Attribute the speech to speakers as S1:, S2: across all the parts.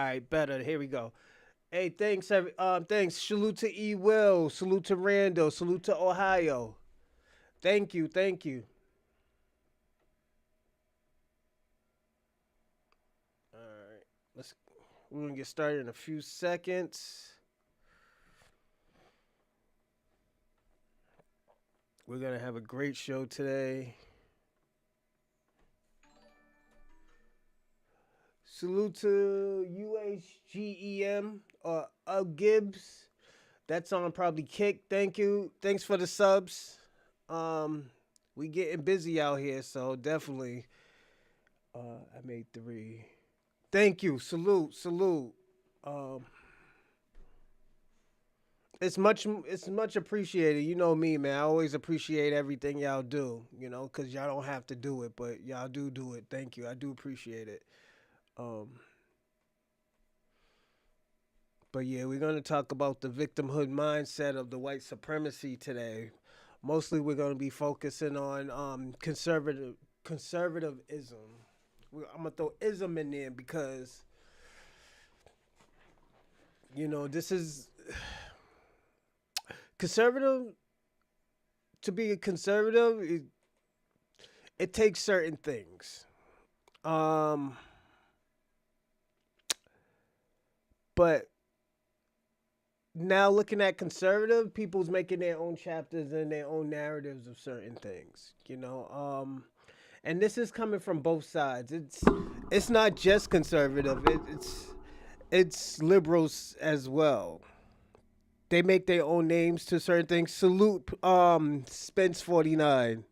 S1: right, better. Here we go. Hey, thanks. Thanks. Salute to E. Will. Salute to Randall. Salute to Ohio. Thank you. Thank you. All right, let's. We're gonna get started in a few seconds. We're gonna have a great show today. Salute to UHGEM Gibbs. That's on probably Kick. Thank you. Thanks for the subs. Um, we getting busy out here, so definitely. I made three. Thank you. Salute. Salute. Um, it's much appreciated. You know me, man. I always appreciate everything y'all do. Cause y'all don't have to do it, but y'all do it. Thank you. I do appreciate it. Um, but yeah, we're gonna talk about the victimhood mindset of the white supremacy today. Mostly, we're gonna be focusing on conservatism. I'm gonna throw ism in there because this is conservative. To be a conservative, it takes certain things. Um, but now looking at conservative, people's making their own chapters and their own narratives of certain things. And this is coming from both sides. It's not just conservative. It's liberals as well. They make their own names to certain things. Salute, Spence 49.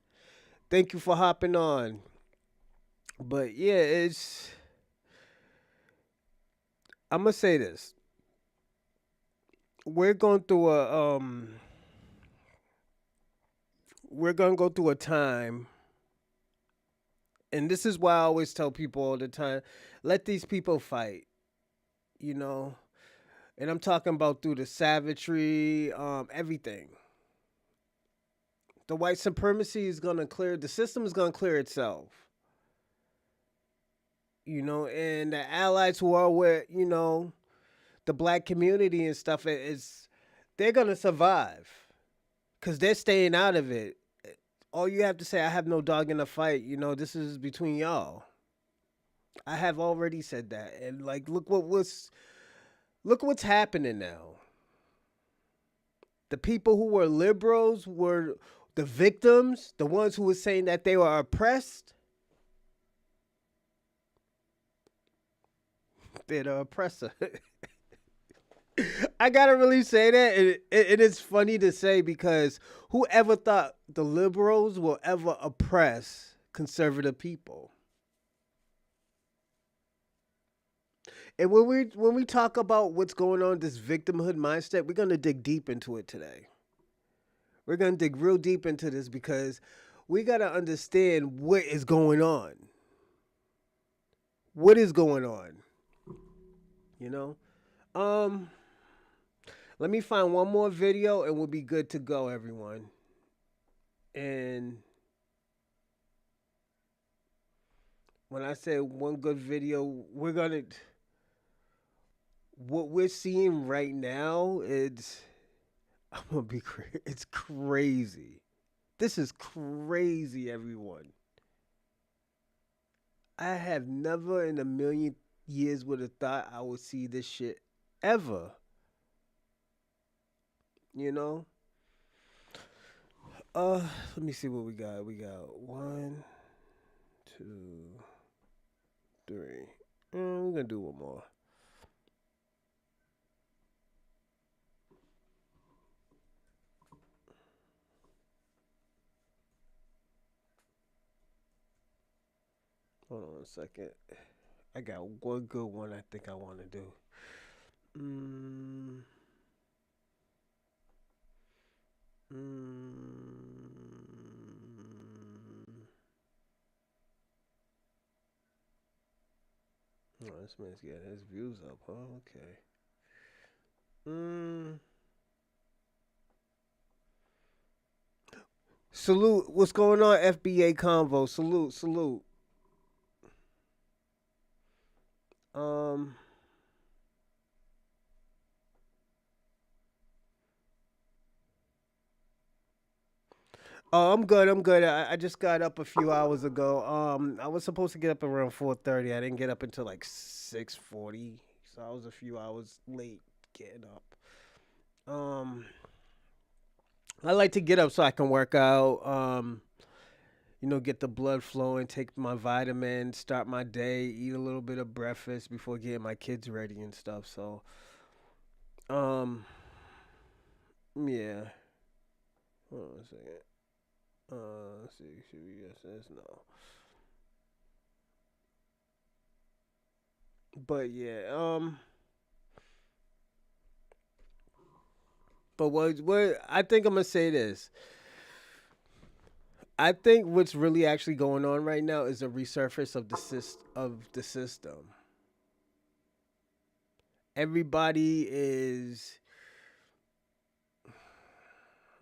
S1: Thank you for hopping on. But yeah, I'm gonna say this. We're going through a we're gonna go through a time, and this is why I always tell people all the time, let these people fight. You know, and I'm talking about through the savagery, everything. The white supremacy is gonna clear. The system is gonna clear itself. And the allies who are with the black community and stuff is they're gonna survive because they're staying out of it. All you have to say, I have no dog in the fight. This is between y'all. I have already said that, and like, look what's happening now. The people who were liberals were the victims, the ones who were saying that they were oppressed. They're the oppressor. I gotta really say that. It is funny to say because whoever thought the liberals will ever oppress conservative people? And when we talk about what's going on, this victimhood mindset, we're gonna dig deep into it today. We're gonna dig real deep into this because we gotta understand what is going on. What is going on? You know. Um. Let me find one more video and we'll be good to go, everyone. And when I say one good video, what we're seeing right now, I'm gonna be it's crazy. This is crazy, everyone. I have never in a million years would have thought I would see this shit ever. You know? Let me see what we got. We got one, two, three. We're gonna do one more. Hold on a second. I got one good one I think I want to do. Mm, mm. Oh, this man's getting his views up, huh? Okay. Mm. Salute. What's going on, FBA Convo? Salute, salute. Um, Oh, I'm good. I'm good. I just got up a few hours ago. I was supposed to get up around 4:30. I didn't get up until like 6:40, so I was a few hours late getting up. Um, I like to get up so I can work out. Get the blood flowing, take my vitamins, start my day, eat a little bit of breakfast before getting my kids ready and stuff. So, um, yeah. Hold on a second. Let's see. Should we guess this? No. But yeah. But what I think I'm gonna say this. I think what's really actually going on right now is a resurface of the system. Everybody is,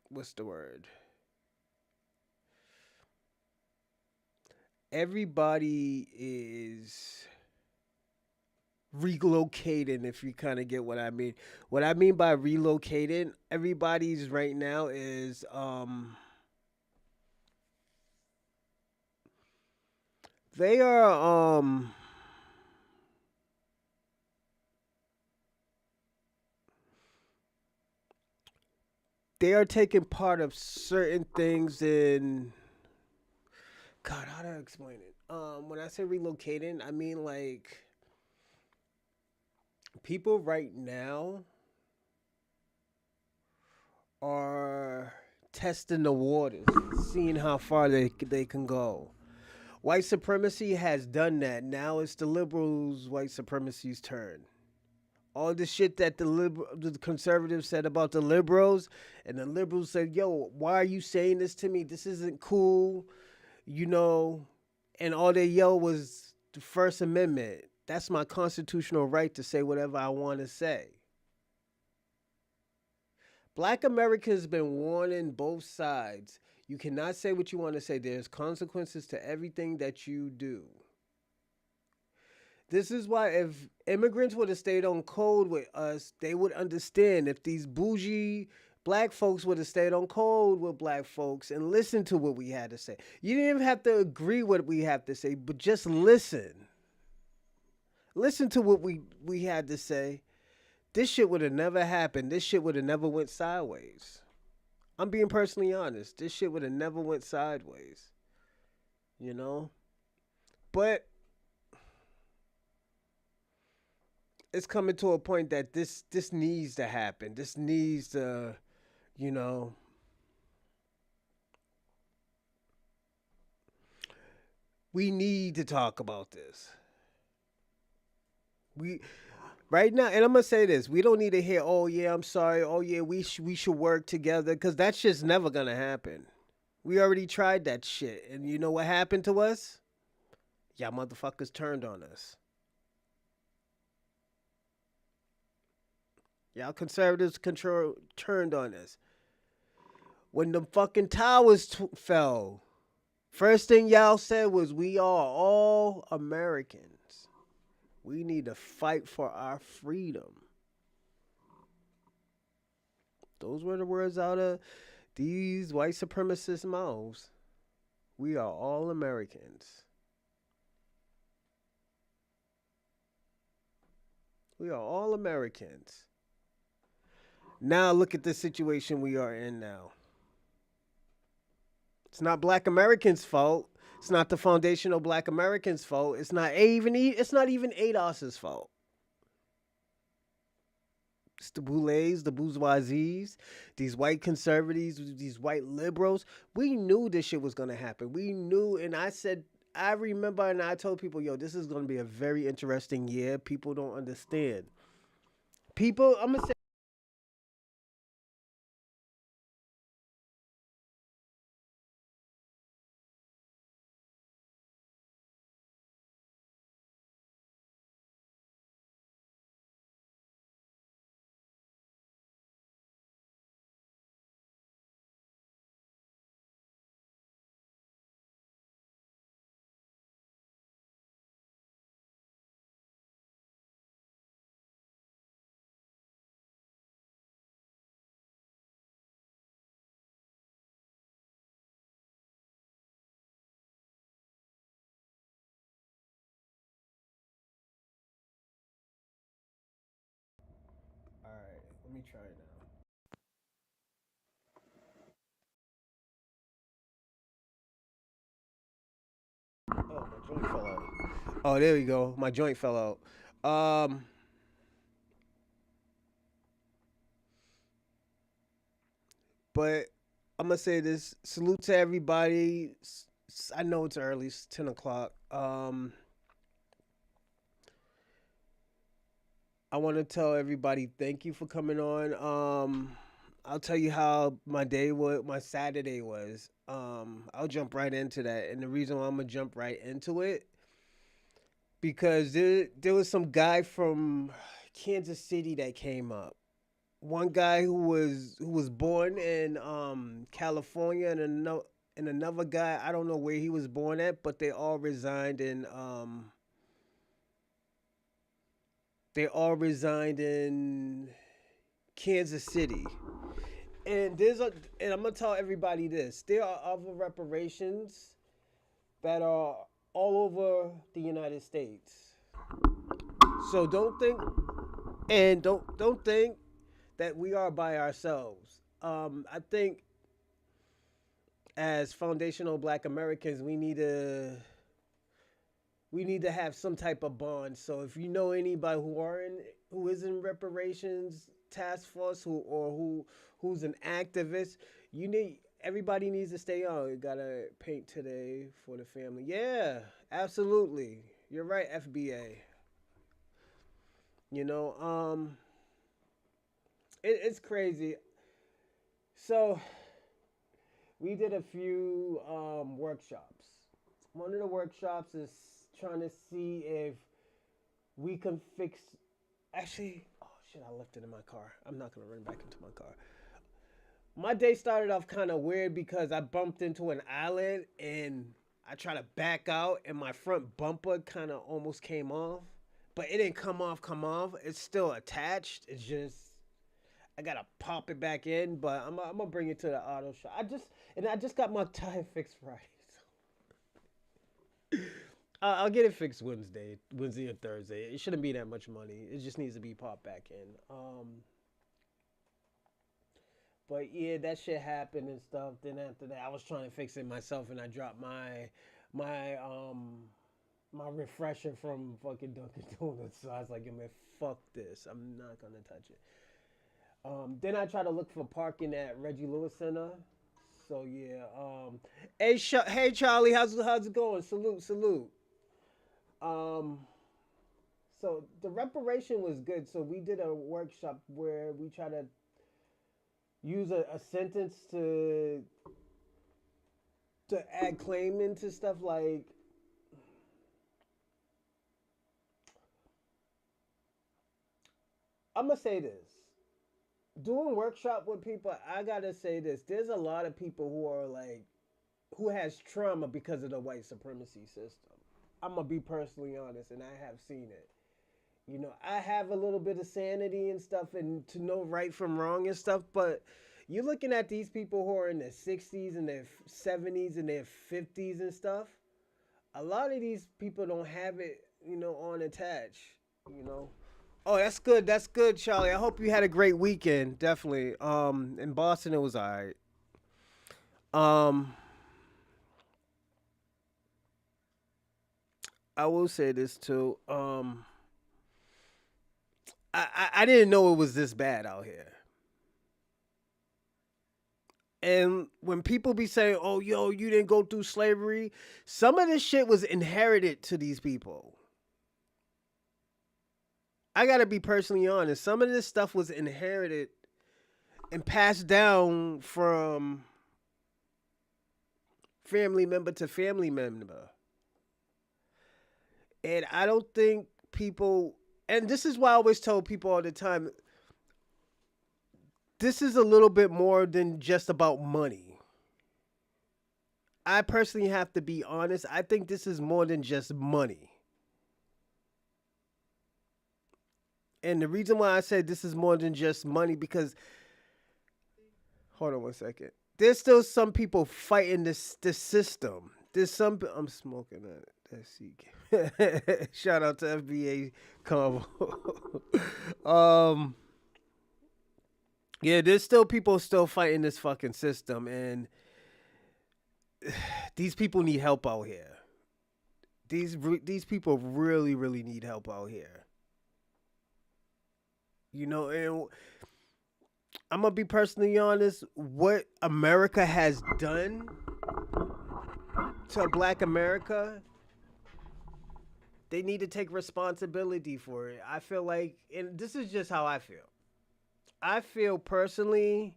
S1: what's the word? Everybody is relocating, if you kind of get what I mean. What I mean by relocating, everybody's right now is they are they are taking part of certain things in, God, how do I explain it? When I say relocating, I mean like people right now are testing the waters, seeing how far they can go. White supremacy has done that. Now it's the liberals' white supremacy's turn. All the shit that the conservatives said about the liberals, and the liberals said, "Yo, why are you saying this to me? This isn't cool," you know. And all they yelled was the First Amendment. That's my constitutional right to say whatever I want to say. Black America has been warning both sides. You cannot say what you want to say. There's consequences to everything that you do. This is why if immigrants would have stayed on code with us, they would understand. If these bougie black folks would have stayed on code with black folks and listened to what we had to say. You didn't even have to agree what we have to say, but just listen. Listen to what we had to say. This shit would have never happened. This shit would have never went sideways. I'm being personally honest. This shit would have never went sideways. You know? But it's coming to a point that this needs to happen. This needs to, you know, we need to talk about this. We right now, and I'm gonna say this: we don't need to hear, "Oh yeah, I'm sorry. Oh yeah, we should work together," because that's just never gonna happen. We already tried that shit, and you know what happened to us? Y'all motherfuckers turned on us. Y'all conservatives control turned on us when the fucking towers fell. First thing y'all said was, "We are all Americans. We need to fight for our freedom." Those were the words out of these white supremacist mouths. We are all Americans. We are all Americans. Now look at the situation we are in now. It's not black Americans' fault. It's not the foundational black Americans' fault. It's not even ADOS's fault. It's the boulets, the bourgeoisies, these white conservatives, these white liberals. We knew this shit was gonna happen. We knew, and I remember, and I told people, "Yo, this is gonna be a very interesting year." People don't understand. People, I'm gonna say me try it now. Oh, my joint fell out. Oh, there we go. My joint fell out. But I'm gonna say this. Salute to everybody. I know it's early. It's 10 o'clock. I want to tell everybody thank you for coming on. I'll tell you how my Saturday was. I'll jump right into that, and the reason why I'm gonna jump right into it because there was some guy from Kansas City that came up. One guy who was born in California, and another guy I don't know where he was born at, but they all resigned in Kansas City. And and I'm gonna tell everybody this: there are other reparations that are all over the United States. So don't think that we are by ourselves. I think as foundational Black Americans, we need to have some type of bond. So if you know anybody who is in reparations task force who's an activist, everybody needs to stay on. You gotta paint today for the family. Yeah, absolutely. You're right, FBA. You know, it's crazy. So we did a few workshops. One of the workshops is trying to see if we can fix. Actually, oh shit, I left it in my car. I'm not gonna run back into my car. My day started off kind of weird because I bumped into an island and I tried to back out and my front bumper kind of almost came off, but it didn't come off. Come off. It's still attached. It's just I gotta pop it back in, but I'm gonna bring it to the auto shop. I just got my tire fixed right. I'll get it fixed Wednesday or Thursday. It shouldn't be that much money. It just needs to be popped back in. But yeah, that shit happened and stuff. Then after that, I was trying to fix it myself, and I dropped my refresher from fucking Dunkin' Donuts. So I was like, yo, man, fuck this. I'm not gonna touch it. Then I tried to look for parking at Reggie Lewis Center. So yeah. Hey Charlie, how's it going? Salute, salute. Um, so the reparation was good. So we did a workshop where we try to use a sentence to add claim into stuff like I'm gonna say this. Doing workshop with people, I gotta say this. There's a lot of people who has trauma because of the white supremacy system. I'm gonna be personally honest, and I have seen it. I have a little bit of sanity and stuff, and to know right from wrong and stuff. But you're looking at these people who are in their 60s and their 70s and their 50s and stuff. A lot of these people don't have it, on attach. You know. Oh, that's good. That's good, Charlie. I hope you had a great weekend. Definitely. In Boston, it was alright. Um, I will say this too. I didn't know it was this bad out here. And when people be saying, "Oh, yo, you didn't go through slavery," some of this shit was inherited to these people. I gotta be personally honest. Some of this stuff was inherited and passed down from family member to family member. And I don't think people, and this is why I always tell people all the time, this is a little bit more than just about money. I personally have to be honest. I think this is more than just money. And the reason why I say this is more than just money because hold on one second. There's still some people fighting this system. I'm smoking that CK. Shout out to FBA Combo. um Yeah, there's still people still fighting this fucking system, and these people need help out here. These people really really need help out here. And I'm gonna be personally honest. What America has done to Black America, they need to take responsibility for it. I feel like, and this is just how I feel. I feel personally,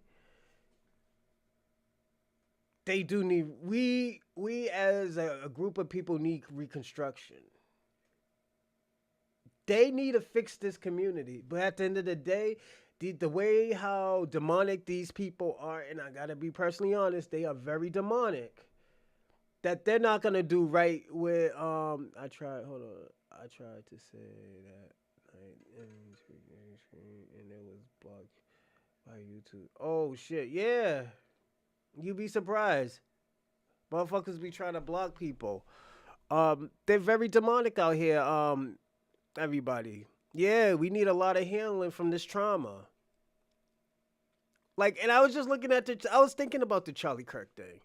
S1: they do need we as a group of people need reconstruction. They need to fix this community, but at the end of the day, the way how demonic these people are, and I gotta be personally honest, they are very demonic. That they're not gonna do right with I tried hold on. I tried to say that and it was blocked by YouTube. Oh shit, yeah. You'd be surprised. Motherfuckers be trying to block people. They're very demonic out here, everybody. Yeah, we need a lot of healing from this trauma. Like, and I was just looking at I was thinking about the Charlie Kirk thing.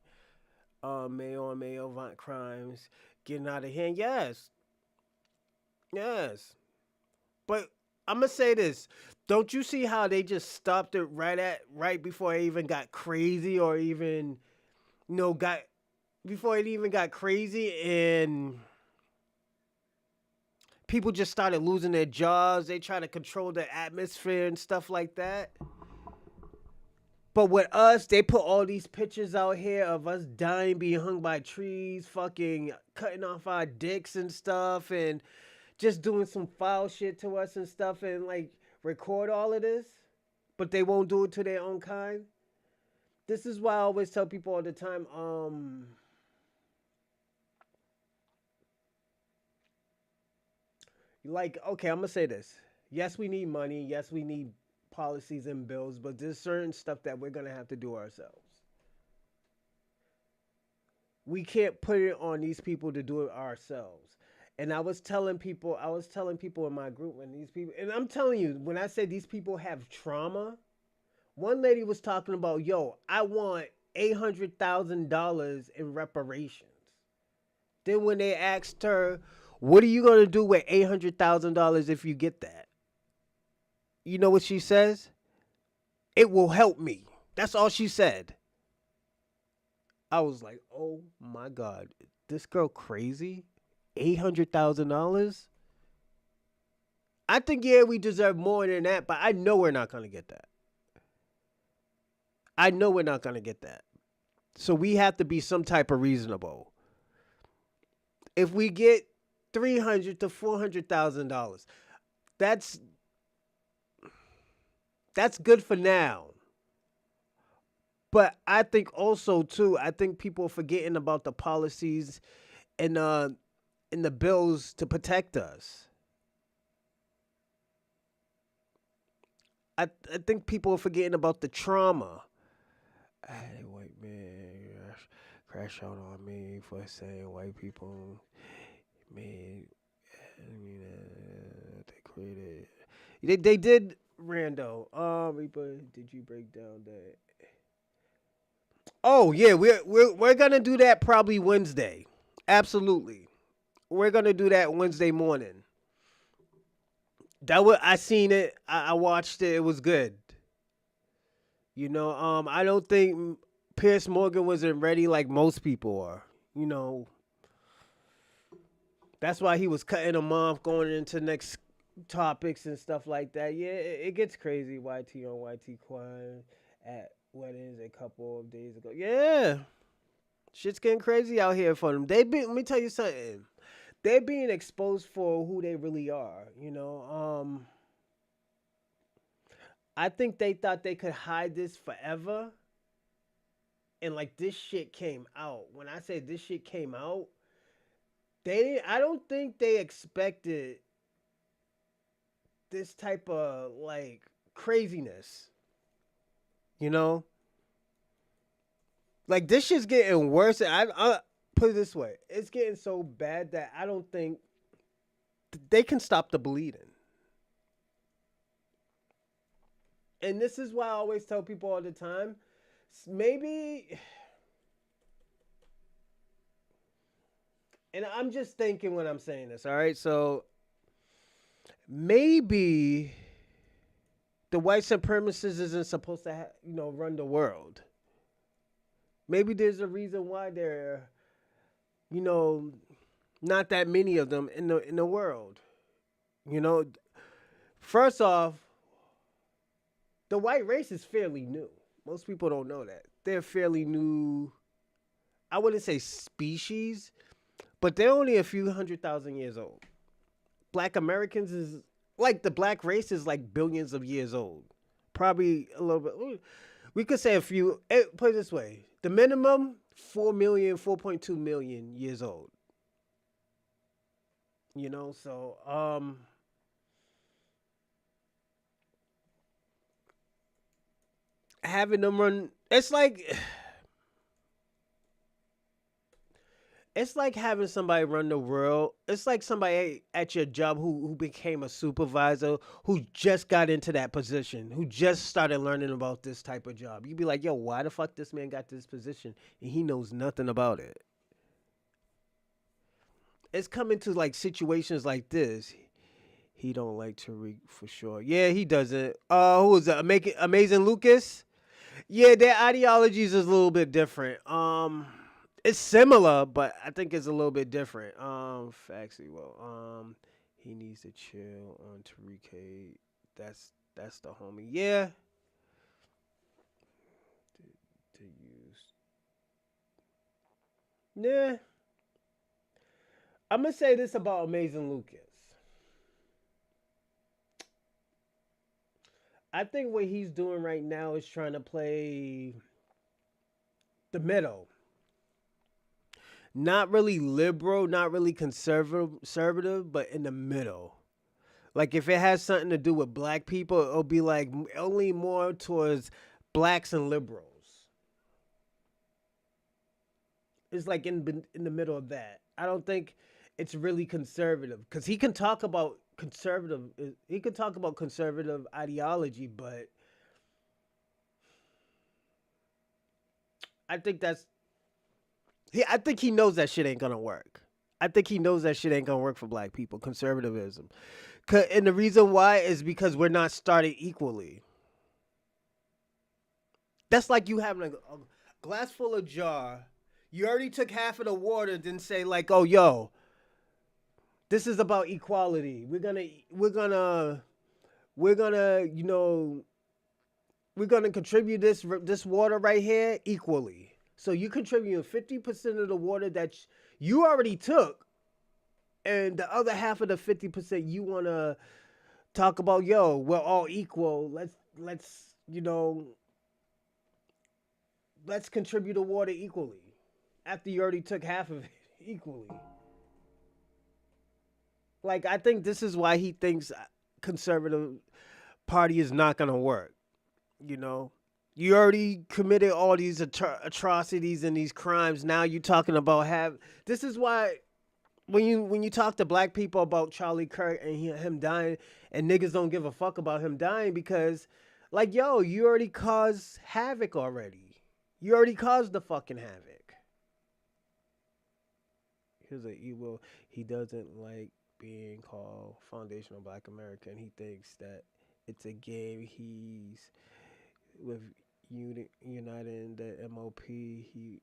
S1: Mayo on Mayo, violent crimes, getting out of hand. Yes, yes. But I'm gonna say this. Don't you see how they just stopped it right before it even got crazy, or even got before it even got crazy, and people just started losing their jobs. They try to control the atmosphere and stuff like that. But with us, they put all these pictures out here of us dying, being hung by trees, fucking cutting off our dicks and stuff, and just doing some foul shit to us and stuff, and like record all of this. But they won't do it to their own kind. This is why I always tell people all the time, like, okay, I'm gonna say this. Yes, we need money. Yes, we need policies and bills, but there's certain stuff that we're gonna have to do ourselves. We can't put it on these people to do it ourselves. And I was telling people in my group, when these people, and I'm telling you, when I say these people have trauma, one lady was talking about, yo, I want $800,000 in reparations. Then when they asked her, what are you gonna do with $800,000 if you get that? You know what she says? It will help me. That's all she said. I was like, oh my God, this girl crazy? $800,000? I think, yeah, we deserve more than that, but I know we're not going to get that. I know we're not going to get that. So we have to be some type of reasonable. If we get $300,000 to $400,000, that's good for now. But I think also too, I think people are forgetting about the policies and the bills to protect us. I think people are forgetting about the trauma. Hey, white man, crash out on me for saying white people, man. I mean, they created. They did Rando. Reaper, did you break down that? Oh yeah, we're gonna do that probably Wednesday. Absolutely, we're gonna do that Wednesday morning. I seen it. I watched it. It was good. I don't think Pierce Morgan wasn't ready like most people are. You know, that's why he was cutting them off, going into next topics and stuff like that. Yeah, it gets crazy. YT on YT Quan at weddings a couple of days ago. Yeah, shit's getting crazy out here for them. Let me tell you something. They're being exposed for who they really are. I think they thought they could hide this forever, and like this shit came out. When I say this shit came out, I don't think they expected this type of like craziness. You know, like this shit's getting worse. I put it this way: it's getting so bad that I don't think they can stop the bleeding. And this is why I always tell people all the time, maybe, and I'm just thinking when I'm saying this, all right? So maybe the white supremacists isn't supposed to, run the world. Maybe there's a reason why there, you know, not that many of them in the world. You know, first off, the white race is fairly new. Most people don't know that. They're fairly new. I wouldn't say species, but they're only a few 100,000 years old. Black Americans is like the black race is like billions of years old. Probably a little bit. We could say a few. Put it this way: the minimum 4 million, 4.2 million years old. So having them run, it's like having somebody run the world. It's like somebody at your job who became a supervisor, who just got into that position, who just started learning about this type of job. You'd be like, yo, why the fuck this man got this position and he knows nothing about it? It's coming to like situations like this. He don't like Tariq for sure. Yeah, he doesn't. Who is that? Amazing Lucas? Yeah, their ideologies is a little bit different. It's similar, but I think it's a little bit different. Faxi, well, he needs to chill on Tariq. That's the homie. Yeah, to use. Nah, I'm gonna say this about Amazing Lucas. I think what he's doing right now is trying to play the middle. Not really liberal, not really conservative, but in the middle. Like if it has something to do with black people, it'll be like only more towards blacks and liberals. It's like in the middle of that. I don't think it's really conservative because he can talk about conservative. He could talk about conservative ideology, but I think that's I think he knows that shit ain't gonna work. I think he knows that shit ain't gonna work for black people. Conservatism, and the reason why is because we're not started equally. That's like you having a glass full of jar. You already took half of the water, then say like, "Oh, yo, this is about equality. We're gonna, we're gonna contribute this water right here equally. So you contributing 50% of the water that you already took, and the other half of the 50% you wanna talk about. Yo, we're all equal. Let's let's contribute the water equally. After you already took half of it equally. Like I think this is why he thinks conservative party is not gonna work. You know, you already committed all these atrocities and these crimes. Now you talking about have. This is why when you talk to black people about Charlie Kirk and him dying, and niggas don't give a fuck about him dying because, like, yo, you already caused havoc already. You already caused the fucking havoc. Here's a evil. He doesn't like being called foundational Black American. He thinks that it's a game. He's with uniting the MOP. He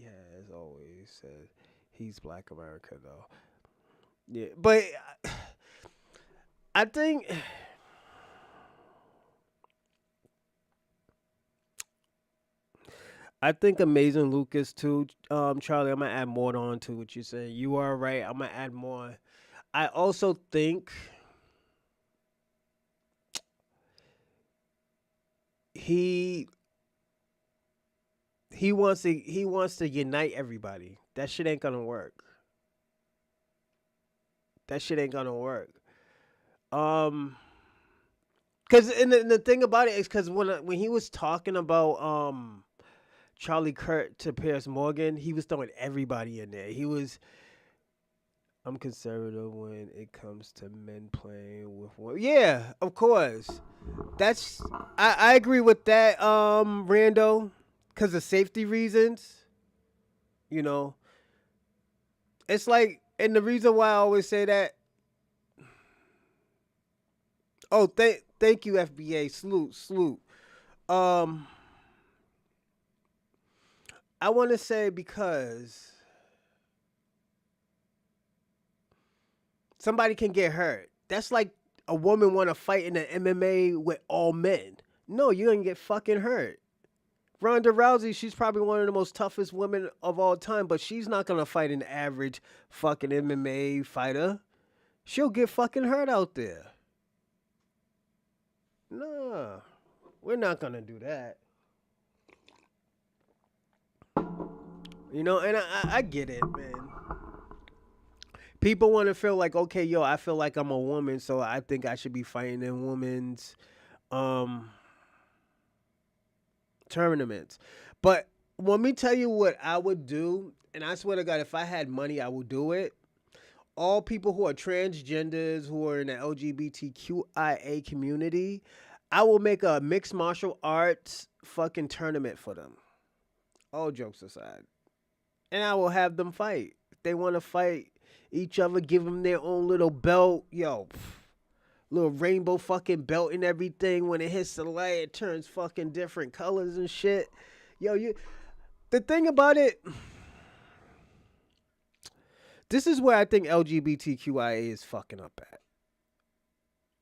S1: has always said he's Black America though. Yeah, but I think Amazing Lucas too. Charlie, I'm gonna add more on to what you're saying. You are right. I'm gonna add more. I also think he he wants to unite everybody. That shit ain't gonna work. That shit ain't gonna work. Um, cause and the thing about it is cause when he was talking about Charlie Kirk to Pierce Morgan, he was throwing everybody in there. He was I'm conservative when it comes to men playing with women. Yeah, of course. That's I agree with that, Rando, because of safety reasons. You know, it's like, and the reason why I always say that. Oh, thank you, FBA. Salute. Um, I want to say because somebody can get hurt. That's like a woman want to fight in an MMA with all men. No, you're gonna get fucking hurt. Ronda Rousey, she's probably one of the most toughest women of all time, but she's not gonna fight an average fucking MMA fighter. She'll get fucking hurt out there. Nah, we're not gonna do that. You know, and I get it, man. People want to feel like, okay, yo, I feel like I'm a woman, so I think I should be fighting in women's um tournaments. But let me tell you what I would do, and I swear to God, if I had money, I would do it. All people who are transgenders, who are in the LGBTQIA community, I will make a mixed martial arts fucking tournament for them. All jokes aside. And I will have them fight. If they want to fight each other, give them their own little belt. Yo, little rainbow fucking belt and everything. When it hits the light, it turns fucking different colors and shit. Yo, the thing about it, this is where I think LGBTQIA is fucking up at.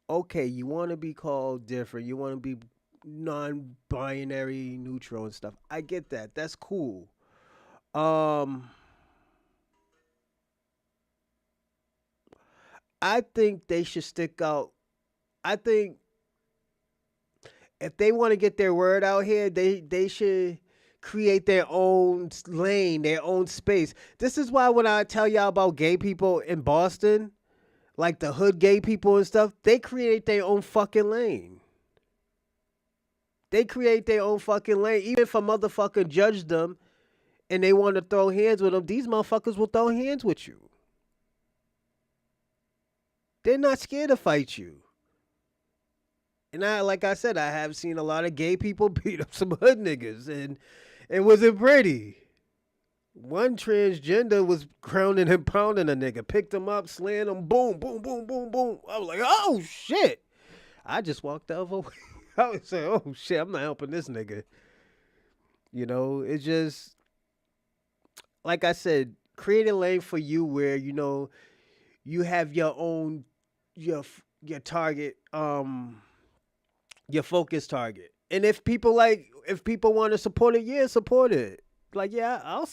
S1: Okay, you want to be called different. You want to be non-binary, neutral and stuff. I get that. That's cool. Um, I think they should stick out. I think if they want to get their word out here, they should create their own lane, their own space. This is why when I tell y'all about gay people in Boston, like the hood gay people and stuff, they create their own fucking lane. They create their own fucking lane. Even if a motherfucker judge them and they want to throw hands with them, these motherfuckers will throw hands with you. They're not scared to fight you. And like I said, I have seen a lot of gay people beat up some hood niggas, and it wasn't pretty. One transgender was grounding and pounding a nigga, picked him up, slammed him, boom, boom, boom, boom, boom. I was like, oh shit. I just walked the other way. I was saying, oh shit, I'm not helping this nigga. You know, it's just, like I said, create a lane for you where, you know, you have your own, your target, your focus target. And if people want to support it, yeah, support it. Like, yeah,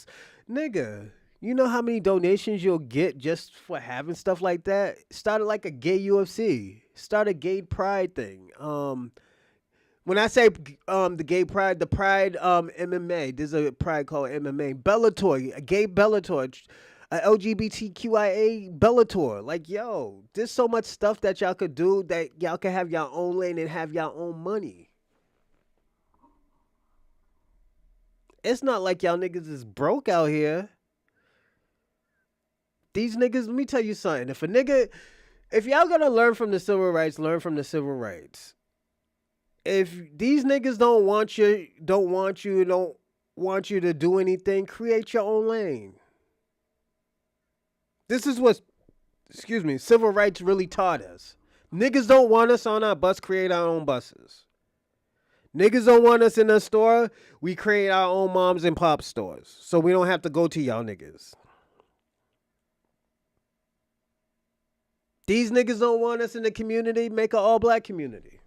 S1: nigga, you know how many donations you'll get just for having stuff like that? Started like a gay UFC. Start a gay pride thing. When I say the gay pride, the pride MMA. There's a pride called MMA. Bellator, a gay Bellator, a LGBTQIA Bellator. Like, yo, there's so much stuff that y'all could do that y'all can have your own lane and have your own money. It's not like y'all niggas is broke out here. These niggas, let me tell you something. If y'all gonna learn from the civil rights, learn from the civil rights. If these niggas don't want you to do anything, create your own lane. This is what, excuse me, civil rights really taught us. Niggas don't want us on our bus, create our own buses. Niggas don't want us in the store, we create our own moms and pop stores. So we don't have to go to y'all niggas. These niggas don't want us in the community, make an all black community.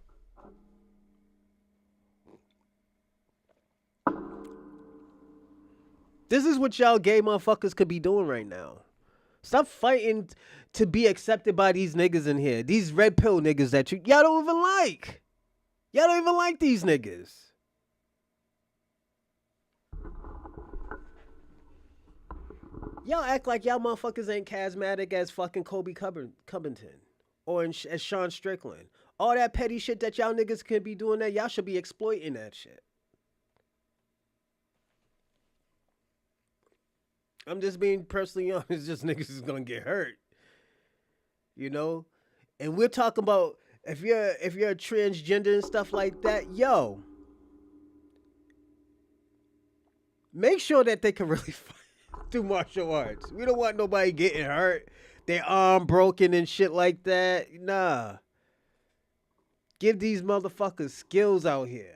S1: This is what y'all gay motherfuckers could be doing right now. Stop fighting to be accepted by these niggas in here. These red pill niggas that y'all don't even like. Y'all don't even like these niggas. Y'all act like y'all motherfuckers ain't charismatic as fucking Kobe Covington or as Sean Strickland. All that petty shit that y'all niggas could be doing that, y'all should be exploiting that shit. I'm just being personally honest. Just niggas is gonna get hurt, you know. And we're talking about if you're transgender and stuff like that, yo, make sure that they can really do martial arts. We don't want nobody getting hurt, their arm broken and shit like that. Nah, give these motherfuckers skills out here.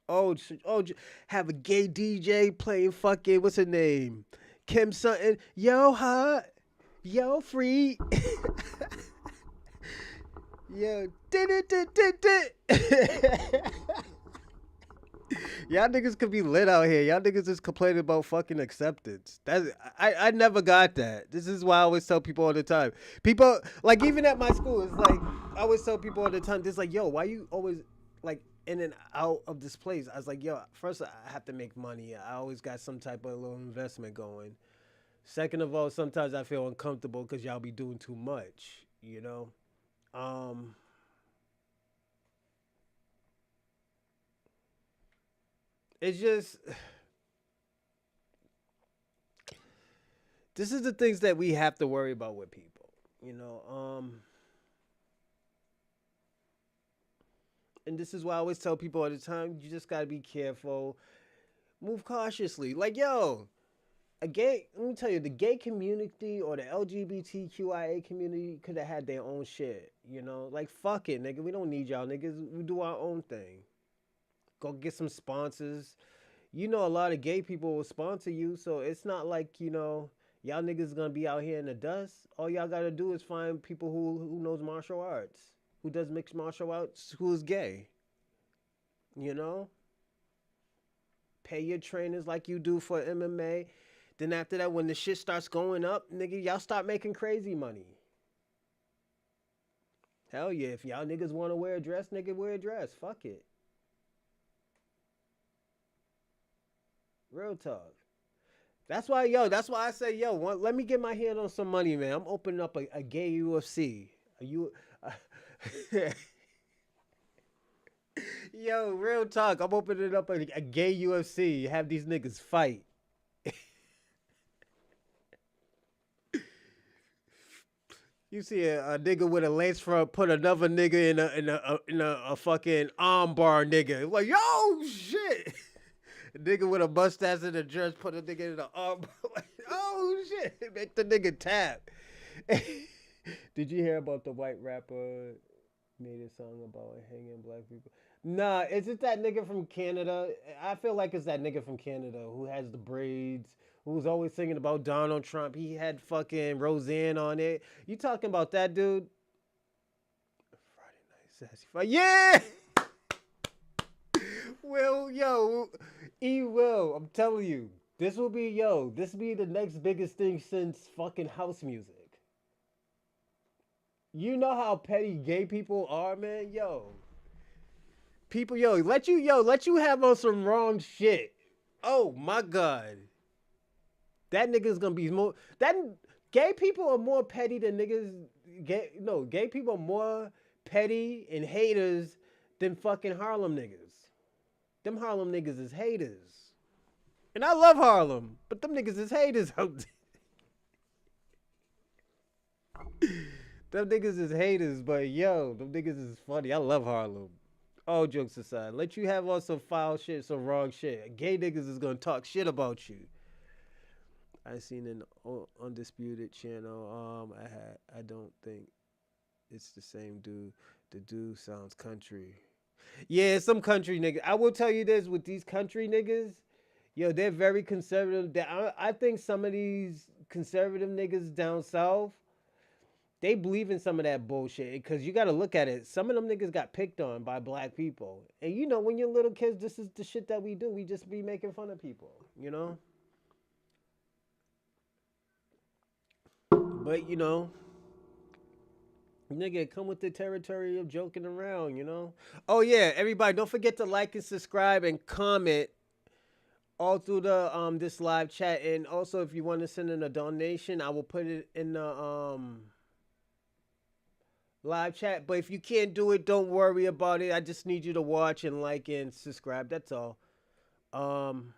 S1: Oh, have a gay DJ playing fucking what's her name, Kim something. Yo, hot. Yo, free. Yo, did it. Y'all niggas could be lit out here. Y'all niggas just complaining about fucking acceptance. That's I never got that. This is why I always tell people all the time. People like even at my school, it's like I always tell people all the time. It's like, yo, why you always like in and out of this place? I was like, yo, first I have to make money. I always got some type of little investment going. Second of all, sometimes I feel uncomfortable because y'all be doing too much. You know. Um, it's just this is the things that we have to worry about with people. You know. And this is why I always tell people all the time, you just gotta be careful, move cautiously. Like, yo, let me tell you, the gay community or the LGBTQIA community could have had their own shit, you know? Like, fuck it, nigga. We don't need y'all niggas. We do our own thing. Go get some sponsors. You know, a lot of gay people will sponsor you, so it's not like, y'all niggas gonna be out here in the dust. All y'all gotta do is find people who knows martial arts, who does mixed martial arts, who is gay, you know? Pay your trainers like you do for MMA. Then after that, when the shit starts going up, nigga, y'all start making crazy money. Hell yeah, if y'all niggas want to wear a dress, nigga, wear a dress. Fuck it. Real talk. That's why I say, yo, let me get my hand on some money, man. I'm opening up a gay UFC. Yo, real talk. I'm opening up a gay UFC. Have these niggas fight. You see a nigga with a lace front put another nigga in a fucking arm bar, nigga. Like, yo, shit. A nigga with a mustache and a dress put a nigga in the arm bar. Like, oh shit. Make the nigga tap. Did you hear about the white rapper made a song about hanging black people? Nah, is it that nigga from Canada? I feel like it's that nigga from Canada who has the braids, who's always singing about Donald Trump. He had fucking Roseanne on it. You talking about that dude? Friday Night Sassy Fight. Yeah! Will, yo, Will, I'm telling you, this will be the next biggest thing since fucking house music. You know how petty gay people are, man? People, let you have on some wrong shit. Oh my god. That nigga's gonna be more that gay people are more petty than niggas gay people are more petty and haters than fucking Harlem niggas. Them Harlem niggas is haters. And I love Harlem, but them niggas is haters out there. Them niggas is haters, but yo, them niggas is funny. I love Harlem. All jokes aside, let you have on some foul shit, some wrong shit. Gay niggas is gonna talk shit about you. I seen an undisputed channel. I don't think it's the same dude. The dude sounds country. Yeah, some country niggas. I will tell you this with these country niggas, yo, they're very conservative. I think some of these conservative niggas down south, they believe in some of that bullshit because you got to look at it. Some of them niggas got picked on by black people, and you know when you're little kids, this is the shit that we do. We just be making fun of people, you know. But nigga, come with the territory of joking around, you know. Oh yeah, everybody, don't forget to like and subscribe and comment all through the this live chat, and also if you want to send in a donation, I will put it in the live chat. But if you can't do it, don't worry about it. I just need you to watch and like and subscribe. That's all. Um,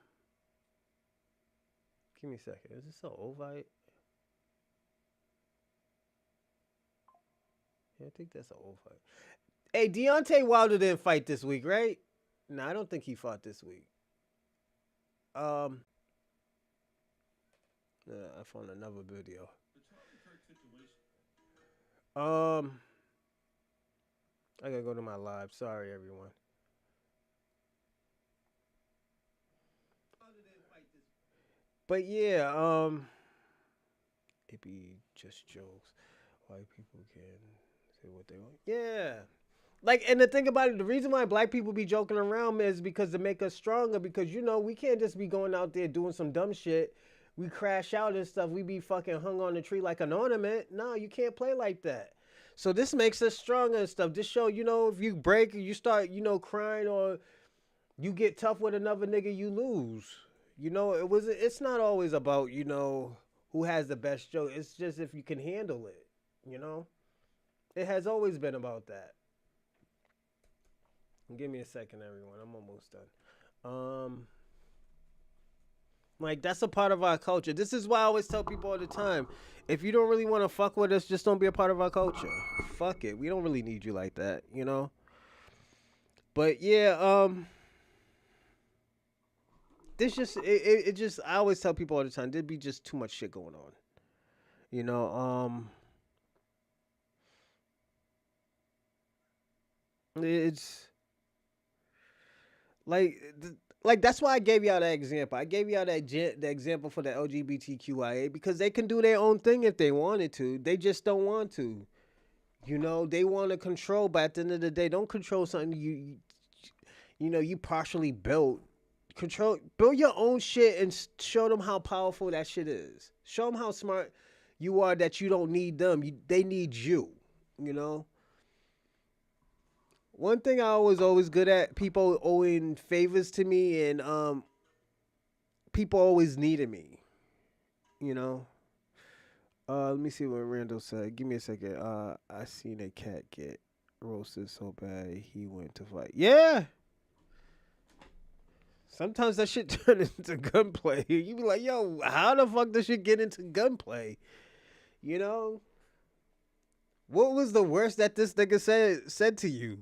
S1: Give me a second. Is this so old? Yeah, I think that's an old fight. Hey, Deontay Wilder didn't fight this week, right? No, I don't think he fought this week. Um, I found another video. Um, I gotta go to my live. Sorry, everyone. But yeah, it be just jokes. White people can say what they want. Yeah. Like, and the thing about it, the reason why black people be joking around is because to make us stronger. Because we can't just be going out there doing some dumb shit. We crash out and stuff. We be fucking hung on the tree like an ornament. No, you can't play like that. So this makes us stronger and stuff. This show, if you break, you start, crying or you get tough with another nigga, you lose. It's not always about who has the best joke. It's just if you can handle it. You know, it has always been about that. Give me a second, everyone. I'm almost done. Like that's a part of our culture. This is why I always tell people all the time: if you don't really want to fuck with us, just don't be a part of our culture. Fuck it. We don't really need you like that. But yeah, this just it just I always tell people all the time there'd be just too much shit going on. You know, it's like like that's why I gave y'all that example. I gave y'all the example for the LGBTQIA because they can do their own thing if they wanted to. They just don't want to. They want to control, but at the end of the day, don't control something you partially built. Build your own shit and show them how powerful that shit is. Show them how smart you are that you don't need them. They need you. You know. One thing I was always good at people owing favors to me and people always needed me. You know. Let me see what Randall said. Give me a second. I seen a cat get roasted so bad he went to fight. Yeah. Sometimes that shit turn into gunplay. You be like, yo, how the fuck does shit get into gunplay? You know? What was the worst that this nigga said to you?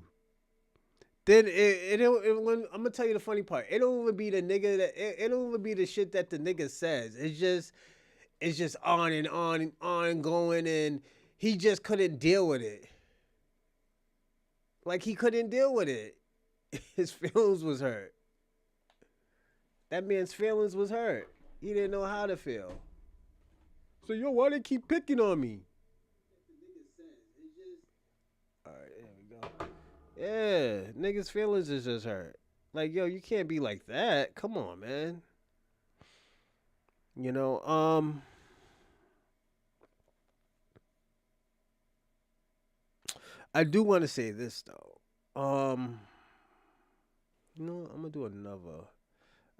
S1: Then when I'm gonna tell you the funny part. It don't even be the nigga it don't even be the shit that the nigga says. It's just on and on and on going and he just couldn't deal with it. Like he couldn't deal with it. His feelings was hurt. That man's feelings was hurt. He didn't know how to feel. So yo, why they keep picking on me? All right, there we go. Yeah, niggas' feelings is just hurt. Like yo, you can't be like that. Come on, man. You know, I do want to say this though. I'm gonna do another.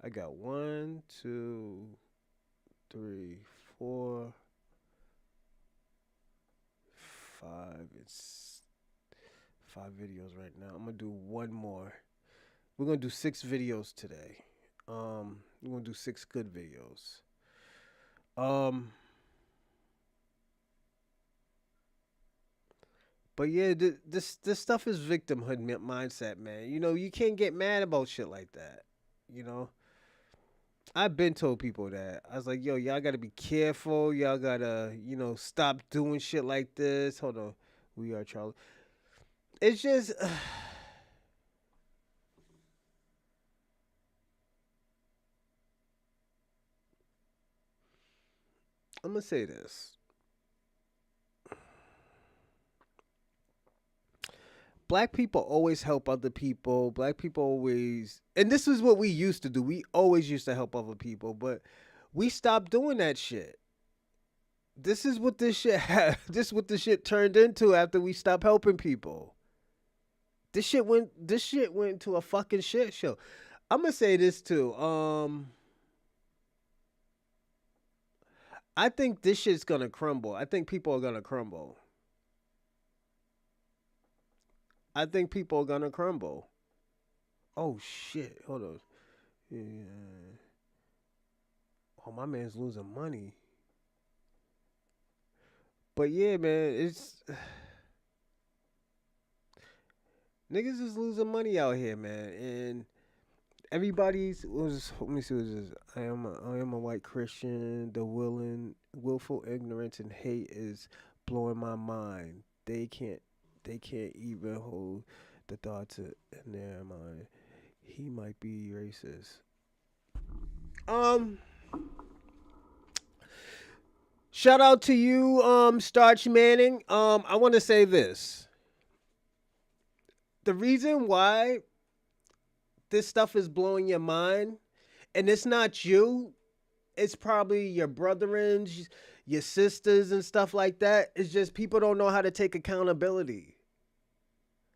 S1: I got one, two, three, four, five. It's five videos right now. I'm gonna do one more. We're gonna do 6 videos today. We're gonna do 6 good videos. Um, but yeah, this stuff is victimhood mindset, man. You can't get mad about shit like that. You know, I've been told people that. I was like, yo, y'all gotta be careful. Y'all gotta, stop doing shit like this. Hold on, we are Charlie. It's just, I'm gonna say this. Black people always help other people. Black people always, and this is what we used to do. We always used to help other people, but we stopped doing that shit. This is what this shit this is what this shit turned into after we stopped helping people. This shit went to a fucking shit show. I'm gonna say this too. I think this shit's gonna crumble. I think people are gonna crumble. I think people are gonna crumble. Oh shit! Hold on. Yeah. Oh, my man's losing money. But yeah, man, it's Niggas is losing money out here, man, and everybody's was. Let me see what this is. I am a white Christian. The willful ignorance and hate is blowing my mind. They can't even hold the thoughts in their mind. He might be racist. Um, Shout out to you, Starch Manning. I want to say this. The reason why this stuff is blowing your mind, and it's not you, it's probably your brethrens, your sisters, and stuff like that. It's just people don't know how to take accountability.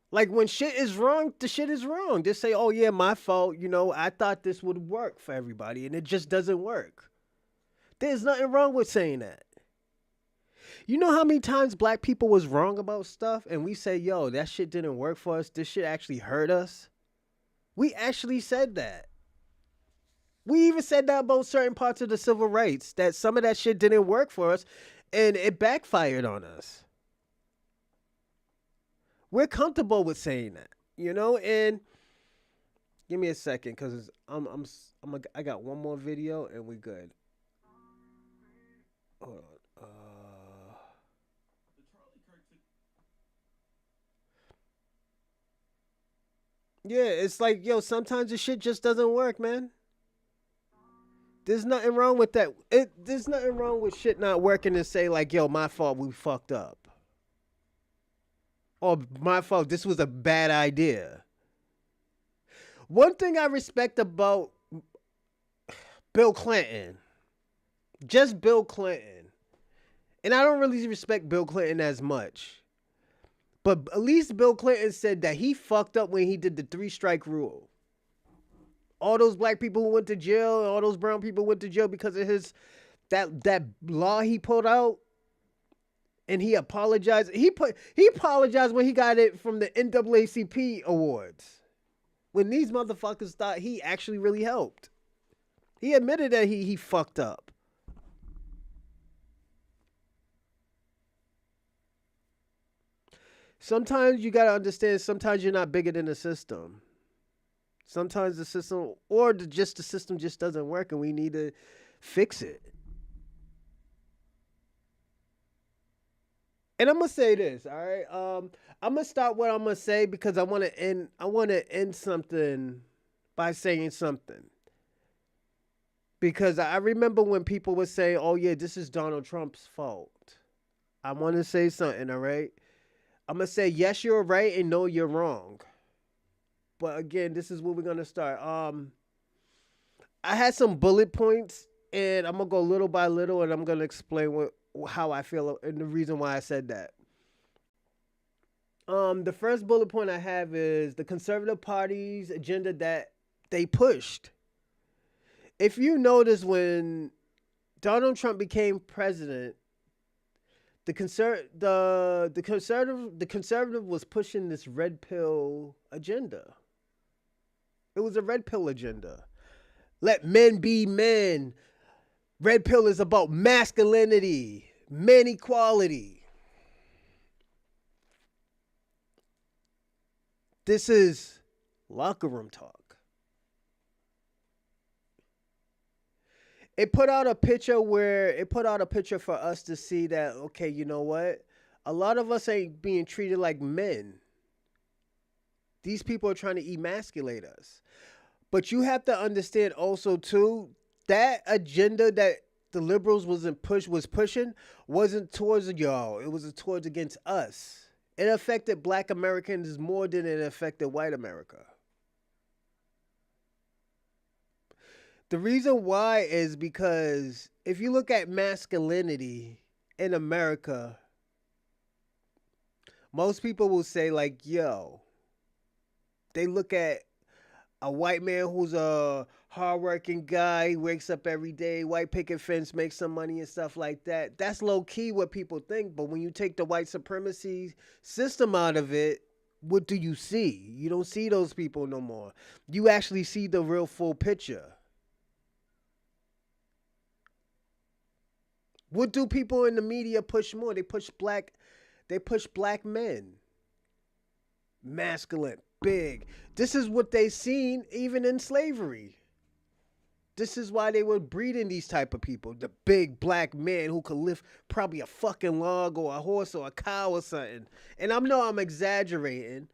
S1: Like when shit is wrong, the shit is wrong. Just say, "Oh yeah, my fault." I thought this would work for everybody, and it just doesn't work. There's nothing wrong with saying that. You know how many times black people was wrong about stuff, and we say, "Yo, that shit didn't work for us. This shit actually hurt us." We actually said that. We even said that about certain parts of the civil rights, that some of that shit didn't work for us and it backfired on us. We're comfortable with saying that, and give me a second cuz I got one more video and we good. Hold on. Yeah, it's like, yo, sometimes the shit just doesn't work, man. There's nothing wrong with that. There's nothing wrong with shit not working and say like, yo, my fault, we fucked up. Or my fault, this was a bad idea. One thing I respect about Bill Clinton, just Bill Clinton, and I don't really respect Bill Clinton as much, but at least Bill Clinton said that he fucked up when he did the three-strike rule. All those black people who went to jail, all those brown people went to jail because of that law he pulled out, and he apologized. He apologized when he got it from the NAACP awards. When these motherfuckers thought he actually really helped. He admitted that he fucked up. Sometimes you gotta understand, sometimes you're not bigger than the system. Sometimes the system, or just the system just doesn't work and we need to fix it. And I'm gonna say this, all right? I'm gonna start what I'm gonna say because I wanna end something by saying something. Because I remember when people would say, "Oh yeah, this is Donald Trump's fault." I wanna say something, all right? I'm gonna say yes, you're right, and no, you're wrong. But again, this is where we're gonna start. I had some bullet points, and I'm gonna go little by little, and I'm gonna explain how I feel and the reason why I said that. The first bullet point I have is the conservative party's agenda that they pushed. If you notice, when Donald Trump became president, the conservative was pushing this red pill agenda. It was a red pill agenda. Let men be men. Red pill is about masculinity, men equality. This is locker room talk. It put out a picture for us to see that, okay, you know what? A lot of us ain't being treated like men. These people are trying to emasculate us. But you have to understand also too, that agenda that the liberals was pushing wasn't towards y'all. It was towards against us. It affected black Americans more than it affected white America. The reason why is because if you look at masculinity in America, most people will say like, yo, they look at a white man who's a hardworking guy, wakes up every day, white picket fence, makes some money and stuff like that. That's low key what people think. But when you take the white supremacy system out of it, what do you see? You don't see those people no more. You actually see the real full picture. What do people in the media push more? They push black men. Masculine. big. This is what they seen even in slavery. This is why they were breeding these type of people. The big black man who could lift probably a fucking log or a horse or a cow or something. And I know I'm exaggerating.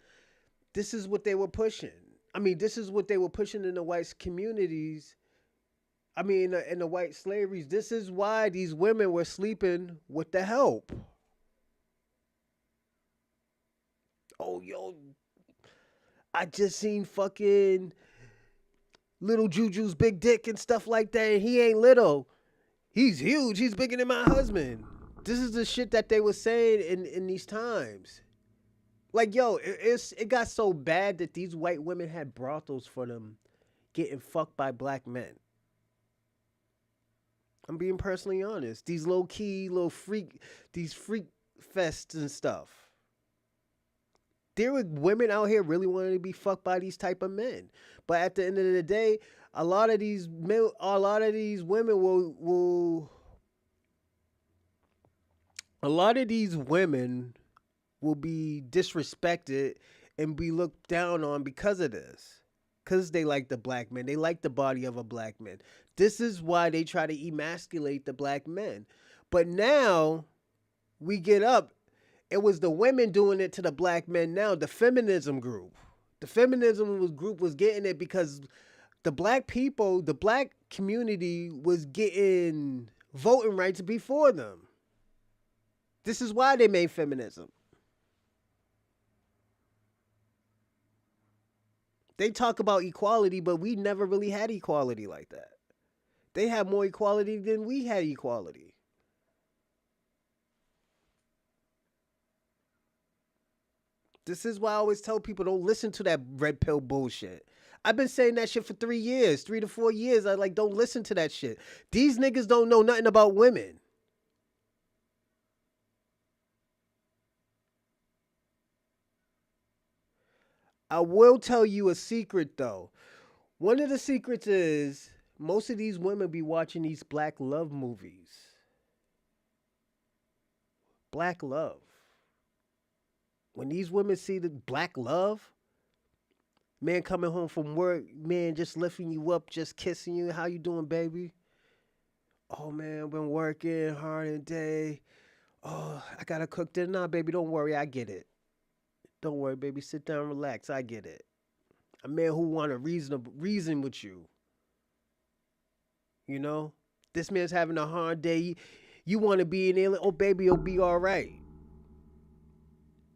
S1: This is what they were pushing. I mean, this is what they were pushing in the white communities. I mean, in the white slaveries. This is why these women were sleeping with the help. Oh, yo, I just seen fucking little Juju's big dick and stuff like that. And he ain't little. He's huge. He's bigger than my husband. This is the shit that they were saying in these times. Like, yo, it got so bad that these white women had brothels for them getting fucked by black men. I'm being personally honest. These low key, these freak fests and stuff. There were women out here really wanting to be fucked by these type of men. But at the end of the day, a lot of these women will be disrespected and be looked down on because of this. Because they like the black men. They like the body of a black man. This is why they try to emasculate the black men. But now we get up. It was the women doing it to the black men now, the feminism group. The feminism group was getting it because the black people, the black community was getting voting rights before them. This is why they made feminism. They talk about equality, but we never really had equality like that. They had more equality than we had equality. This is why I always tell people don't listen to that red pill bullshit. I've been saying that shit for 3 years, 3 to 4 years. I like, don't listen to that shit. These niggas don't know nothing about women. I will tell you a secret though. One of the secrets is most of these women be watching these black love movies. Black love. When these women see the black love, man coming home from work, man just lifting you up, just kissing you. How you doing, baby? Oh man, been working hard all day. Oh, I gotta cook dinner. Nah, baby, don't worry, I get it. Don't worry, baby. Sit down, relax. I get it. A man who want to reason with you. You know, this man's having a hard day. You want to be an alien? Oh, baby, you'll be all right.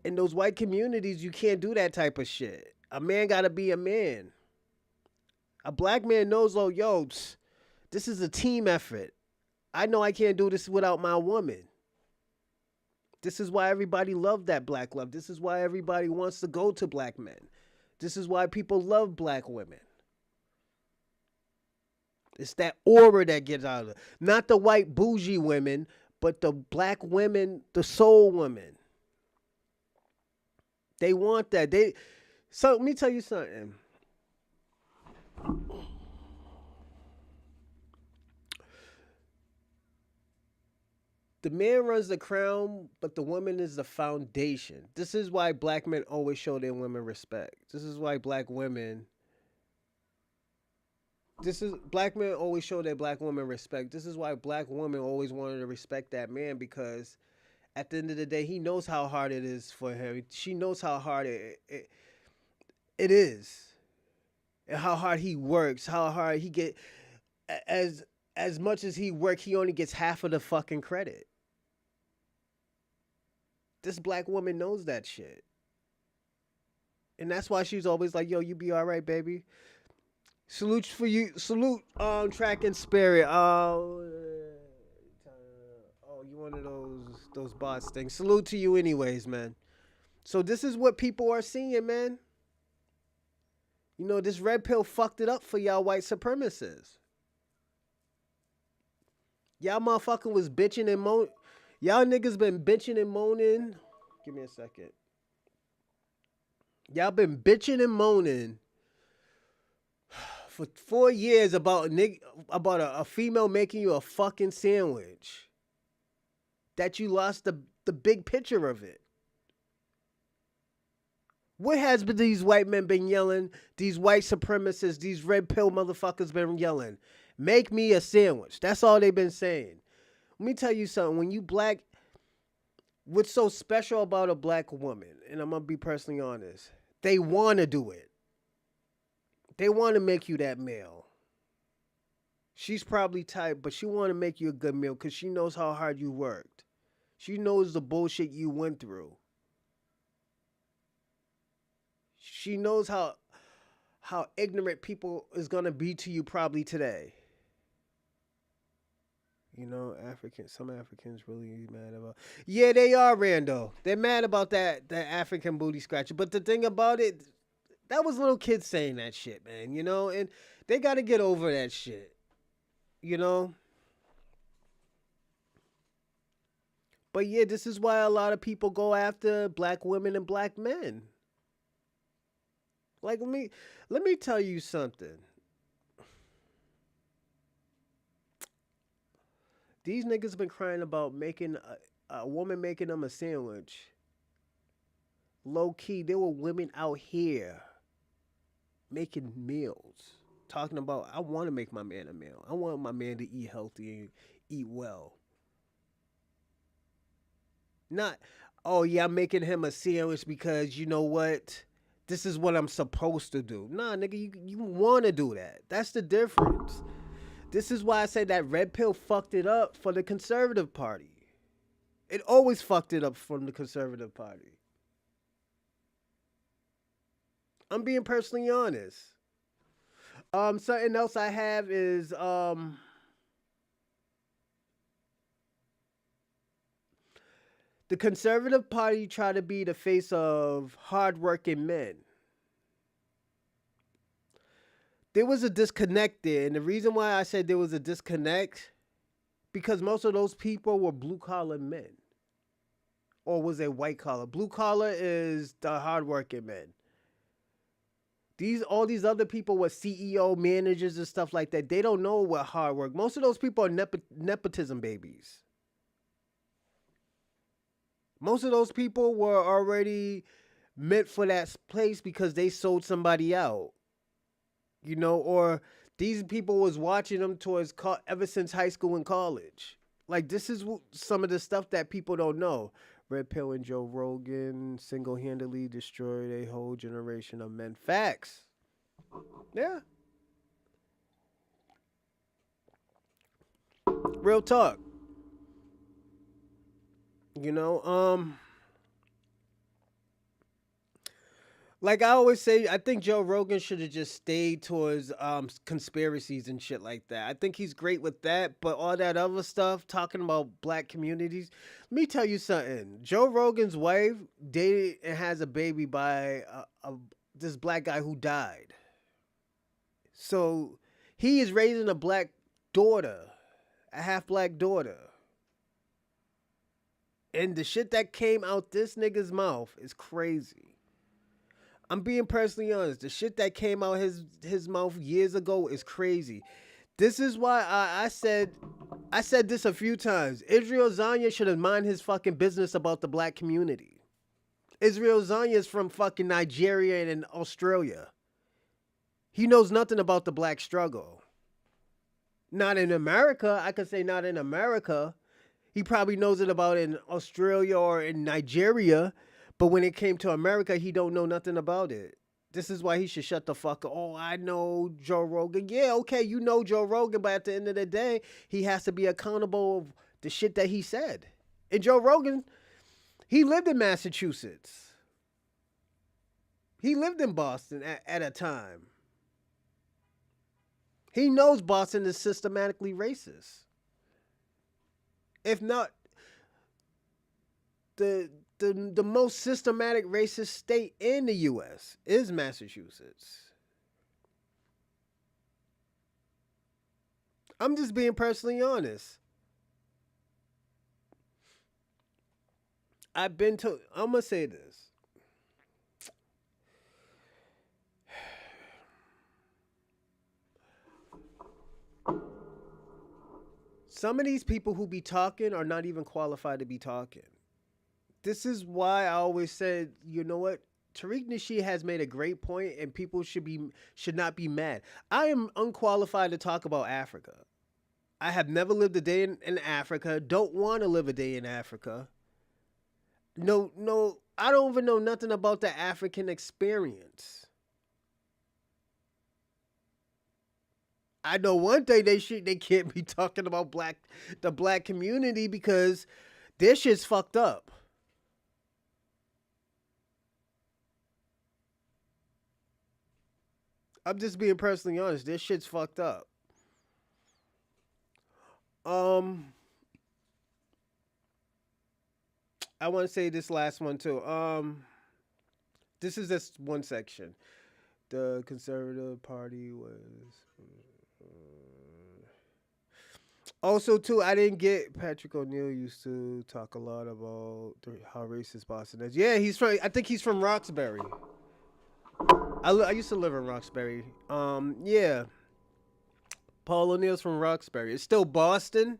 S1: In those white communities, you can't do that type of shit. A man gotta be a man. A black man knows, oh, yo, this is a team effort. I know I can't do this without my woman. This is why everybody loved that black love. This is why everybody wants to go to black men. This is why people love black women. It's that aura that gets out of it. Not the white bougie women, but the black women, the soul women. They want that. So let me tell you something. The man runs the crown, but the woman is the foundation. This is why black men always show their women respect. This is why black men always show their black women respect. This is why black women always wanted to respect that man because at the end of the day, he knows how hard it is for him. She knows how hard it is, and how hard he works. How hard he get as much as he works, he only gets half of the fucking credit. This black woman knows that shit, and that's why she's always like, "Yo, you be all right, baby." Salute for you. Salute, Track and Spirit. You one of those bots things. Salute to you, anyways, man. So this is what people are seeing, man. You know, this red pill fucked it up for y'all white supremacists. Y'all motherfucking was bitching and moaning. Y'all niggas been bitching and moaning. Give me a second. Y'all been bitching and moaning for 4 years about a female making you a fucking sandwich. That you lost the big picture of it. What has been these white men been yelling? These white supremacists, these red pill motherfuckers been yelling. Make me a sandwich. That's all they've been saying. Let me tell you something. When you black, what's so special about a black woman, and I'm gonna be personally honest, they wanna do it. They wanna make you that meal. She's probably tight, but she wanna make you a good meal because she knows how hard you worked. She knows the bullshit you went through. She knows how ignorant people is gonna be to you probably today. Some Africans really mad about. Yeah, they are, Rando. They're mad about that African booty scratcher. But the thing about it, that was little kids saying that shit, man. And they got to get over that shit. You know. But yeah, this is why a lot of people go after black women and black men. Like let me tell you something. These niggas been crying about making a woman making them a sandwich. Low key, there were women out here making meals, talking about I want to make my man a meal. I want my man to eat healthy and eat well. Not, oh yeah, I'm making him a sandwich because you know what? This is what I'm supposed to do. Nah, nigga, you want to do that. That's the difference. This is why I say that red pill fucked it up for the conservative party. It always fucked it up from the conservative party. I'm being personally honest. Something else I have is the conservative party try to be the face of hardworking men. There was a disconnect there, and the reason why I said there was a disconnect because most of those people were blue collar men, or was it white collar? Blue collar is the hardworking men. All these other people were CEO managers and stuff like that. They don't know what hard work. Most of those people are nepotism babies. Most of those people were already meant for that place because they sold somebody out, or these people was watching them ever since high school and college. Like this is some of the stuff that people don't know. Red Pill and Joe Rogan single-handedly destroyed a whole generation of men. Facts. Yeah. Real talk. You know, like I always say, I think Joe Rogan should have just stayed towards conspiracies and shit like that. I think he's great with that, but all that other stuff, talking about black communities. Let me tell you something. Joe Rogan's wife dated and has a baby by this black guy who died. So he is raising a black daughter, a half black daughter. And the shit that came out this nigga's mouth is crazy. I'm being personally honest. The shit that came out his mouth years ago is crazy. This is why I said this a few times. Israel Zanya should have mind his fucking business about the black community. Israel Zanya is from fucking Nigeria and Australia. He knows nothing about the black struggle. Not in America. I could say not in America. He probably knows it about in Australia or in Nigeria, but when it came to America, he don't know nothing about it. This is why he should shut the fuck up. Oh, I know Joe Rogan. Yeah, okay, you know Joe Rogan, but at the end of the day, he has to be accountable of the shit that he said. And Joe Rogan, he lived in Massachusetts. He lived in Boston at a time. He knows Boston is systematically racist. If not the most systematic racist state in the US is Massachusetts. I'm just being personally honest. I'm gonna say this. Some of these people who be talking are not even qualified to be talking. This is why I always said, you know what? Tariq Nasheed has made a great point, and people should not be mad. I am unqualified to talk about Africa. I have never lived a day in Africa. Don't want to live a day in Africa. No, no, I don't even know nothing about the African experience. I know one thing they can't be talking about the black community because their shit's fucked up. I'm just being personally honest. This shit's fucked up. Um, I want to say this last one too. This is just one section. The Conservative Party was also too. I didn't get Patrick O'Neill used to talk a lot about how racist Boston is. Yeah, he's from. I think he's from Roxbury. I used to live in Roxbury. Yeah, Paul O'Neill's from Roxbury. It's still Boston,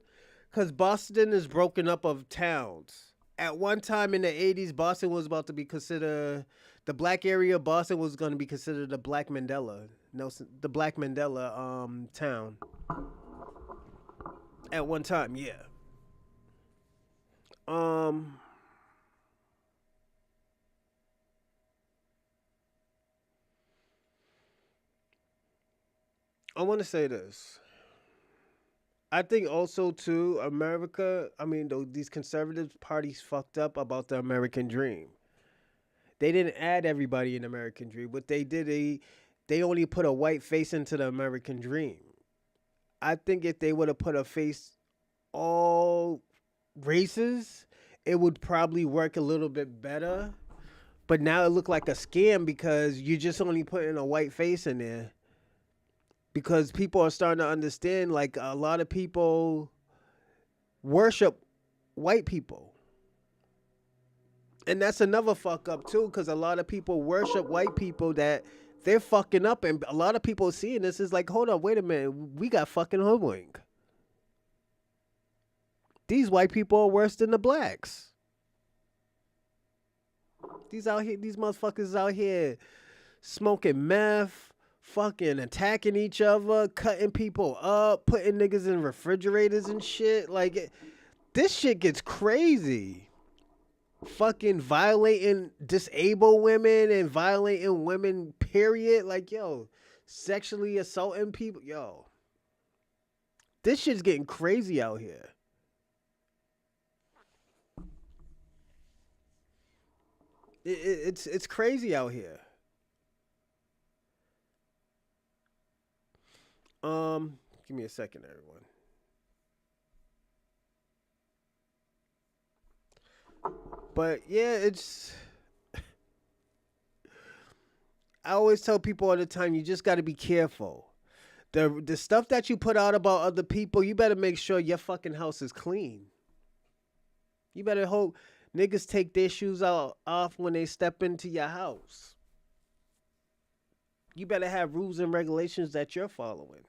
S1: because Boston is broken up of towns. At one time in the 80s, Boston was about to be considered the black area. Of Boston was going to be considered the Black Mandela, Nelson, the Black Mandela town. At one time, yeah. Um, I want to say this. I think also too, America. I mean, these conservative parties fucked up about the American dream. They didn't add everybody in American dream. What they did, they only put a white face into the American dream. I think if they would have put a face all races, it would probably work a little bit better. But now it looked like a scam because you just only putting a white face in there. Because people are starting to understand, like a lot of people worship white people. And that's another fuck up too, because a lot of people worship white people that they're fucking up, and a lot of people seeing this is like, hold up, wait a minute, we got fucking hoodwinked. These white people are worse than the blacks. These motherfuckers out here smoking meth, fucking attacking each other, cutting people up, putting niggas in refrigerators and shit. Like, this shit gets crazy. Fucking violating disabled women and violating women, period. Like, yo, sexually assaulting people. Yo, this shit's getting crazy out here. It's crazy out here. Give me a second, everyone. But yeah, I always tell people all the time, you just got to be careful. The stuff that you put out about other people, you better make sure your fucking house is clean. You better hope niggas take their shoes off when they step into your house. You better have rules and regulations that you're following.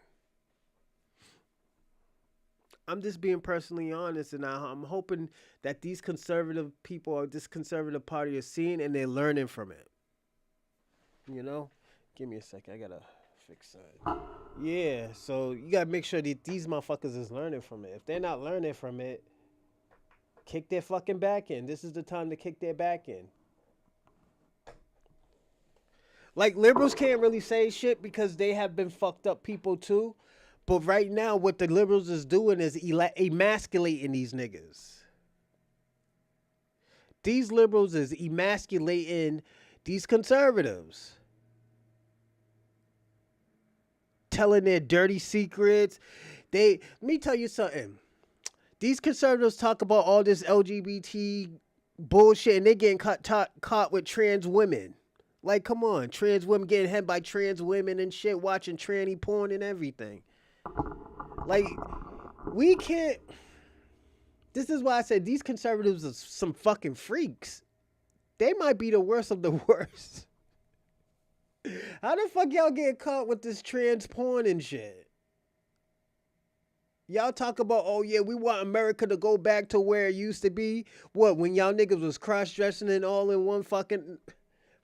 S1: I'm just being personally honest, and I'm hoping that these conservative people or this conservative party are seeing and they're learning from it. You know? Give me a second. I gotta fix that. Yeah, so you gotta make sure that these motherfuckers is learning from it. If they're not learning from it, kick their fucking back in. This is the time to kick their back in. Like, liberals can't really say shit because they have been fucked up people too. But right now, what the liberals is doing is emasculating these niggas. These liberals is emasculating these conservatives. Telling their dirty secrets. Let me tell you something. These conservatives talk about all this LGBT bullshit and they getting caught with trans women. Like, come on. Trans women getting hit by trans women and shit, watching tranny porn and everything. Like, we can't. This is why I said these conservatives are some fucking freaks. They might be the worst of the worst. How the fuck y'all get caught with this trans porn and shit? Y'all talk about, oh yeah, we want America to go back to where it used to be. What, when y'all niggas was cross-dressing and all in one fucking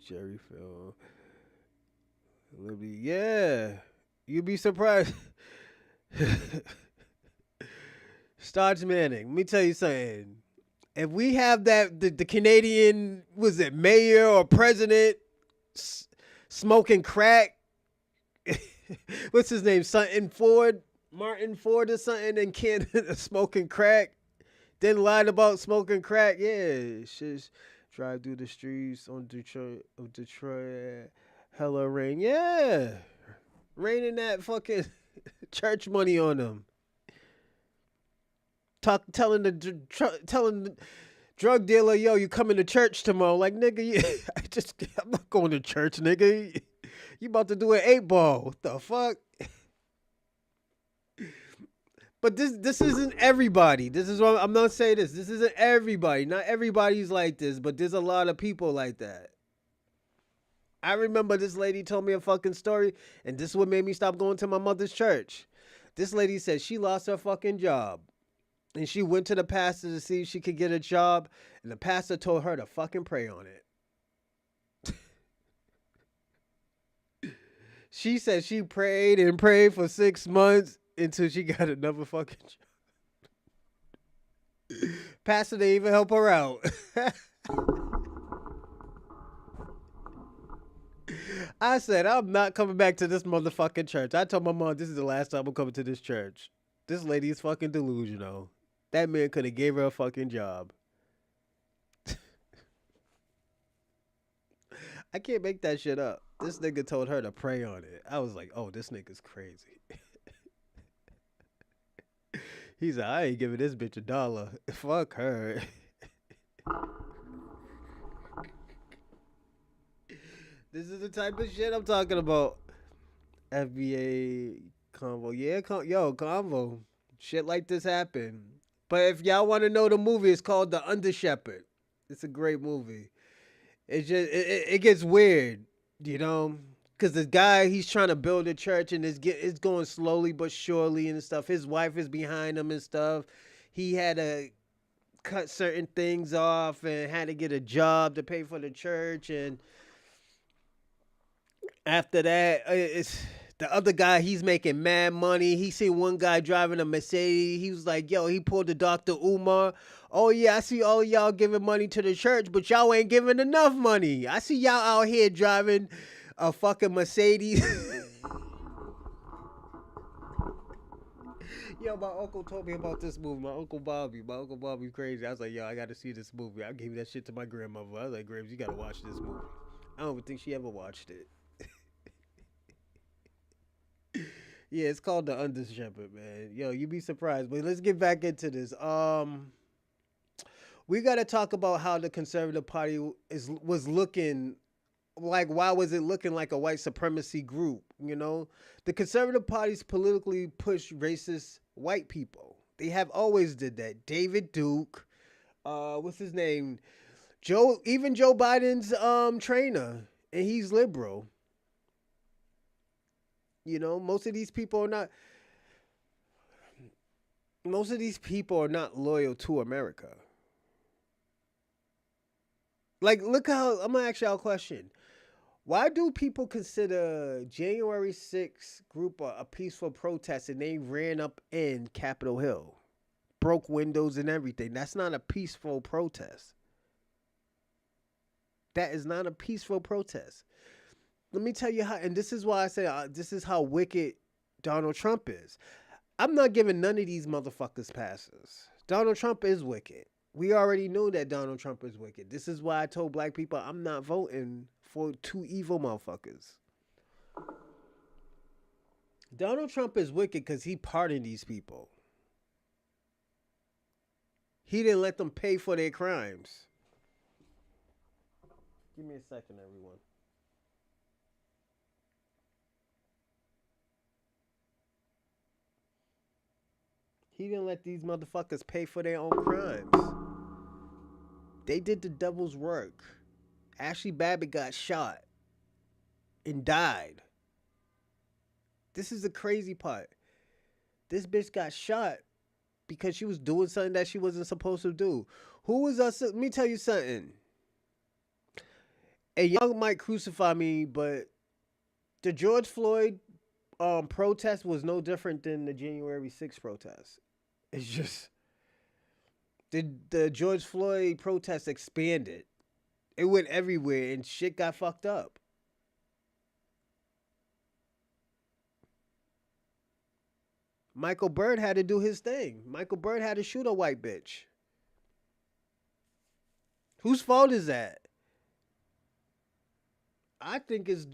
S1: Jerry Phil. Libby. Yeah. You'd be surprised. Starch Manning. Let me tell you something. If we have that, the Canadian, was it mayor or president smoking crack? What's his name? Something Ford? Martin Ford or something in Canada smoking crack? Then lied about smoking crack. Yeah, shit. Drive through the streets on Detroit. Hella rain. Yeah. Raining that fucking church money on them. Telling the drug dealer, yo, you coming to church tomorrow? Like, nigga, I'm not going to church, nigga. You about to do an 8-ball? What the fuck? But this isn't everybody. This is what I'm not saying. This isn't everybody. Not everybody's like this, but there's a lot of people like that. I remember this lady told me a fucking story, and this is what made me stop going to my mother's church. This lady said she lost her fucking job. And she went to the pastor to see if she could get a job, and the pastor told her to fucking pray on it. She said she prayed and prayed for 6 months until she got another fucking job. Pastor didn't even help her out. I said, I'm not coming back to this motherfucking church. I told my mom, this is the last time I'm coming to this church. This lady is fucking delusional. That man could have gave her a fucking job. I can't make that shit up. This nigga told her to pray on it. I was like, oh, this nigga's crazy. He's like, I ain't giving this bitch $1. Fuck her. This is the type of shit I'm talking about. FBA convo. Yeah, convo. Shit like this happen. But if y'all want to know the movie, it's called The Under Shepherd. It's a great movie. It gets weird, you know, because the guy, he's trying to build a church, and it's going slowly but surely and stuff. His wife is behind him and stuff. He had to cut certain things off and had to get a job to pay for the church, and after that, it's the other guy. He's making mad money. He seen one guy driving a Mercedes. He was like, yo, he pulled the Dr. Umar. Oh, yeah, I see all y'all giving money to the church, but y'all ain't giving enough money. I see y'all out here driving a fucking Mercedes. Yo, my uncle told me about this movie. My Uncle Bobby crazy. I was like, yo, I got to see this movie. I gave that shit to my grandmother. I was like, Graves, you got to watch this movie. I don't even think she ever watched it. Yeah, it's called The Under Shepherd, man. Yo, you'd be surprised. But let's get back into this. We got to talk about how the Conservative Party was looking like. Why was it looking like a white supremacy group? You know, the Conservative Party's politically pushed racist white people. They have always did that. David Duke, what's his name? Even Joe Biden's trainer, and he's liberal. You know, most of these people are not loyal to America. Like, look how, I'm gonna ask y'all a question. Why do people consider January 6th group a peaceful protest, and they ran up in Capitol Hill, broke windows and everything? That's not a peaceful protest. That is not a peaceful protest. Let me tell you how, and this is why I say this is how wicked Donald Trump is. I'm not giving none of these motherfuckers passes. Donald Trump is wicked. We already knew that Donald Trump is wicked. This is why I told black people I'm not voting for two evil motherfuckers. Donald Trump is wicked because he pardoned these people. He didn't let them pay for their crimes. Give me a second, everyone. He didn't let these motherfuckers pay for their own crimes. They did the devil's work. Ashley Babbitt got shot and died. This is the crazy part. This bitch got shot because she was doing something that she wasn't supposed to do. Who was us? Let me tell you something. And y'all might crucify me, but the George Floyd protest was no different than the January 6th protest. It's just the George Floyd protest expanded. It went everywhere and shit got fucked up. Michael Bird had to do his thing. Michael Bird had to shoot a white bitch. Whose fault is that? I think it's,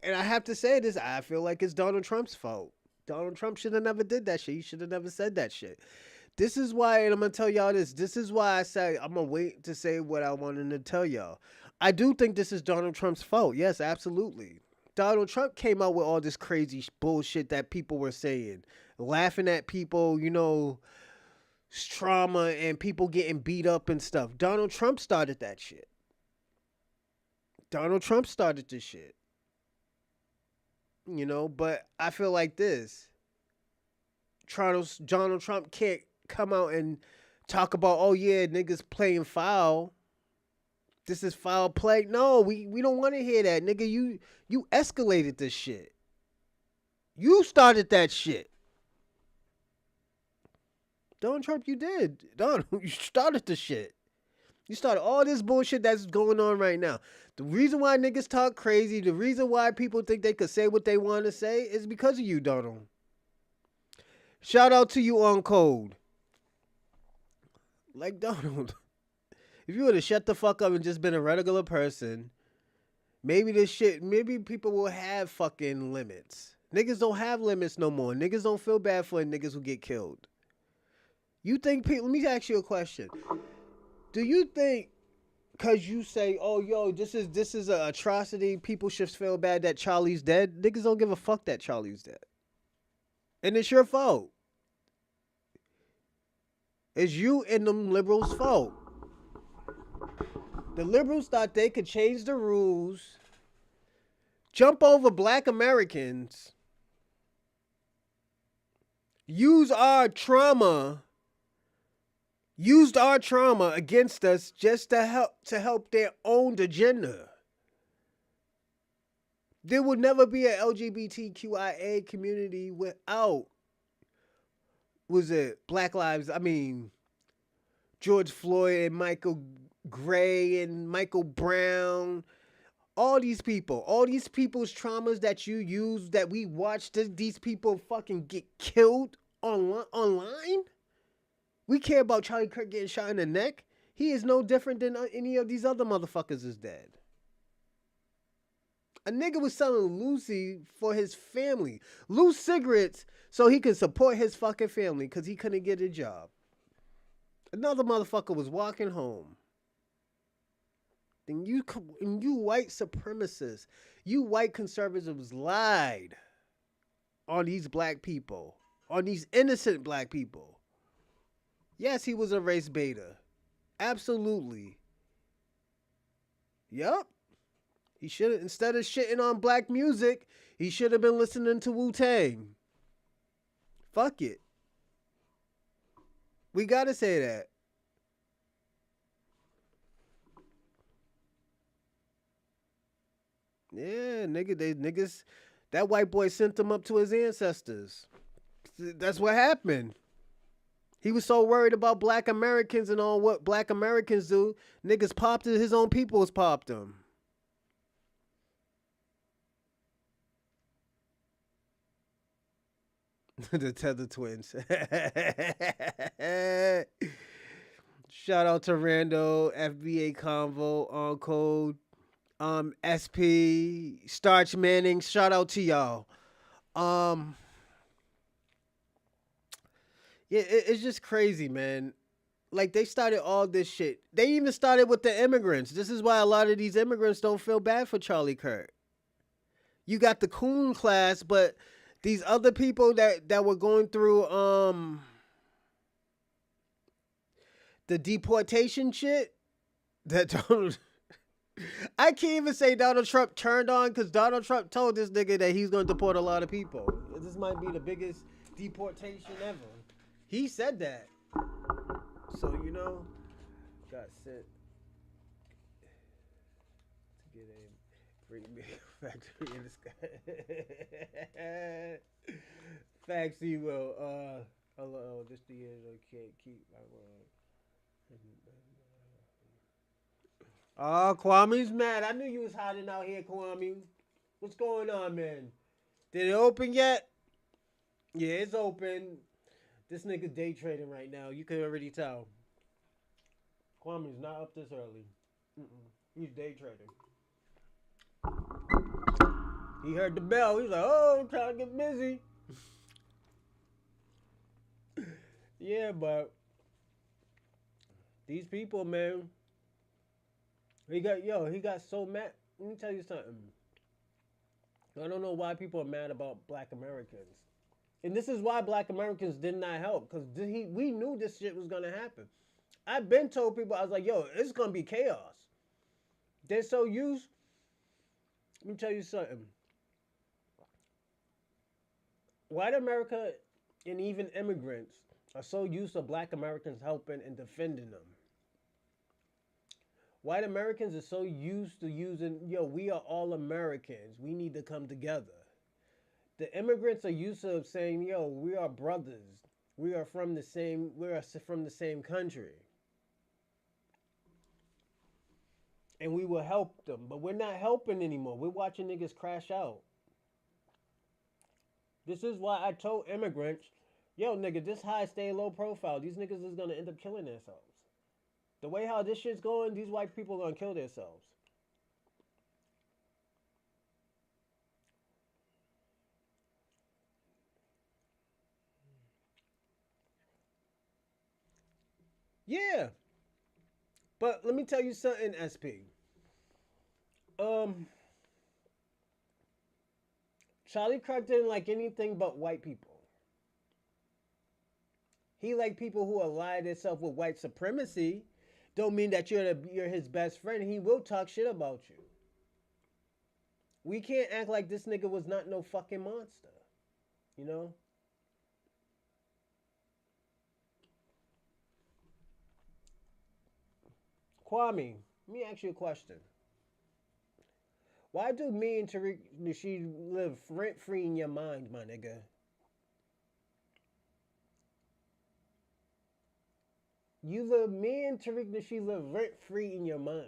S1: and I have to say this, I feel like it's Donald Trump's fault. Donald Trump should have never did that shit. He should have never said that shit. This is why, and I'm gonna tell y'all this. This is why I say I'm gonna wait to say what I wanted to tell y'all. I do think this is Donald Trump's fault. Yes, absolutely. Donald Trump came out with all this crazy bullshit that people were saying, laughing at people, trauma and people getting beat up and stuff. Donald Trump started that shit. Donald Trump started this shit. But I feel like this. Donald Trump can't come out and talk about, oh yeah, niggas playing foul. This is foul play. No, we don't want to hear that, nigga. You escalated this shit. You started that shit. Donald Trump, you did. Donald, you started the shit. You started all this bullshit that's going on right now. The reason why niggas talk crazy, the reason why people think they could say what they want to say is because of you, Donald. Shout out to you on code. Like, Donald, if you would have shut the fuck up and just been a regular person, maybe people will have fucking limits. Niggas don't have limits no more. Niggas don't feel bad for niggas who get killed. Let me ask you a question. Do you think, cause you say, oh yo, this is an atrocity, people should feel bad that Charlie's dead? Niggas don't give a fuck that Charlie's dead. And it's your fault. It's you and them liberals' fault. The liberals thought they could change the rules, jump over black Americans, used our trauma against us just to help their own agenda. There would never be an LGBTQIA community without, George Floyd and Michael Gray and Michael Brown, all these people's traumas that you use, that we watched these people fucking get killed online. We care about Charlie Kirk getting shot in the neck. He is no different than any of these other motherfuckers is dead. A nigga was selling Lucy for his family. Loose cigarettes so he could support his fucking family because he couldn't get a job. Another motherfucker was walking home. Then you white supremacists, you white conservatives lied on these black people, on these innocent black people. Yes, he was a race beta. Absolutely. Yup. He should have, instead of shitting on black music, he should have been listening to Wu-Tang. Fuck it. We gotta say that. Yeah, niggas, that white boy sent them up to his ancestors. That's what happened. He was so worried about black Americans and all what black Americans do. Niggas popped it, his own peoples popped him. The Tether Twins. Shout out to Rando, FBA Convo, on code, SP, Starch Manning. Shout out to y'all. Yeah, it's just crazy, man. Like, they started all this shit. They even started with the immigrants. This is why a lot of these immigrants don't feel bad for Charlie Kirk. You got the coon class, but these other people that were going through the deportation shit, that Donald, I can't even say Donald Trump turned on, because Donald Trump told this nigga that he's going to deport a lot of people. This might be the biggest deportation ever. He said that. So, got sent to get a Free me factory in the sky. Facts, you will. Hello, this the year I can't keep. Oh, Kwame's mad. I knew you was hiding out here, Kwame. What's going on, man? Did it open yet? Yeah, it's open. This nigga day trading right now. You can already tell. Kwame's not up this early. Mm-mm. He's day trading. He heard the bell. He's like, "Oh, I'm trying to get busy." Yeah, but these people, man, he got so mad. Let me tell you something. I don't know why people are mad about Black Americans, and this is why Black Americans did not help because we knew this shit was gonna happen. I've been told people I was like, "Yo, it's gonna be chaos." They're so used. Let me tell you something. White America and even immigrants are so used to Black Americans helping and defending them. White Americans are so used to using, yo, we are all Americans. We need to come together. The immigrants are used to saying, yo, we are brothers. We are from the same country. And we will help them. But we're not helping anymore. We're watching niggas crash out. This is why I told immigrants, yo, nigga, this high stay low profile. These niggas is gonna end up killing themselves. The way how this shit's going, these white people are gonna kill themselves. Yeah, but let me tell you something, SP. Um, Charlie Kirk didn't like anything but white people. He liked people who ally themselves with white supremacy. Don't mean that you're his best friend. He will talk shit about you. We can't act like this nigga was not no fucking monster. You know? Kwame, let me ask you a question. Why do me and Tariq Nasheed live rent free in your mind, my nigga? Me and Tariq Nasheed live rent free in your mind.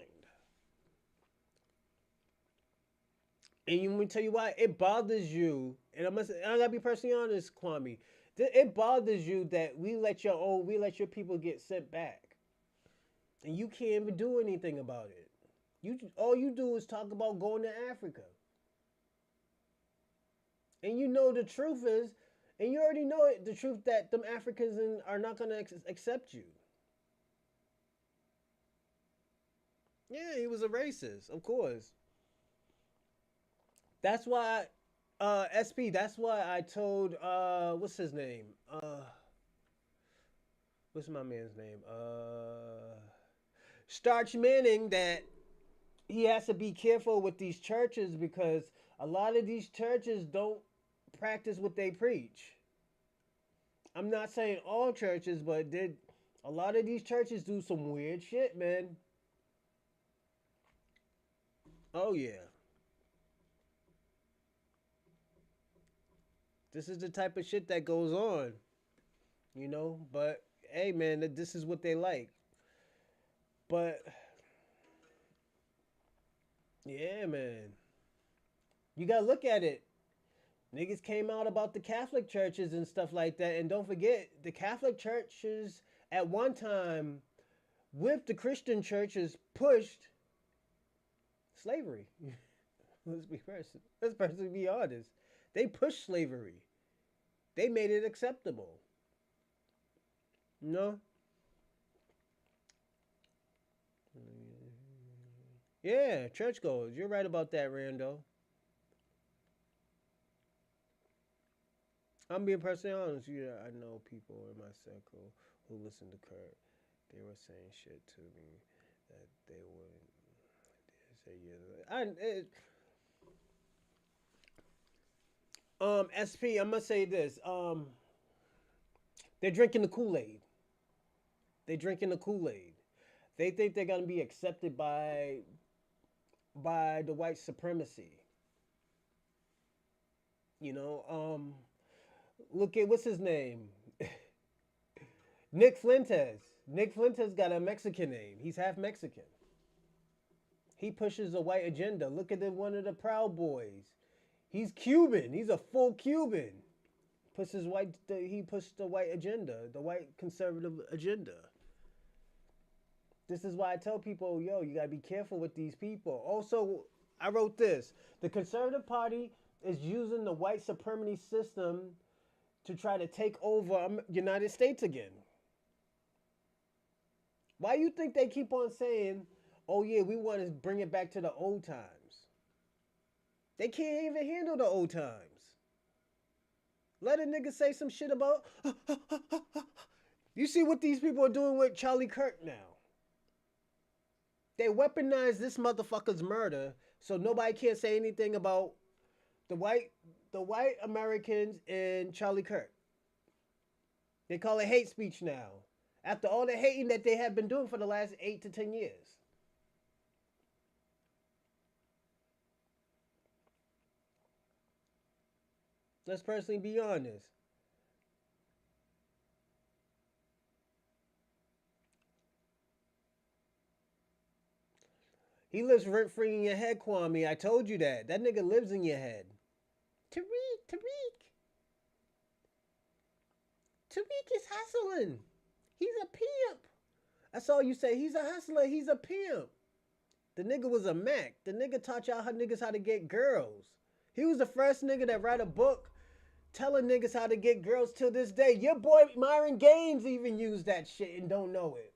S1: And let me tell you why. It bothers you, and I gotta be personally honest, Kwame. It bothers you that we let your people get sent back, and you can't even do anything about it. All you do is talk about going to Africa, and you know the truth is, and you already know it. The truth that them Africans are not gonna accept you. Yeah, he was a racist, of course. That's why, SP. That's why I told what's his name? What's my man's name? Starch Manning that he has to be careful with these churches because a lot of these churches don't practice what they preach. I'm not saying all churches, but a lot of these churches do some weird shit, man. Oh yeah, this is the type of shit that goes on, you know. But hey, man, this is what they like. But yeah, man, you gotta look at it. Niggas came out about the Catholic churches and stuff like that. And don't forget, the Catholic churches at one time with the Christian churches pushed slavery. Let's personally be honest. They pushed slavery. They made it acceptable. You know? Yeah, churchgoers. You're right about that, Rando. I'm being personally honest. Yeah, I know people in my circle who listen to Kurt. They were saying shit to me that they wouldn't say. Yeah, SP. I'm gonna say this. They're drinking the Kool Aid. They drinking the Kool Aid. They think they're gonna be accepted by by the white supremacy. Look at what's his name, Nick Flintez. Nick Flintez got a Mexican name. He's half Mexican. He pushes a white agenda. Look at one of the Proud Boys. He's Cuban. He's a full Cuban. He pushed the white agenda, the white conservative agenda. This is why I tell people, yo, you gotta be careful with these people. Also, I wrote this: the Conservative Party is using the white supremacy system to try to take over United States again. Why you think they keep on saying, "Oh yeah, we want to bring it back to the old times"? They can't even handle the old times. Let a nigga say some shit about. You see what these people are doing with Charlie Kirk now? They weaponize this motherfucker's murder, so nobody can't say anything about the white Americans and Charlie Kirk. They call it hate speech now, after all the hating that they have been doing for the last 8 to 10 years. Let's personally be honest. He lives rent free in your head, Kwame. I told you that. That nigga lives in your head. Tariq is hustling. He's a pimp. That's all you say. He's a hustler. He's a pimp. The nigga was a Mac. The nigga taught y'all niggas how to get girls. He was the first nigga that write a book telling niggas how to get girls till this day. Your boy Myron Gaines even used that shit and don't know it.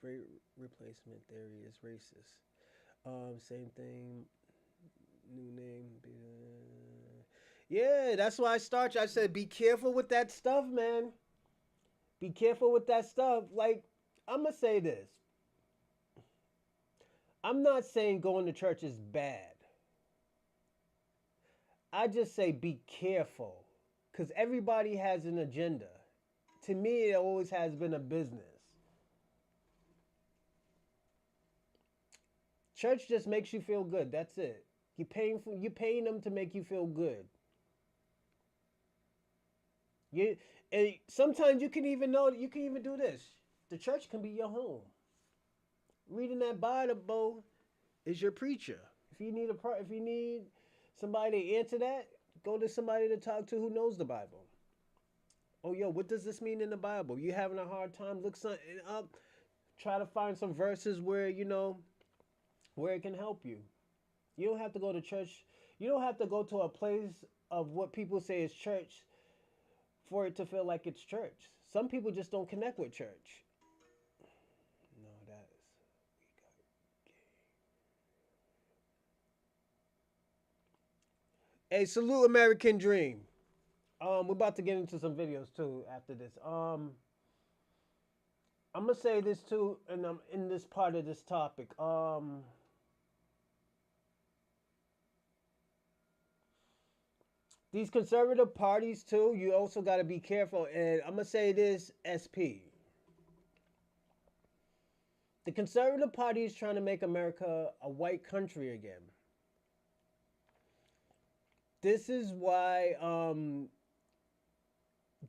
S1: Great replacement theory is racist. Same thing. New name. Yeah, that's why I said be careful with that stuff, man. Be careful with that stuff. Like, I'm gonna say this. I'm not saying going to church is bad. I just say be careful. Because everybody has an agenda. To me, it always has been a business. Church just makes you feel good. That's it. You're paying them to make you feel good. And sometimes you can even do this. The church can be your home. Reading that Bible is your preacher. If you need somebody to answer that, go to somebody to talk to who knows the Bible. Oh, yo, what does this mean in the Bible? You having a hard time? Look something up. Try to find some verses where where it can help you. You don't have to go to church. You don't have to go to a place of what people say is church for it to feel like it's church. Some people just don't connect with church. No, that is. Hey, salute American Dream. We're about to get into some videos too after this. I'm gonna say this too, and I'm in this part of this topic. These conservative parties too, you also got to be careful. And I'm gonna say this, SP. The conservative party is trying to make America a white country again. This is why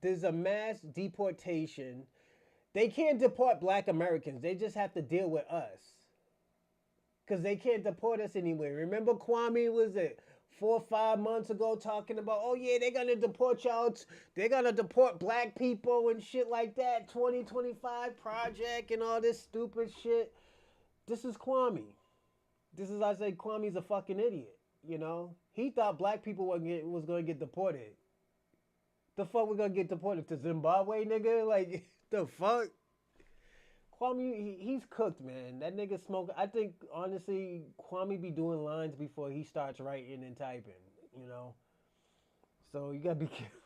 S1: there's a mass deportation. They can't deport black Americans. They just have to deal with us. Because they can't deport us anywhere. Remember Kwame was it 4 or 5 months ago talking about, oh yeah, they're gonna deport y'all. They're gonna deport black people and shit like that. 2025 project and all this stupid shit. This is Kwame. I say Kwame's a fucking idiot. He thought black people was gonna get deported. The fuck we gonna get deported to Zimbabwe, nigga? Like the fuck? Kwame, he's cooked, man. That nigga smoke. I think honestly, Kwame be doing lines before he starts writing and typing. So you gotta be careful.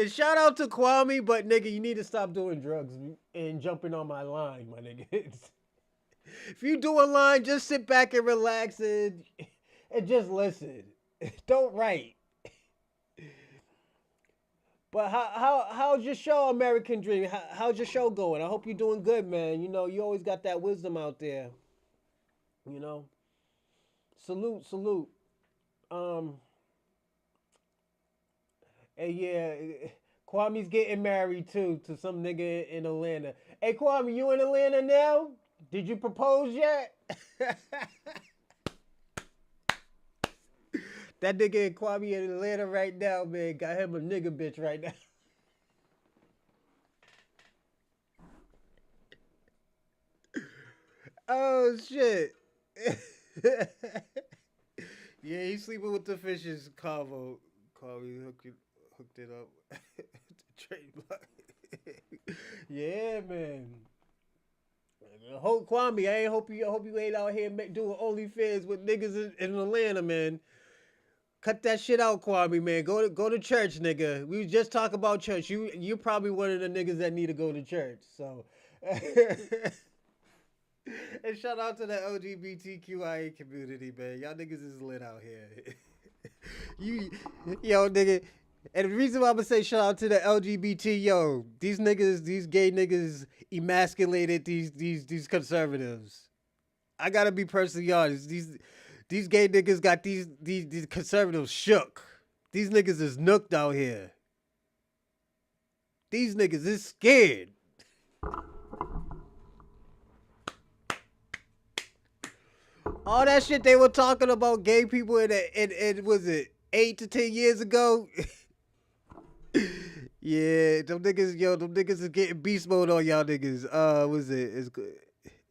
S1: And shout out to Kwame, but nigga, you need to stop doing drugs and jumping on my line, my nigga. If you do a line, just sit back and relax and just listen. Don't write. But how's your show, American Dream? How's your show going? I hope you're doing good, man. You know, you always got that wisdom out there. You know, salute, salute. Um, and yeah, Kwame's getting married too to some nigga in Atlanta. Hey, Kwame, you in Atlanta now? Did you propose yet? That nigga in Kwame in Atlanta right now, man, got him a nigga bitch right now. Oh shit. Yeah, he's sleeping with the fishes. Carvo, hooked it up. Trademark. Yeah, man. Hope Kwame, I hope you ain't out here doing OnlyFans with niggas in Atlanta, man. Cut that shit out, Kwame, man. Go to church, nigga. We was just talking about church. You're probably one of the niggas that need to go to church. So, and shout out to the LGBTQIA community, man. Y'all niggas is lit out here. you, yo, nigga. And the reason why I'm gonna say shout out to the LGBT, yo, these niggas, these gay niggas, emasculated these conservatives. I gotta be personally honest. These gay niggas got these conservatives shook. These niggas is nooked out here. These niggas is scared. All that shit they were talking about gay people in was it 8 to 10 years ago? Yeah, them niggas is getting beast mode on y'all niggas. Was it?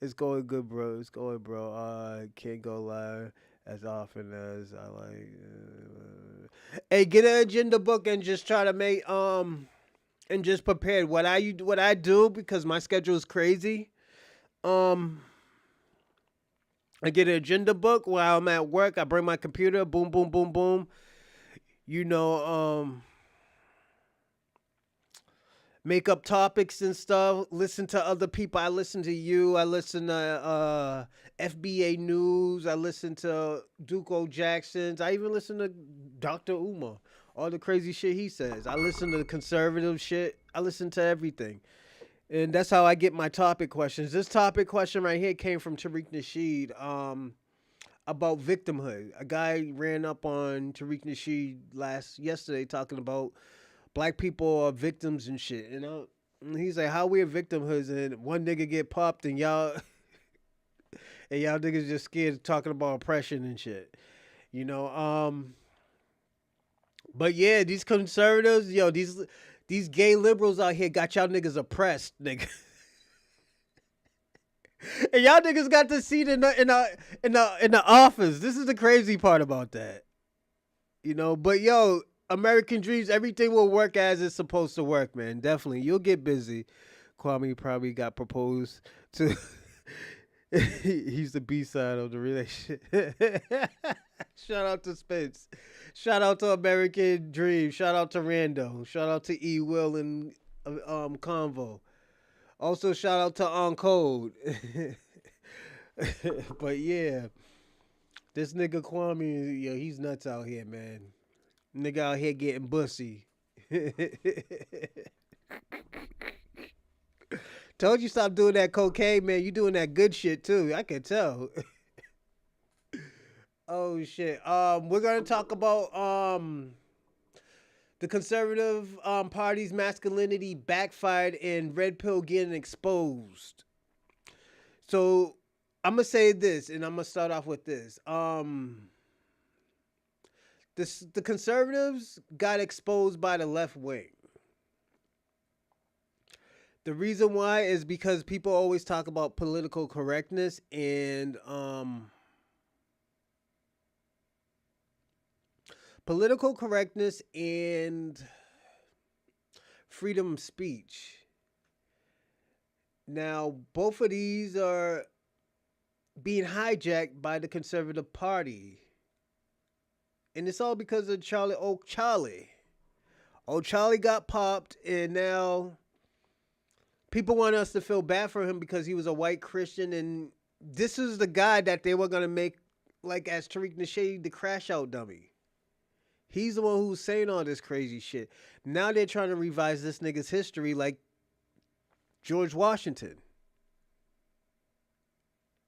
S1: It's going good, bro. It's going, bro. Can't go live as often as I like. Hey, get an agenda book and just try to make and just prepare what I do because my schedule is crazy. Um, I get an agenda book while I'm at work. I bring my computer. Boom, boom, boom, boom. You know, make up topics and stuff. Listen to other people. I listen to you. I listen to FBA News. I listen to Duke Jackson's. I even listen to Dr. Umar. All the crazy shit he says. I listen to the conservative shit. I listen to everything. And that's how I get my topic questions. This topic question right here came from Tariq Nasheed about victimhood. A guy ran up on Tariq Nasheed yesterday talking about black people are victims and shit. You know, and he's like, "How we are victimhoods?" And one nigga get popped, and y'all and y'all niggas just scared of talking about oppression and shit. You know, but yeah, these conservatives, yo, these gay liberals out here got y'all niggas oppressed, nigga. And y'all niggas got the seat in the office. This is the crazy part about that. You know, but yo, American dreams, everything will work as it's supposed to work, man. Definitely. You'll get busy. Kwame probably got proposed to. He's the B side of the relationship. Shout out to Spence. Shout out to American Dream. Shout out to Rando. Shout out to E Will and Convo. Also shout out to On Code. But yeah, this nigga Kwame, yo, he's nuts out here, man. Nigga out here getting bussy. Told you stop doing that cocaine, man. You doing that good shit too. I can tell. Oh shit. We're gonna talk about the conservative party's masculinity backfired and red pill getting exposed. So I'm gonna say this, and I'm gonna start off with this. The conservatives got exposed by the left wing. The reason why is because people always talk about political correctness and freedom of speech. Now, both of these are being hijacked by the conservative party. And it's all because of Charlie. Charlie got popped, and now people want us to feel bad for him because he was a white Christian, and this is the guy that they were gonna make, like as Tariq Nasheed, the crash out dummy. He's the one who's saying all this crazy shit. Now they're trying to revise this nigga's history like George Washington.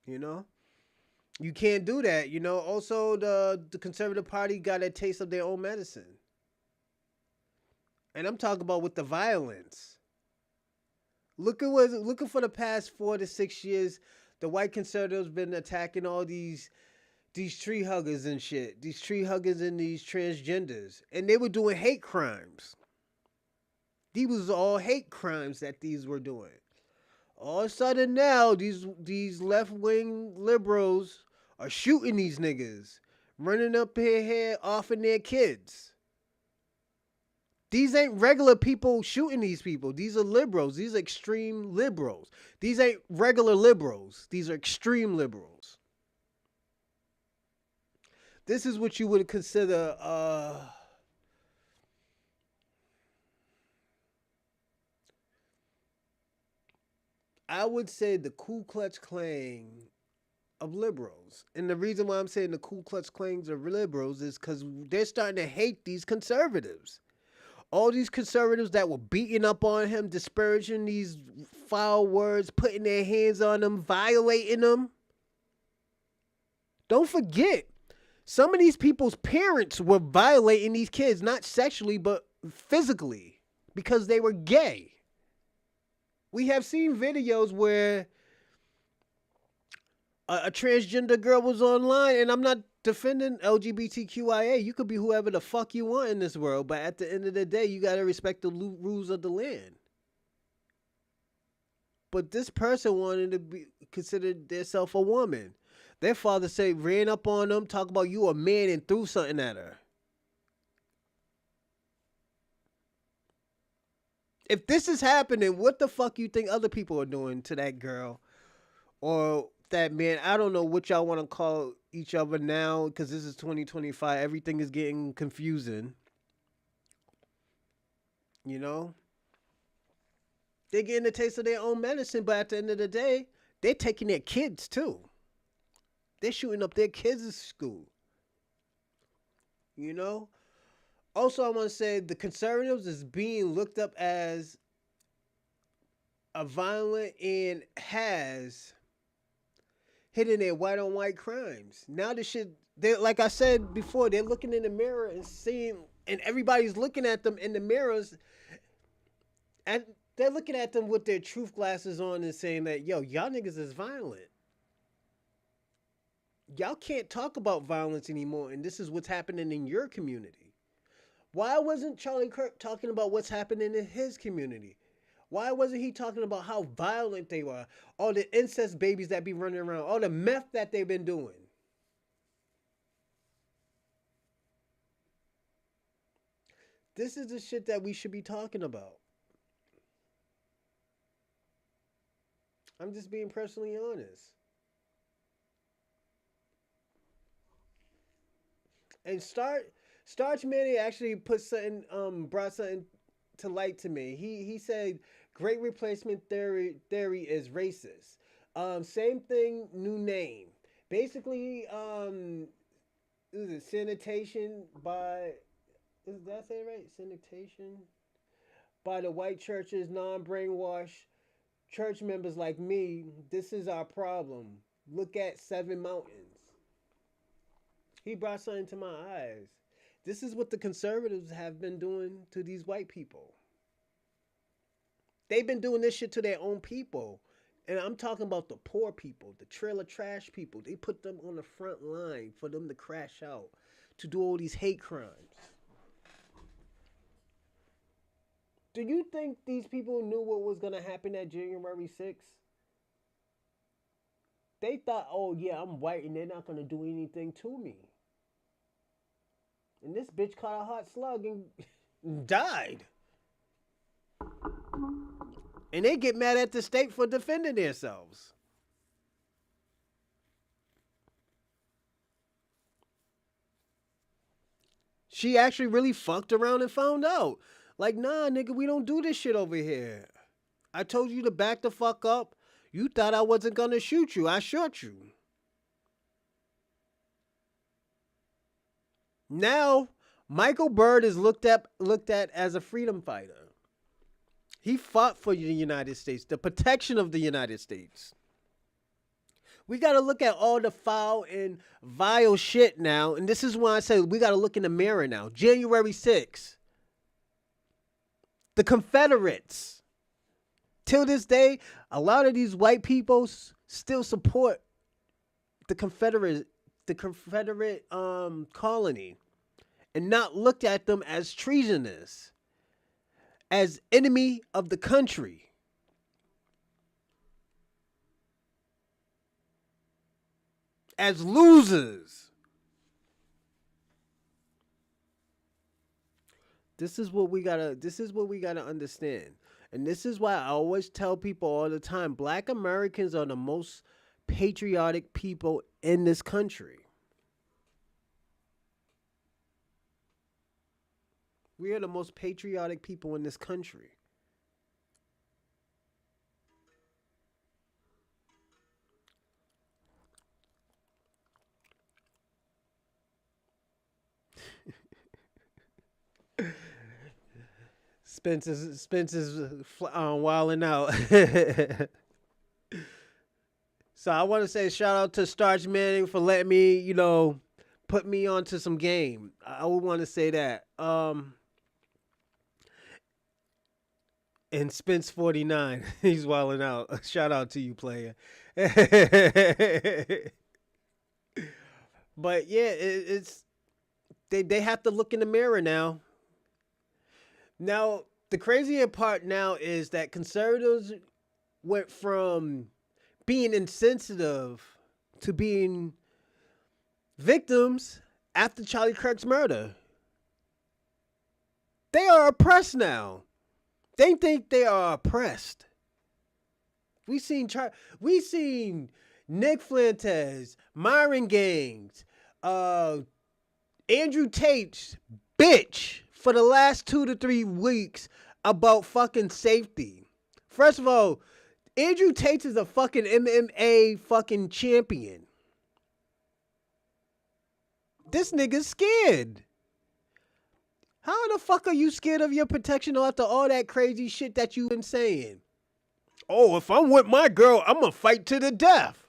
S1: You know? You can't do that. Also, the Conservative Party got a taste of their own medicine. And I'm talking about with the violence. Looking for the past 4 to 6 years, the white conservatives been attacking all these tree huggers and shit. These tree huggers and these transgenders. And they were doing hate crimes. These was all hate crimes that these were doing. All of a sudden now, these left wing liberals are shooting these niggas, running up here offing their kids. These ain't regular people shooting these people. These are liberals. These are extreme liberals. These ain't regular liberals. These are extreme liberals. This is what you would consider I would say the Ku Klux Klan of liberals. And the reason why I'm saying the Ku Klux Klans of liberals is because they're starting to hate these conservatives. All these conservatives that were beating up on him, disparaging these foul words, putting their hands on them, violating them. Don't forget, some of these people's parents were violating these kids, not sexually, but physically, because they were gay. We have seen videos where a transgender girl was online, and I'm not defending LGBTQIA. You could be whoever the fuck you want in this world, but at the end of the day, you got to respect the rules of the land. But this person wanted to be considered themselves a woman. Their father ran up on them, talk about you a man, and threw something at her. If this is happening, what the fuck you think other people are doing to that girl or that man? I don't know what y'all want to call each other now because this is 2025. Everything is getting confusing. You know? They're getting a taste of their own medicine, but at the end of the day, they're taking their kids too. They're shooting up their kids' at school. You know? Also, I want to say the conservatives is being looked up as a violent and has hidden their white on white crimes. Now this shit, they like I said before, they're looking in the mirror and seeing, and everybody's looking at them in the mirrors, and they're looking at them with their truth glasses on and saying that, yo, y'all niggas is violent. Y'all can't talk about violence anymore, and this is what's happening in your community. Why wasn't Charlie Kirk talking about what's happening in his community? Why wasn't he talking about how violent they were? All the incest babies that be running around, all the meth that they've been doing. This is the shit that we should be talking about. I'm just being personally honest. And Starch Manny actually brought something to light to me. He said great replacement theory is racist. Same thing, new name. Basically, is it sanitation by did I say it right? Sanitation by the white churches, non-brainwashed church members like me. This is our problem. Look at Seven Mountains. He brought something to my eyes. This is what the conservatives have been doing to these white people. They've been doing this shit to their own people. And I'm talking about the poor people, the trailer trash people. They put them on the front line for them to crash out, to do all these hate crimes. Do you think these people knew what was going to happen at January 6th? They thought, oh yeah, I'm white and they're not going to do anything to me. And this bitch caught a hot slug and died. And they get mad at the state for defending themselves. She actually really fucked around and found out. Like, nah, nigga, we don't do this shit over here. I told you to back the fuck up. You thought I wasn't gonna shoot you. I shot you. Now, Michael Byrd is looked at as a freedom fighter. He fought for the United States, the protection of the United States. We got to look at all the foul and vile shit now. And this is why I say we got to look in the mirror now. January 6th. The Confederates. Till this day, a lot of these white people still support the Confederate colony and not looked at them as treasonous, as enemy of the country. As losers. This is what we gotta understand. And this is why I always tell people all the time, black Americans are the most patriotic people in this country. We are the most patriotic people in this country. Spencer's wilding out. So I want to say shout out to Starch Manning for letting me, put me onto some game. I would want to say that. And Spence 49, he's wilding out. Shout out to you, player. But yeah, it's they have to look in the mirror now. Now the crazier part now is that conservatives went from being insensitive to being victims after Charlie Kirk's murder. They are oppressed now. They think they are oppressed. We seen Nick Fuentes, Myron Gaines, Andrew Tate's bitch for the last 2 to 3 weeks about fucking safety. First of all, Andrew Tate is a fucking MMA fucking champion. This nigga's scared. How the fuck are you scared of your protection after all that crazy shit that you been saying? Oh, if I'm with my girl, I'm gonna fight to the death.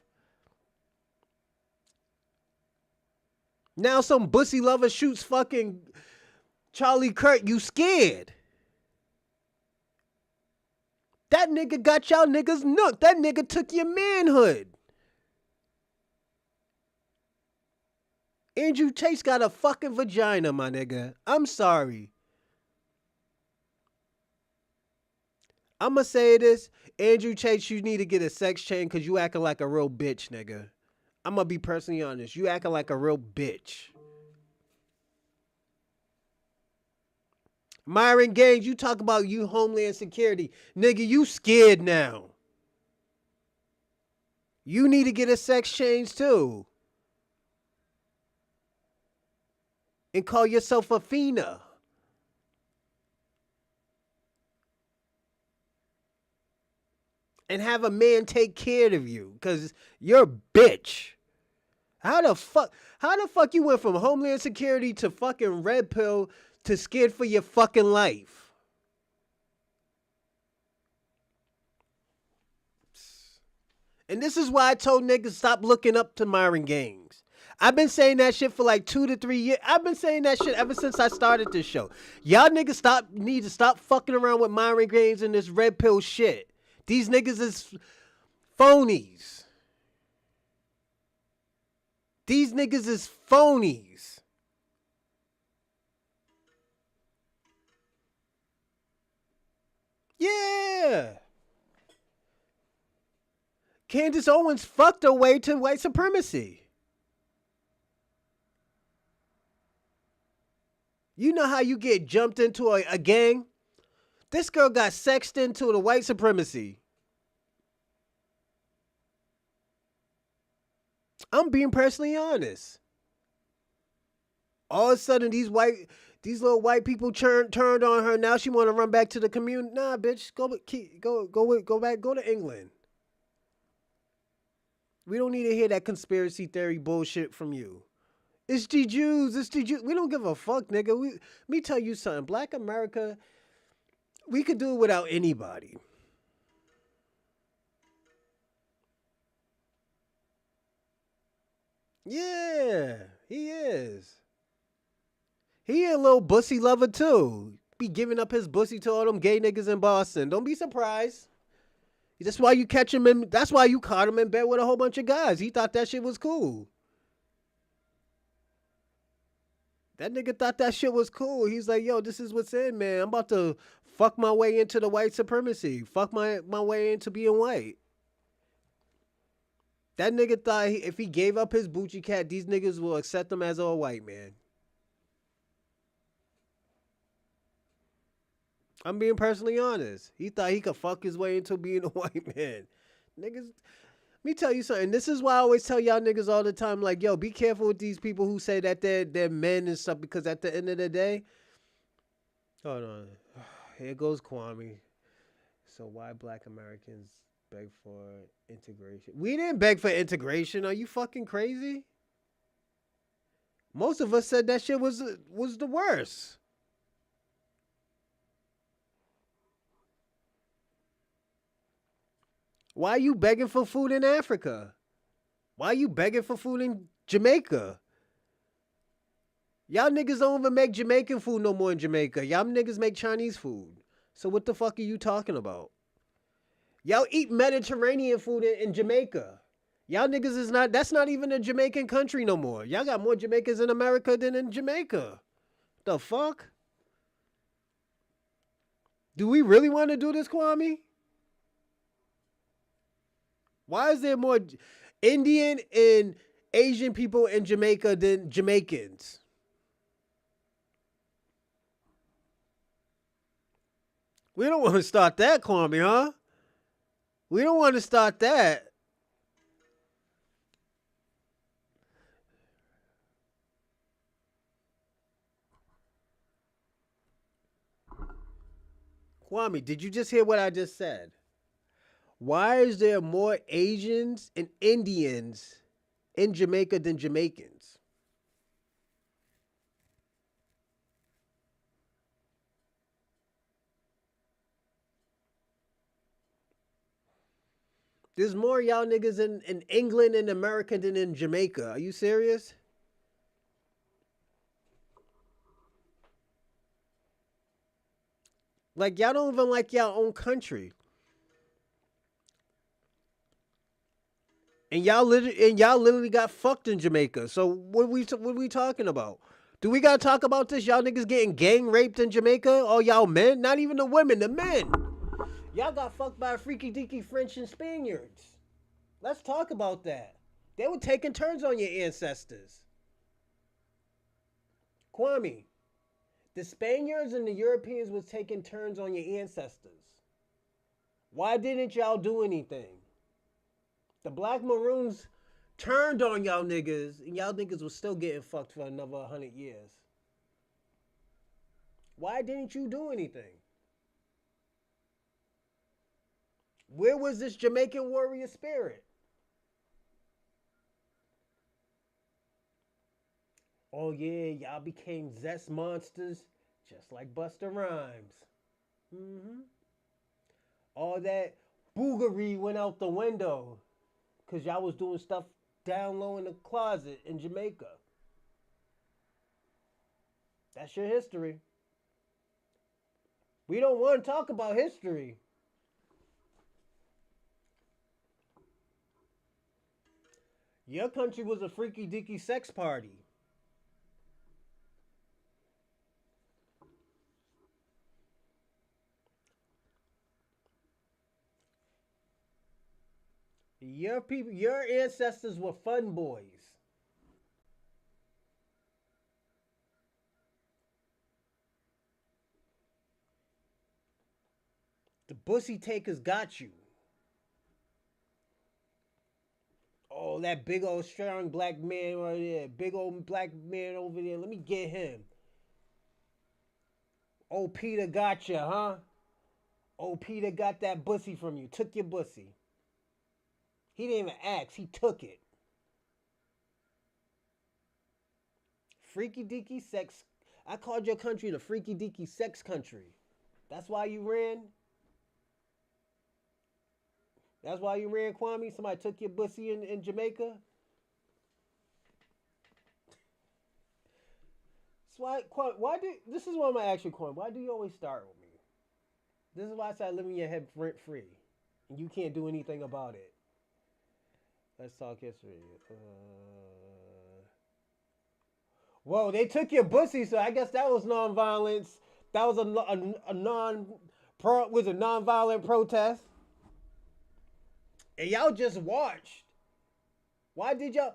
S1: Now some bussy lover shoots fucking Charlie Kirk, you scared. That nigga got y'all niggas nooked. That nigga took your manhood. Andrew Tate got a fucking vagina, my nigga. I'm sorry. I'ma say this. Andrew Tate, you need to get a sex change because you acting like a real bitch, nigga. I'ma be personally honest. You acting like a real bitch. Myron Gaines, you talk about you Homeland Security. Nigga, you scared now. You need to get a sex change too. And call yourself a FINA. And have a man take care of you. Because you're a bitch. How the fuck you went from Homeland Security to fucking Red Pill to scared for your fucking life? And this is why I told niggas stop looking up to Myron Gaines. I've been saying that shit for like 2 to 3 years. I've been saying that shit ever since I started this show. Y'all niggas need to stop fucking around with Myron Gaines and this red pill shit. These niggas is phonies. These niggas is phonies. Yeah. Candace Owens fucked her way to white supremacy. You know how you get jumped into a gang? This girl got sexed into the white supremacy. I'm being personally honest. All of a sudden, these little white people turned on her. Now she want to run back to the community. Nah, bitch, go back, go to England. We don't need to hear that conspiracy theory bullshit from you. It's the Jews. It's the Jews. We don't give a fuck, nigga. Me tell you something. Black America, we could do it without anybody. Yeah, he is. He a little bussy lover too. Be giving up his bussy to all them gay niggas in Boston. Don't be surprised. That's why you catch him in. That's why you caught him in bed with a whole bunch of guys. He thought that shit was cool. That nigga thought that shit was cool. He's like, yo, this is what's in, man. I'm about to fuck my way into the white supremacy. Fuck my way into being white. That nigga thought if he gave up his Bucci cat, these niggas will accept him as a white man. I'm being personally honest. He thought he could fuck his way into being a white man. Niggas, let me tell you something. This is why I always tell y'all niggas all the time, like, yo, be careful with these people who say that they're men and stuff, because at the end of the day, hold on. Here goes Kwame. So why black Americans beg for integration? We didn't beg for integration. Are you fucking crazy? Most of us said that shit was the worst. Why are you begging for food in Africa? Why are you begging for food in Jamaica? Y'all niggas don't even make Jamaican food no more in Jamaica. Y'all niggas make Chinese food. So what the fuck are you talking about? Y'all eat Mediterranean food in Jamaica. Y'all niggas is not, that's not even a Jamaican country no more. Y'all got more Jamaicans in America than in Jamaica. The fuck? Do we really want to do this, Kwame? Why is there more Indian and Asian people in Jamaica than Jamaicans? We don't want to start that, Kwame, huh? We don't want to start that. Kwame, did you just hear what I just said? Why is there more Asians and Indians in Jamaica than Jamaicans? There's more y'all niggas in England and America than in Jamaica. Are you serious? Like y'all don't even like y'all own country. And y'all literally got fucked in Jamaica. So what we talking about? Do we gotta talk about this? Y'all niggas getting gang raped in Jamaica? All y'all men? Not even the women, the men. Y'all got fucked by freaky deaky French and Spaniards. Let's talk about that. They were taking turns on your ancestors. Kwame, the Spaniards and the Europeans was taking turns on your ancestors. Why didn't y'all do anything? The Black Maroons turned on y'all niggas, and y'all niggas was still getting fucked for another 100 years. Why didn't you do anything? Where was this Jamaican warrior spirit? Oh yeah, y'all became zest monsters, just like Busta Rhymes. Mm-hmm. All that boogery went out the window because y'all was doing stuff down low in the closet in Jamaica. That's your history. We don't want to talk about history. Your country was a freaky deaky sex party. Your people, your ancestors were fun boys. The bussy takers got you. Oh, that big old strong black man right there. Big old black man over there. Let me get him. Oh, Peter got you, huh? Oh, Peter got that bussy from you. Took your bussy. He didn't even ask. He took it. freaky deaky sex. I called your country the freaky deaky sex country. That's why you ran. That's why you ran, Kwame. Somebody took your pussy in Jamaica. That's why do this is what I'm gonna ask you, Kwame. Why do you always start with me? This is why I said live in your head rent free, and you can't do anything about it. Let's talk history. Whoa, they took your pussy, so I guess that was nonviolence. That was a nonviolent protest, and y'all just watched. Why did your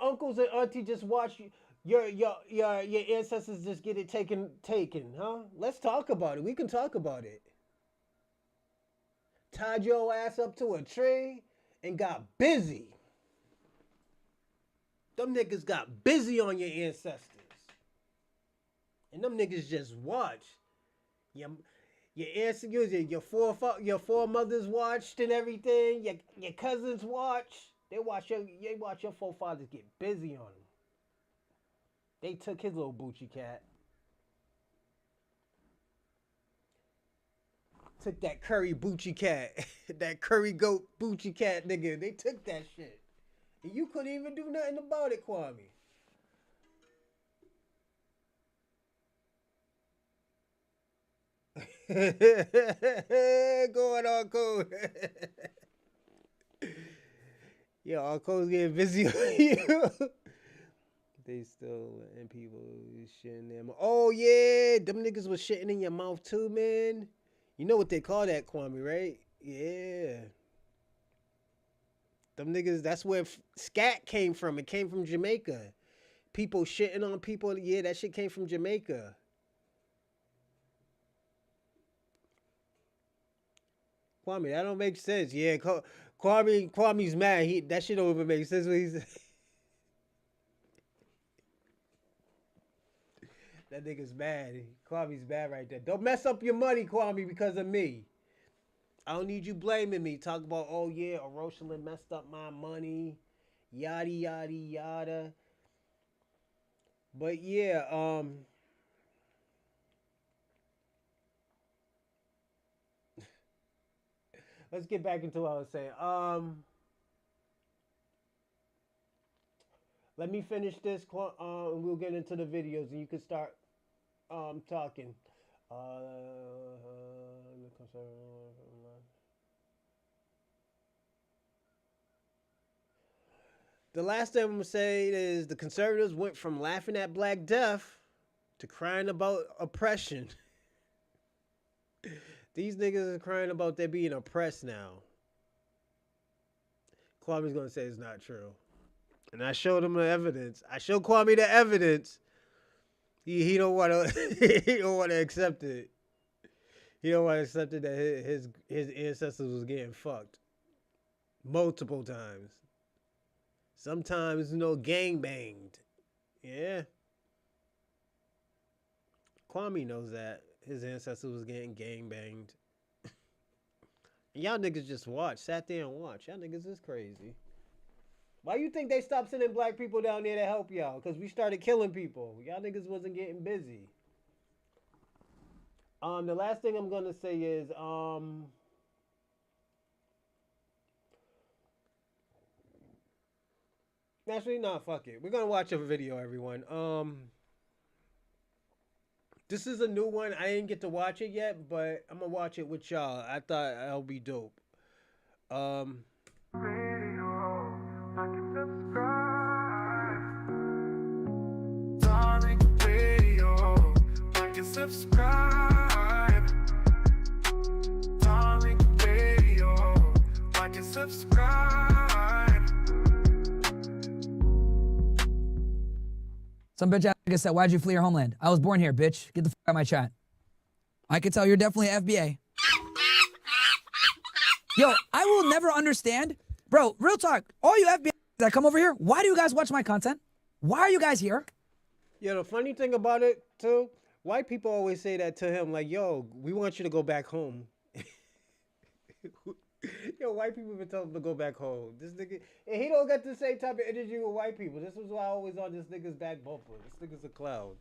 S1: uncles and auntie just watch your ancestors just get it taken, huh? Let's talk about it. We can talk about it. Tied your ass up to a tree and got busy. Them niggas got busy on your ancestors. And them niggas just watched. Your ancestors, your foremothers watched and everything. Your cousins watched. They watch your forefathers get busy on him. They took his little Bucci cat. Took that curry Bucci cat. That curry goat Bucci cat nigga. They took that shit. And you couldn't even do nothing about it, Kwame. Going on code. Yo, our code's getting busy on you. They still letting people shit in their mouth. Oh yeah, them niggas was shitting in your mouth too, man. You know what they call that, Kwame, right? Yeah. Them niggas, that's where scat came from. It came from Jamaica. People shitting on people. Yeah, that shit came from Jamaica. Kwame, that don't make sense. Yeah, Kwame's mad. That shit don't even make sense what he's That nigga's mad. Kwame's mad right there. Don't mess up your money, Kwame, because of me. I don't need you blaming me. Talk about, oh yeah, Rosalind messed up my money. Yada, yada, yada. But yeah, let's get back into what I was saying. Let me finish this, and we'll get into the videos, and you can start talking. The last thing I'm going to say is the conservatives went from laughing at Black Death to crying about oppression. These niggas are crying about they being oppressed now. Kwame's going to say it's not true. And I showed him the evidence. I showed Kwame the evidence. He don't want to he don't want to accept it. He don't want to accept it that his ancestors was getting fucked multiple times. Sometimes, gang banged. Yeah. Kwame knows that his ancestors was getting gang banged. Y'all niggas just sat there and watched. Y'all niggas is crazy. Why you think they stopped sending black people down there to help y'all? Because we started killing people. Y'all niggas wasn't getting busy. The last thing I'm going to say is, actually, nah, fuck it. We're going to watch a video, everyone. This is a new one. I didn't get to watch it yet, but I'm going to watch it with y'all. I thought that'll be dope. Subscribe, darling radio, like and subscribe.
S2: Some bitch ass nigga said, why'd you flee your homeland? I was born here, bitch. Get the fuck out of my chat. I can tell you're definitely FBA. Yo, I will never understand. Bro, real talk. All you FBA that come over here, why do you guys watch my content? Why are you guys here?
S1: Yeah, the funny thing about it, too, white people always say that to him, like, yo, we want you to go back home. Yo, white people been telling him to go back home. This nigga, and he don't get the same type of energy with white people. This is why I always on this nigga's back bumper. This nigga's a clown.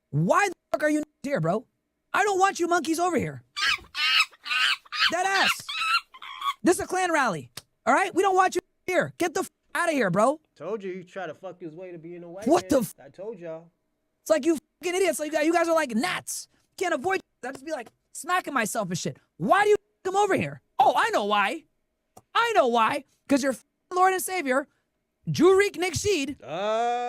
S2: Why the fuck are you here, bro? I don't want you monkeys over here. Dead ass. This is a Klan rally. All right? We don't want you here. Get the out of here, bro.
S1: Told you, he try to fuck his way to being a white
S2: What
S1: man.
S2: the
S1: I told y'all.
S2: It's like you fucking idiots. Like you guys are like gnats. Can't avoid. I just be like smacking myself and shit. Why do you come over here? Oh, I know why. I know why. Because your Lord and Savior, Jurik Niksheed,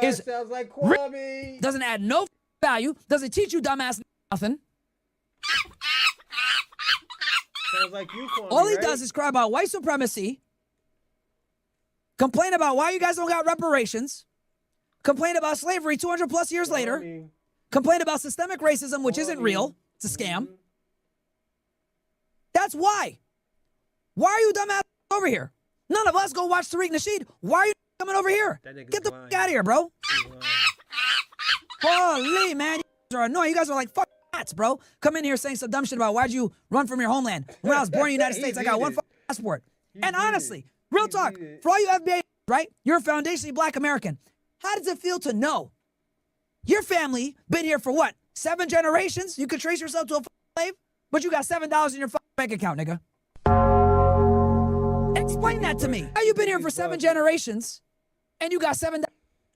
S2: is
S1: sounds like Kwame.
S2: doesn't add no value. Doesn't teach you dumbass nothing.
S1: Sounds like you, Kwame.
S2: All he
S1: right?
S2: does is cry about white supremacy, complain about why you guys don't got reparations, complain about slavery 200 plus years later,
S1: Kwame.
S2: complain about systemic racism, which isn't real. It's a scam. That's why. Why are you dumbass over here? None of us go watch Tariq Nasheed. Why are you coming over here?
S1: That nigga's
S2: Get the
S1: blind.
S2: fuck out of here, bro.
S1: He's lying.
S2: Holy man, you guys are annoying. You guys are like fuck cats, bro. Come in here saying some dumb shit about why'd you run from your homeland. When I was born in the United States, I got one fucking passport. And honestly, real talk, for all you FBA, right? You're a foundationally black American. How does it feel to know your family been here for what? 7 generations? You could trace yourself to a slave, but you got $7 in your bank account, nigga. Explain that to me. How you been here for 7 generations and you got $7?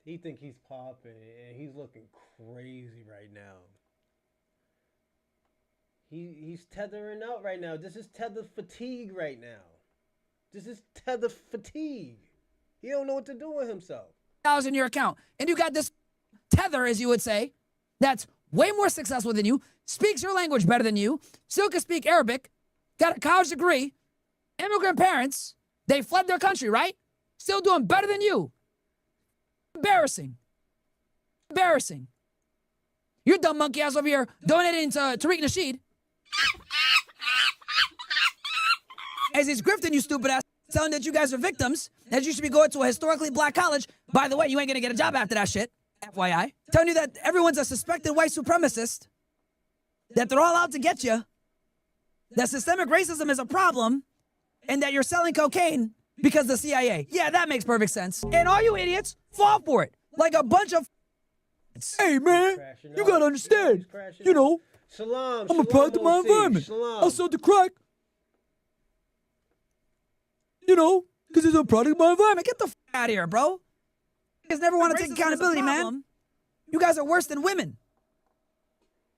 S1: He think he's popping, and he's looking crazy right now. He's tethering out right now. This is tether fatigue right now. This is tether fatigue. He don't know what to do with himself.
S2: In your account, and you got this tether, as you would say, that's way more successful than you, speaks your language better than you, still can speak Arabic, got a college degree, immigrant parents, they fled their country, right? Still doing better than you. Embarrassing. Embarrassing. You're dumb monkey ass over here donating to Tariq Nasheed. As he's grifting you stupid ass, telling that you guys are victims, that you should be going to a historically black college. By the way, you ain't gonna get a job after that shit. FYI. Telling you that everyone's a suspected white supremacist, that they're all out to get you, that systemic racism is a problem, and that you're selling cocaine because of the CIA. Yeah, that makes perfect sense. And all you idiots fall for it. Like a bunch of... Hey, man, you gotta understand. You know,
S1: Shalom.
S2: I'm a product of my environment. I'll sell the crack. You know, because it's a product of my environment. Get the f out of here, bro. You guys never want to take accountability, man. You guys are worse than women.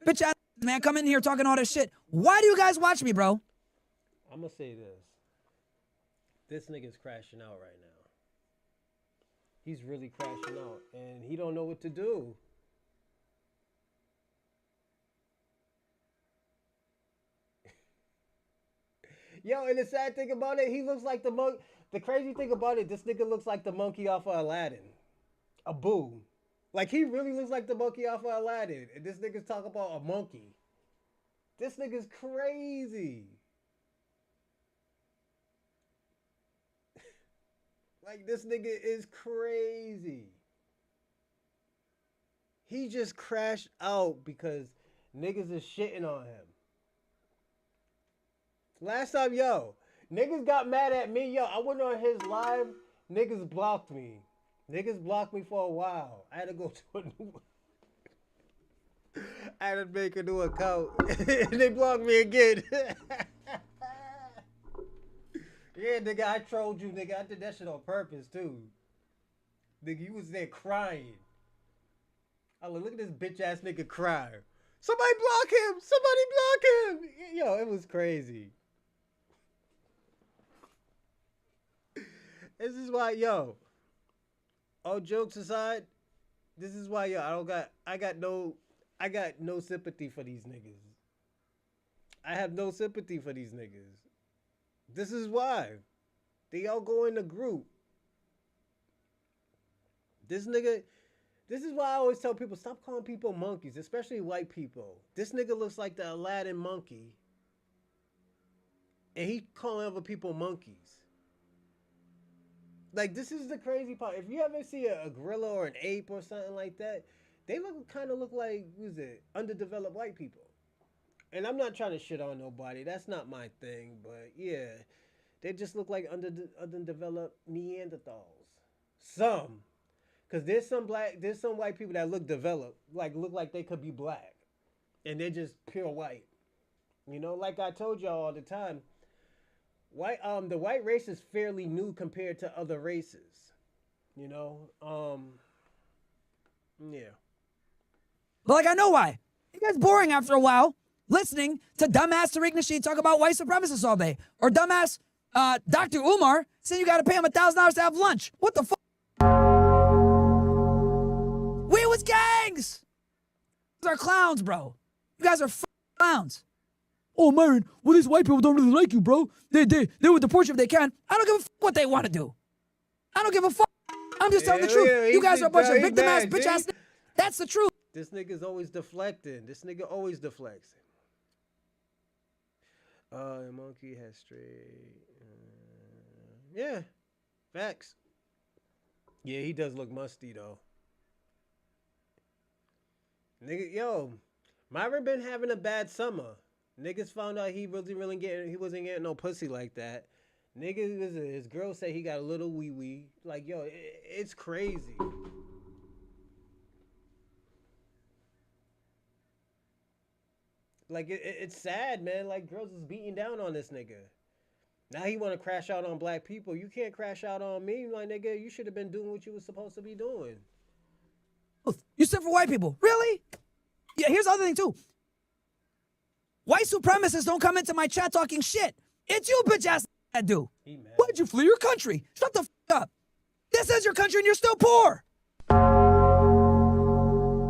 S2: Bitch ass, man, come in here talking all this shit. Why do you guys watch me, bro?
S1: I'm gonna say this. This nigga's crashing out right now. He's really crashing out, and he don't know what to do. Yo, and the sad thing about it, he looks like the monkey. The crazy thing about it, this nigga looks like the monkey off of Aladdin. Abu. Like, he really looks like the monkey off of Aladdin. And this nigga's talking about a monkey. This nigga's crazy. Like, this nigga is crazy. He just crashed out because niggas is shitting on him. Last time, yo, niggas got mad at me. Yo, I went on his live. Niggas blocked me. Niggas blocked me for a while. I had to go to a new... I had to make a new account. And they blocked me again. Yeah, nigga, I trolled you, nigga. I did that shit on purpose, too. Nigga, you was there crying. I look at this bitch-ass nigga cry. Somebody block him! Somebody block him! Yo, it was crazy. This is why, yo, all jokes aside, this is why, yo, I got no sympathy for these niggas. I have no sympathy for these niggas. This is why. They all go in a group. This nigga, this is why I always tell people, stop calling people monkeys, especially white people. This nigga looks like the Aladdin monkey. And he calling other people monkeys. Like, this is the crazy part. If you ever see a gorilla or an ape or something like that, they kind of look like, what is it, underdeveloped white people. And I'm not trying to shit on nobody. That's not my thing. But yeah, they just look like underdeveloped Neanderthals. Some, cause there's some white people that look developed, like look like they could be black, and they're just pure white. You know, like I told y'all all the time, the white race is fairly new compared to other races. You know, yeah.
S2: But like, I know why. It gets boring after a while listening to dumbass Tariq Nasheed talk about white supremacists all day. Or dumbass Dr. Umar saying you got to pay him $1,000 to have lunch. What the fuck? We was gangs. You guys are clowns, bro. You guys are clowns. Oh, Myron, well, these white people don't really like you, bro. They would deport you if they can. I don't give a fuck what they want to do. I don't give a fuck. I'm just telling the truth.
S1: Yeah,
S2: You guys are a bunch of
S1: he's
S2: victim ass,
S1: mad,
S2: bitch ass.
S1: see?
S2: That's the truth.
S1: This nigga's always deflecting. This nigga always deflects. The monkey has straight. Yeah, facts. Yeah, he does look musty though. Nigga, yo, Myron been having a bad summer. Niggas found out he wasn't getting no pussy like that. Niggas, his girl said he got a little wee wee. Like, yo, it's crazy. Like, it's sad, man. Like, girls is beating down on this nigga. Now he want to crash out on black people. You can't crash out on me. Like, nigga, you should have been doing what you was supposed to be doing.
S2: You stood for white people. Really? Yeah, here's the other thing, too. White supremacists don't come into my chat talking shit. It's you, bitch ass, that do. Why'd you flee your country? Shut the fuck up. This is your country and you're still poor.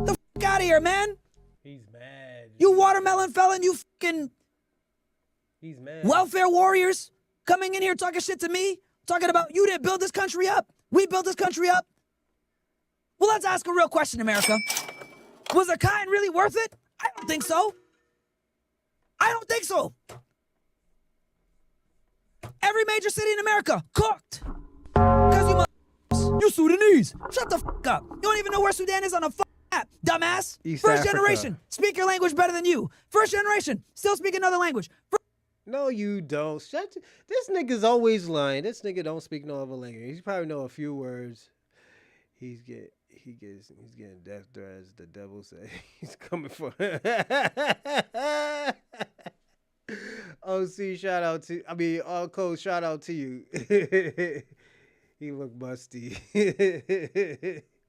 S2: The fuck out of here, man.
S1: He's mad.
S2: You watermelon felon, you fucking
S1: He's mad.
S2: welfare warriors coming in here talking shit to me, talking about you didn't build this country up. We built this country up. Well, let's ask a real question, America. Was the cotton really worth it? I don't think so. I don't think so. Every major city in America cooked. Because you Sudanese. Shut the fuck up. You don't even know where Sudan is on a map, dumbass.
S1: East
S2: First
S1: Africa.
S2: generation. Speak your language better than you. First generation. Still speak another language.
S1: No, you don't. This nigga's always lying. This nigga don't speak no other language. He probably know a few words. He's getting death threats. The devil say he's coming for. OC, shout out to. I mean, Cole, shout out to you. He look musty.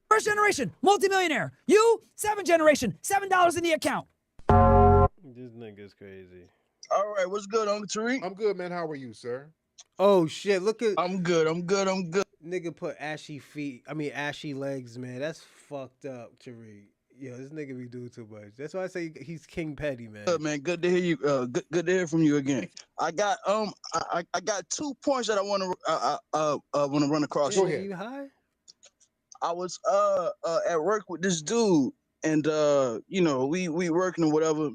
S2: First generation, multimillionaire. You, 7th generation, $7 in the account.
S1: This nigga's crazy.
S3: All right, what's good, Uncle Tariq?
S4: I'm good, man. How are you, sir?
S1: Oh shit! Look at
S3: I'm good.
S1: nigga put ashy legs, man. That's fucked up, Tariq. Yo, this nigga be doing too much. That's why I say he's King Petty, man.
S3: Good, man. Good to hear you. Good to hear from you again. I got I got 2 points that I want to run across.
S4: Go ahead.
S1: You high?
S3: I was at work with this dude, and you know, we working or whatever,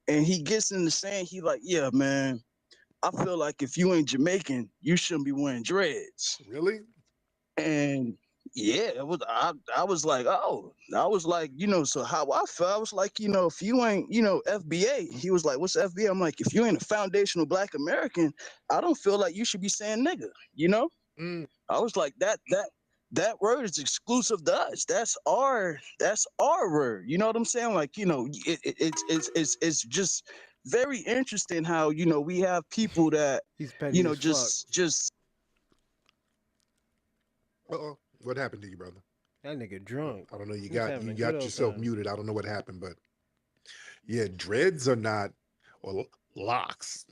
S3: and he gets in the saying, he like, yeah, man, I feel like if you ain't Jamaican, you shouldn't be wearing dreads.
S4: Really?
S3: And yeah, it was. I was like, oh, I was like, you know, so how I felt, I was like, you know, if you ain't, you know, FBA, he was like, what's FBA? I'm like, if you ain't a foundational Black American, I don't feel like you should be saying nigga, you know? I was like, that word is exclusive to us. That's our word. You know what I'm saying? Like, you know, it's just very interesting how, you know, we have people that,
S1: He's petty
S3: you know,
S1: as
S3: just.
S4: Uh-oh. What happened to you, brother?
S1: That nigga drunk.
S4: I don't know. You
S1: He's
S4: got
S1: having a good
S4: got
S1: old
S4: yourself
S1: time.
S4: muted. I don't know what happened, but yeah, dreads are not, or locks.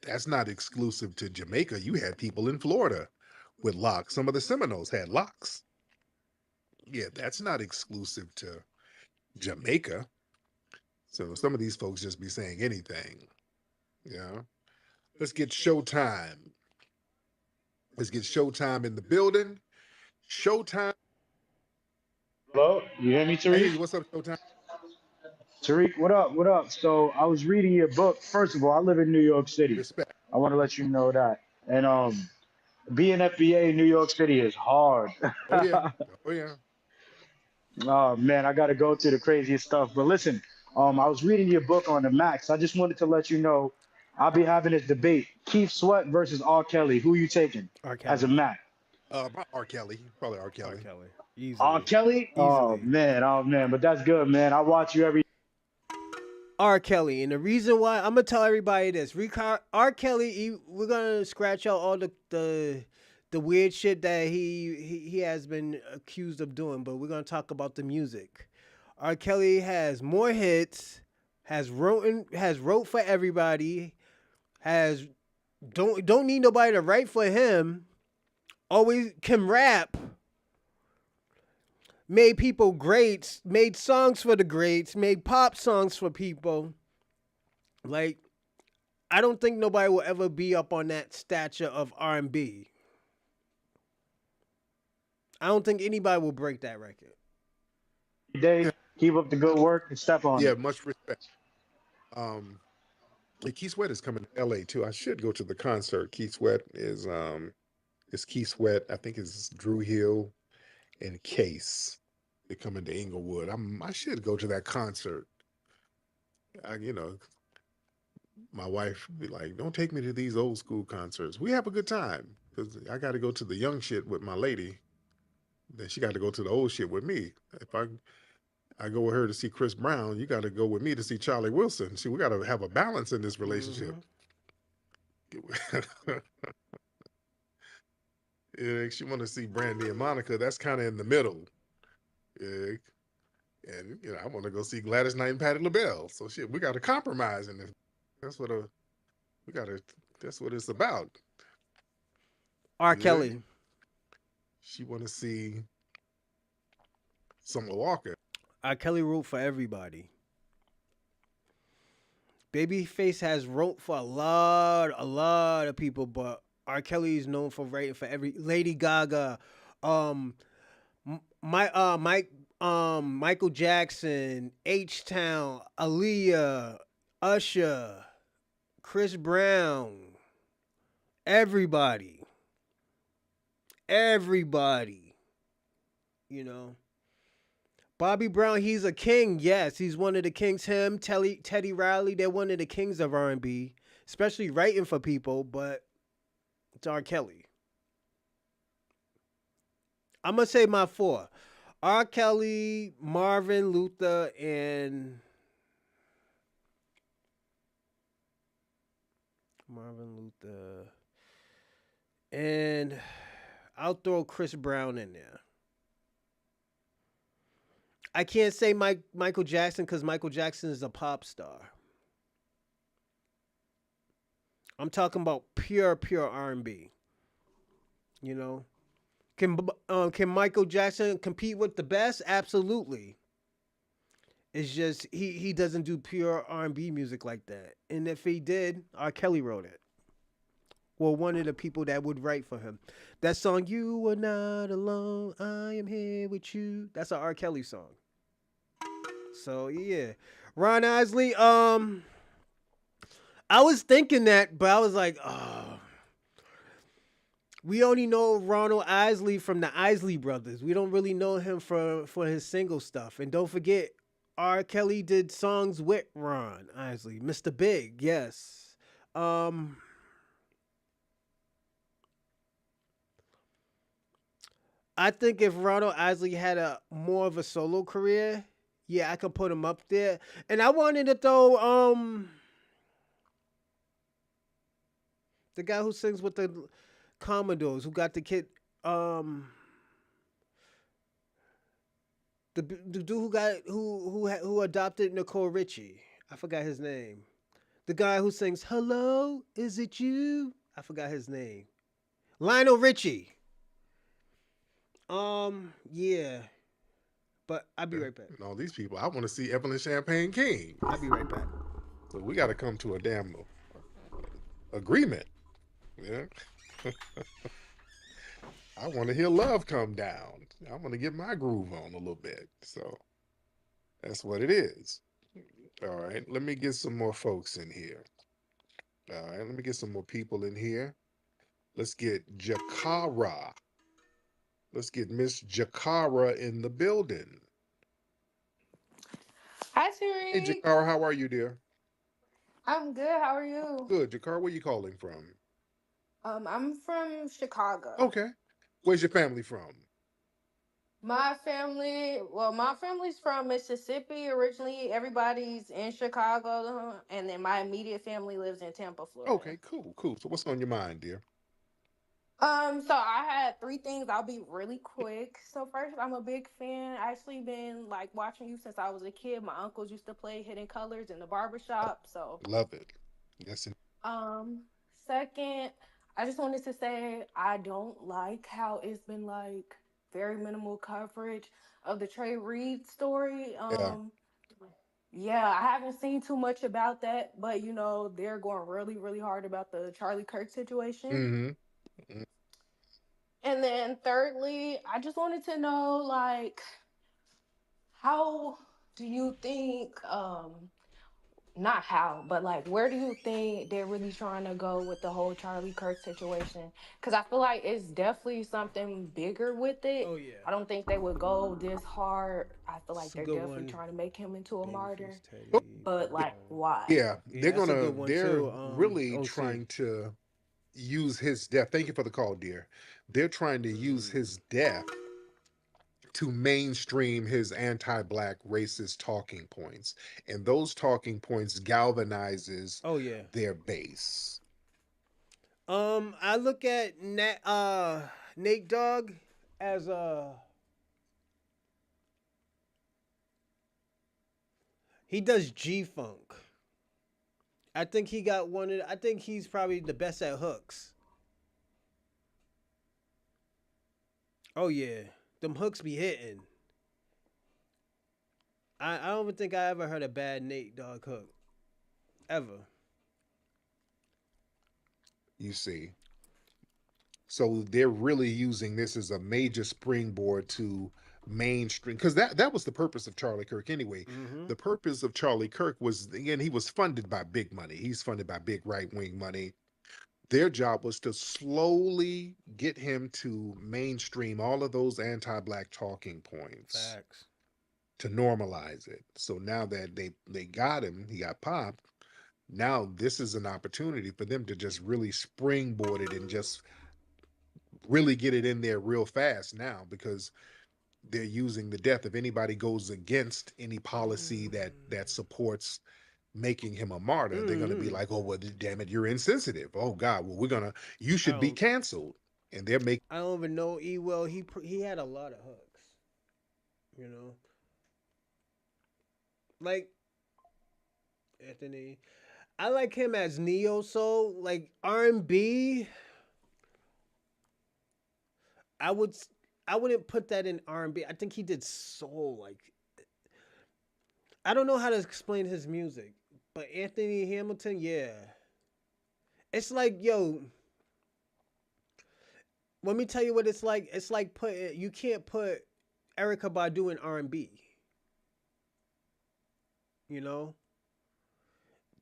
S4: That's not exclusive to Jamaica. You had people in Florida with locks. Some of the Seminoles had locks. Yeah, that's not exclusive to Jamaica. So some of these folks just be saying anything. Yeah. Let's get Showtime. Let's get Showtime in the building. Showtime.
S5: Hello, you hear me,
S4: Hey,
S5: Tariq?
S4: what's up, Showtime?
S5: Tariq, what up? What up? So I was reading your book. First of all, I live in New York City.
S4: Respect.
S5: I want to let you know that. And being FBA in New York City is hard.
S4: Oh yeah. Oh yeah.
S5: Oh man, I got to go through the craziest stuff. But listen, I was reading your book on the Max. I just wanted to let you know I'll be having this debate: Keith Sweat versus R. Kelly. Who you taking
S1: R.
S5: as a
S1: Kelly.
S5: Mac?
S4: R. Kelly, probably R.
S1: R.
S4: Kelly.
S1: Kelly.
S5: R.
S1: Easily.
S5: Kelly?
S1: Easily.
S5: Oh man, but that's good, man. I watch you every.
S1: R. Kelly, and the reason why I'm gonna tell everybody this: R. Kelly, we're gonna scratch out all the weird shit that he has been accused of doing, but we're gonna talk about the music. R. Kelly has more hits, has wrote for everybody, has don't need nobody to write for him. Always can rap. Made people greats. Made songs for the greats. Made pop songs for people. Like I don't think nobody will ever be up on that stature of R&B. I don't think anybody will break that record.
S5: day.
S4: Yeah,
S5: Keep up the good work and step on
S4: yeah,
S5: it.
S4: much respect. Um, Keith Sweat is coming to LA too. I should go to the concert. Keith Sweat is Keith Sweat. I think it's Drew Hill and Case. They're coming to Inglewood. I should go to that concert. You know, my wife be like, "Don't take me to these old school concerts. We have a good time because I got to go to the young shit with my lady. Then she got to go to the old shit with me. If I go with her to see Chris Brown, you got to go with me to see Charlie Wilson. See, we got to have a balance in this relationship.
S1: Hmm.
S4: Yeah, she want to see Brandy and Monica. That's kind of in the middle. Yeah, and I want to go see Gladys Knight and Patti LaBelle. So shit, we got to compromise in this. That's what we got to. That's what it's about.
S1: R.
S4: Yeah,
S1: Kelly.
S4: she want to see Summer Walker.
S1: R. Kelly wrote for everybody. Babyface has wrote for a lot of people, but R. Kelly is known for writing for every Lady Gaga, um, Michael Jackson, H Town, Aaliyah, Usher, Chris Brown, everybody, everybody. You know, Bobby Brown, he's a king. Yes, he's one of the kings. Him, Teddy Riley, they're one of the kings of R&B, especially writing for people. But it's R. Kelly. I'm gonna say my four: R. Kelly, Marvin Luther, and Marvin Luther, and I'll throw Chris Brown in there. I can't say Michael Jackson because Michael Jackson is a pop star. I'm talking about pure R&B. You know, can Michael Jackson compete with the best? Absolutely. It's just he doesn't do pure R&B music like that. And if he did, R. Kelly wrote it. Well, one of the people that would write for him. That song, "You Are Not Alone, I Am Here with You." That's an R. Kelly song. So yeah, Ron Isley. I was thinking that, but I was like, oh, we only know Ronald Isley from the Isley Brothers. We don't really know him for his single stuff. And don't forget, R. Kelly did songs with Ron Isley, Mr. Big. Yes. Um, I think if Ronald Isley had a more of a solo career, yeah, I could put him up there. And I wanted to throw the guy who sings with the Commodores, who got the kid, um the dude who got who adopted Nicole Richie. I forgot his name. The guy who sings "Hello, is it you?" I forgot his name. Lionel Richie. Yeah, but I'll be right back.
S4: And all these people, I want to see Evelyn Champagne King.
S1: I'll be right back.
S4: So we got to come to a damn agreement. Yeah, I want to hear Love Come Down. I want to get my groove on a little bit. So that's what it is. All right, let me get some more folks in here. All right, let me get some more people in here. Let's get Jakara. Let's get Miss Jakara in the building.
S6: Hi,
S4: Hey,
S6: Tariq.
S4: Jakar, how are you, dear?
S6: I'm good. How are you?
S4: Good, Jakar. Where you calling from?
S6: I'm from Chicago.
S4: Okay. Where's your family from?
S6: My family's from Mississippi originally. Everybody's in Chicago, and then my immediate family lives in Tampa, Florida.
S4: Okay, cool, cool. So what's on your mind, dear?
S6: So I had three things. I'll be really quick. So first, I'm a big fan. I actually been like watching you since I was a kid. My uncles used to play Hidden Colors in the barbershop. So
S4: Love it. Yes,
S6: Um, second, I just wanted to say I don't like how it's been like very minimal coverage of the Trey Reed story.
S4: yeah.
S6: Yeah, I haven't seen too much about that, but they're going really, really hard about the Charlie Kirk situation.
S4: Mm-hmm.
S6: And then thirdly, I just wanted to know like how do you think not how, but like, where do you think they're really trying to go with the whole Charlie Kirk situation? Because I feel like it's definitely something bigger with
S1: Oh
S6: it.
S1: yeah,
S6: I don't think they would go this hard. I feel
S1: it's
S6: like
S1: a
S6: they're
S1: good
S6: definitely
S1: one.
S6: trying to make him into a
S1: Babyface
S6: martyr.
S4: Oh,
S1: Teddy.
S6: But like, why?
S4: yeah,
S1: Yeah, that's a good one
S4: they're
S1: too.
S4: really
S1: OC.
S4: trying to use his death. Thank you for the call, dear. They're trying to use
S1: Mm.
S4: his death to mainstream his anti-black racist talking points. And those talking points galvanizes
S1: Oh yeah.
S4: their base.
S1: I look at Nate Dogg as he does G Funk. I think he got one of. I think he's probably the best at hooks. Oh yeah, them hooks be hitting. I don't even think I ever heard a bad Nate Dogg hook ever.
S4: You see. So they're really using this as a major springboard to mainstream because that was the purpose of Charlie Kirk anyway.
S1: Mm-hmm.
S4: The purpose of Charlie Kirk was again he was funded by big money. He's funded by big right wing money. Their job was to slowly get him to mainstream all of those anti-black talking points
S1: Facts.
S4: to normalize it. So now that they got him, he got popped. Now this is an opportunity for them to just really springboard it and just really get it in there real fast now because they're using the death. If anybody goes against any policy that supports making him a martyr, they're going to be
S1: Mm-hmm.
S4: like, oh well, damn it, you're insensitive. Oh God, well you
S1: I
S4: should be
S1: don't.
S4: canceled. And they're making
S1: I don't even know E. Well, he had a lot of hooks. You know, like Anthony. I like him as neo soul, like R&B. I would I wouldn't put that in R&B. I think he did soul. Like I don't know how to explain his music, but Anthony Hamilton, yeah, it's like yo. Let me tell you what it's like. It's like you can't put Erica Badu in R&B. You know,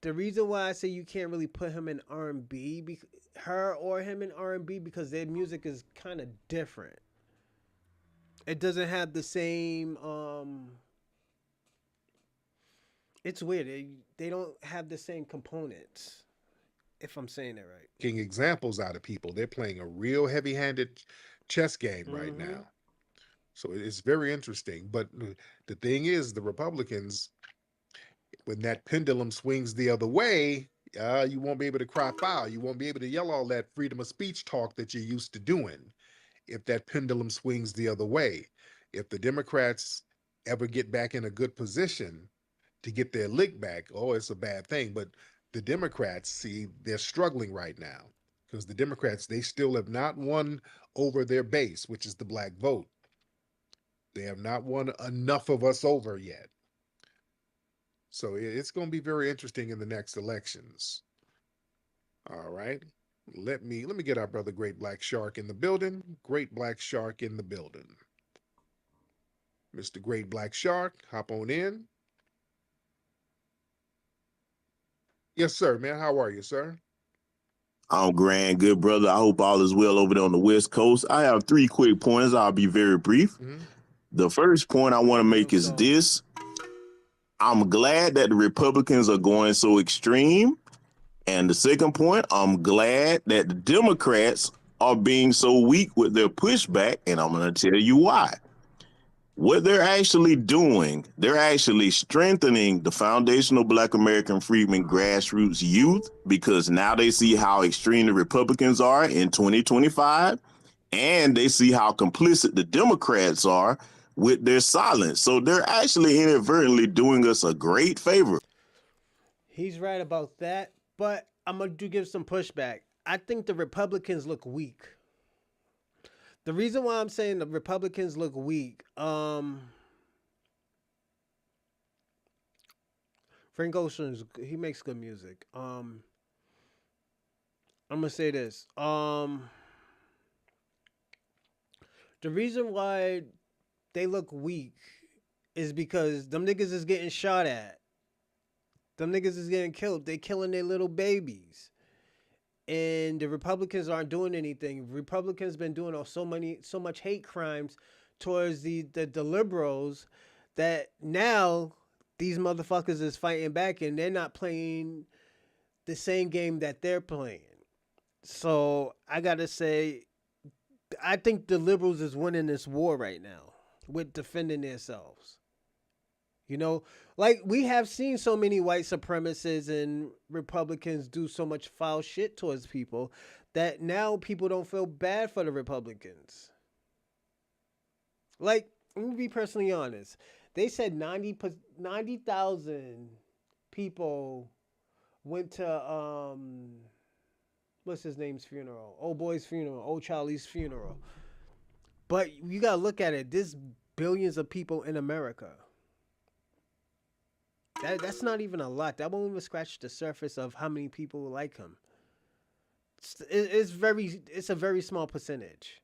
S1: the reason why I say you can't really put him in R&B, her or him in R&B, because their music is kind of different. It doesn't have the same. It's weird. They don't have the same components. If I'm saying it right.
S4: examples out of people. They're playing a real heavy-handed chess game right
S1: Mm-hmm.
S4: now. So it's very interesting. But the thing is, the Republicans, when that pendulum swings the other way, you won't be able to cry foul. You won't be able to yell all that freedom of speech talk that you're used to doing if that pendulum swings the other way. If the Democrats ever get back in a good position to get their lick back, oh, it's a bad thing. But the Democrats, see, they're struggling right now because the Democrats, they still have not won over their base, which is the black vote. They have not won enough of us over yet. So it's going to be very interesting in the next elections. All right. Let me get our brother Great Black Shark in the building. Great Black Shark in the building. Mr. Great Black Shark, hop on in. Yes, sir, man. How are you, sir?
S7: I'm grand, good brother. I hope all is well over there on the West Coast. I have three quick points. I'll be very brief.
S4: Mm-hmm.
S7: The first point I want to
S1: Give him
S7: make is
S1: sauce.
S7: this. I'm glad that the Republicans are going so extreme. And the second point, I'm glad that the Democrats are being so weak with their pushback, and I'm going to tell you why. What they're actually doing, they're actually strengthening the foundational Black American freedmen grassroots youth because now they see how extreme the Republicans are in 2025, and they see how complicit the Democrats are with their silence. So they're actually inadvertently doing us a great favor.
S1: He's right about that, but I'm gonna do give some pushback. I think the Republicans look weak. The reason why I'm saying the Republicans look weak, Frank Ocean's he makes good music. I'm gonna say this. The reason why they look weak is because them niggas is getting shot at. Them niggas is getting killed. They killing their little babies. And the Republicans aren't doing anything. Republicans been doing so much hate crimes towards the liberals that now these motherfuckers is fighting back and they're not playing the same game that they're playing. So I gotta say, I think the liberals is winning this war right now with defending themselves. You know, like we have seen so many white supremacists and Republicans do so much foul shit towards people that now people don't feel bad for the Republicans. Like, let me be personally honest. They said 90,000 people went to what's his name's funeral? Old boy's funeral, old Charlie's funeral. But you gotta look at it. There's billions of people in America. That's not even a lot. That won't even scratch the surface of how many people like him. It's a very small percentage.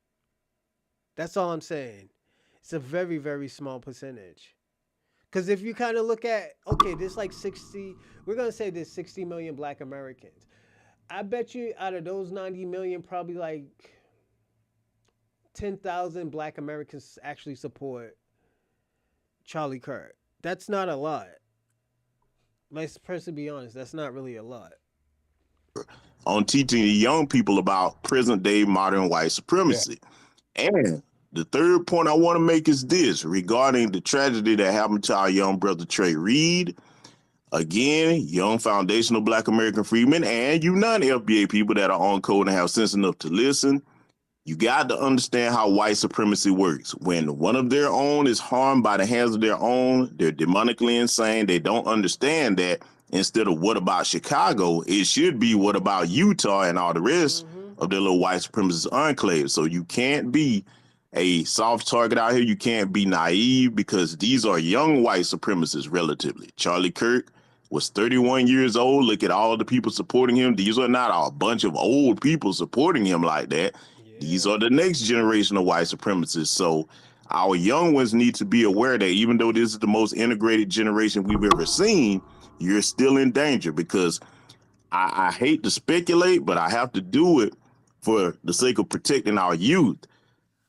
S1: That's all I'm saying. It's a very very small percentage. Because if you kind of look at, okay, there's like 60, we're gonna say there's 60 million Black Americans. I bet you out of those 90 million, probably like 10,000 Black Americans actually support Charlie Kirk. That's not a lot. Let's personally be honest, that's not really a lot.
S7: On teaching the young people about present day modern white
S4: Yeah.
S7: supremacy. And the third point I want to make is this regarding the tragedy that happened to our young brother Trey Reed. Again, young foundational Black American freedmen and you non-FBA people that are on code and have sense enough to listen. You got to understand how white supremacy works. When one of their own is harmed by the hands of their own, they're demonically insane. They don't understand that instead of what about Chicago, it should be what about Utah and all the rest
S1: Mm-hmm.
S7: of their little white supremacist enclaves. So you can't be a soft target out here. You can't be naive because these are young white supremacists relatively. Charlie Kirk was 31 years old. Look at all the people supporting him. These are not a bunch of old people supporting him like that. These
S1: Yeah.
S7: are the next generation of white supremacists. So our young ones need to be aware that even though this is the most integrated generation we've ever seen, you're still in danger because I hate to speculate, but I have to do it for the sake of protecting our youth.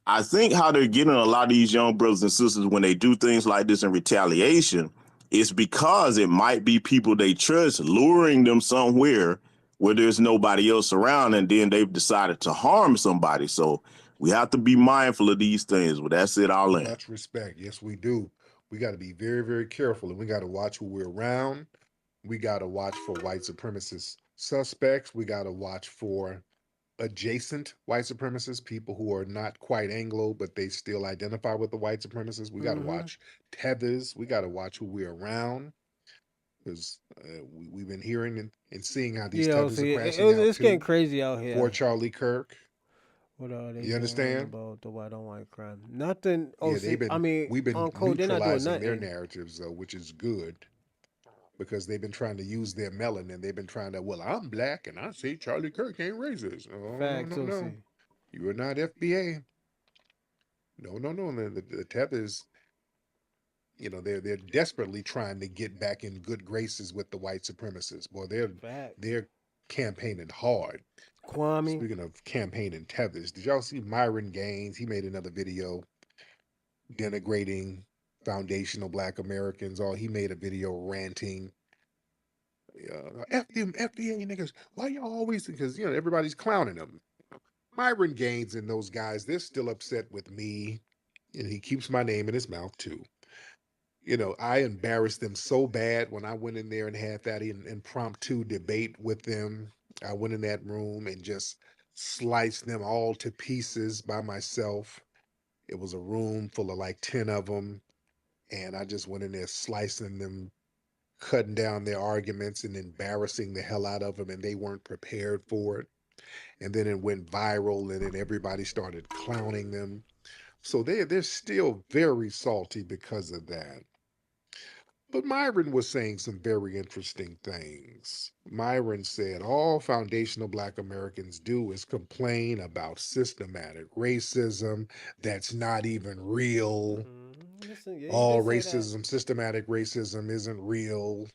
S7: I think how they're getting a lot of these young brothers and sisters when they do things like this in retaliation is because it might be people they trust luring them somewhere where there's nobody else around and then they've decided to harm somebody. So we have to be mindful of these things. But that's it, I'll land.
S4: Much respect. Yes, we do. We got to be very, very careful, and we got to watch who we're around. We got to watch for white supremacist suspects. We got to watch for adjacent white supremacists, people who are not quite Anglo, but they still identify with the white supremacists. We got to
S1: Mm-hmm.
S4: watch tethers. We got to watch who we're around because we've been hearing and seeing how these
S1: Yeah,
S4: tethers are
S1: see,
S4: crashing out
S1: it's getting
S4: too
S1: crazy out
S4: for
S1: here.
S4: Charlie Kirk.
S1: What are they
S4: You
S1: doing
S4: understand?
S1: about the white on white crime? Nothing. Oh,
S4: Yeah,
S1: see, I mean,
S4: we've been
S1: on code, they're not doing
S4: neutralizing their
S1: nothing.
S4: narratives though, which is good because they've been trying to use their melanin. They've been trying to, well, I'm black and I say Charlie Kirk ain't racist. Oh, no,
S1: Facts,
S4: no, no.
S1: OC.
S4: You are not FBA. No, no, no. The tethers, they're desperately trying to get back in good graces with the white supremacists. Boy,
S1: Facts.
S4: they're campaigning hard.
S1: Kwame.
S4: Speaking of campaigning tethers, did y'all see Myron Gaines? He made another video denigrating foundational Black Americans. All he made a video ranting, F them FDA niggas. Why y'all always? Because everybody's clowning him. Myron Gaines and those guys, they're still upset with me, and he keeps my name in his mouth too. I embarrassed them so bad when I went in there and had that impromptu debate with them. I went in that room and just sliced them all to pieces by myself. It was a room full of like 10 of them. And I just went in there slicing them, cutting down their arguments and embarrassing the hell out of them. And they weren't prepared for it. And then it went viral and then everybody started clowning them. So they're still very salty because of that. But Myron was saying some very interesting things. Myron said all foundational Black Americans do is complain about systematic racism that's not even real.
S1: Listen, yeah, he
S4: All
S1: did say that.
S4: racism, systematic racism isn't real.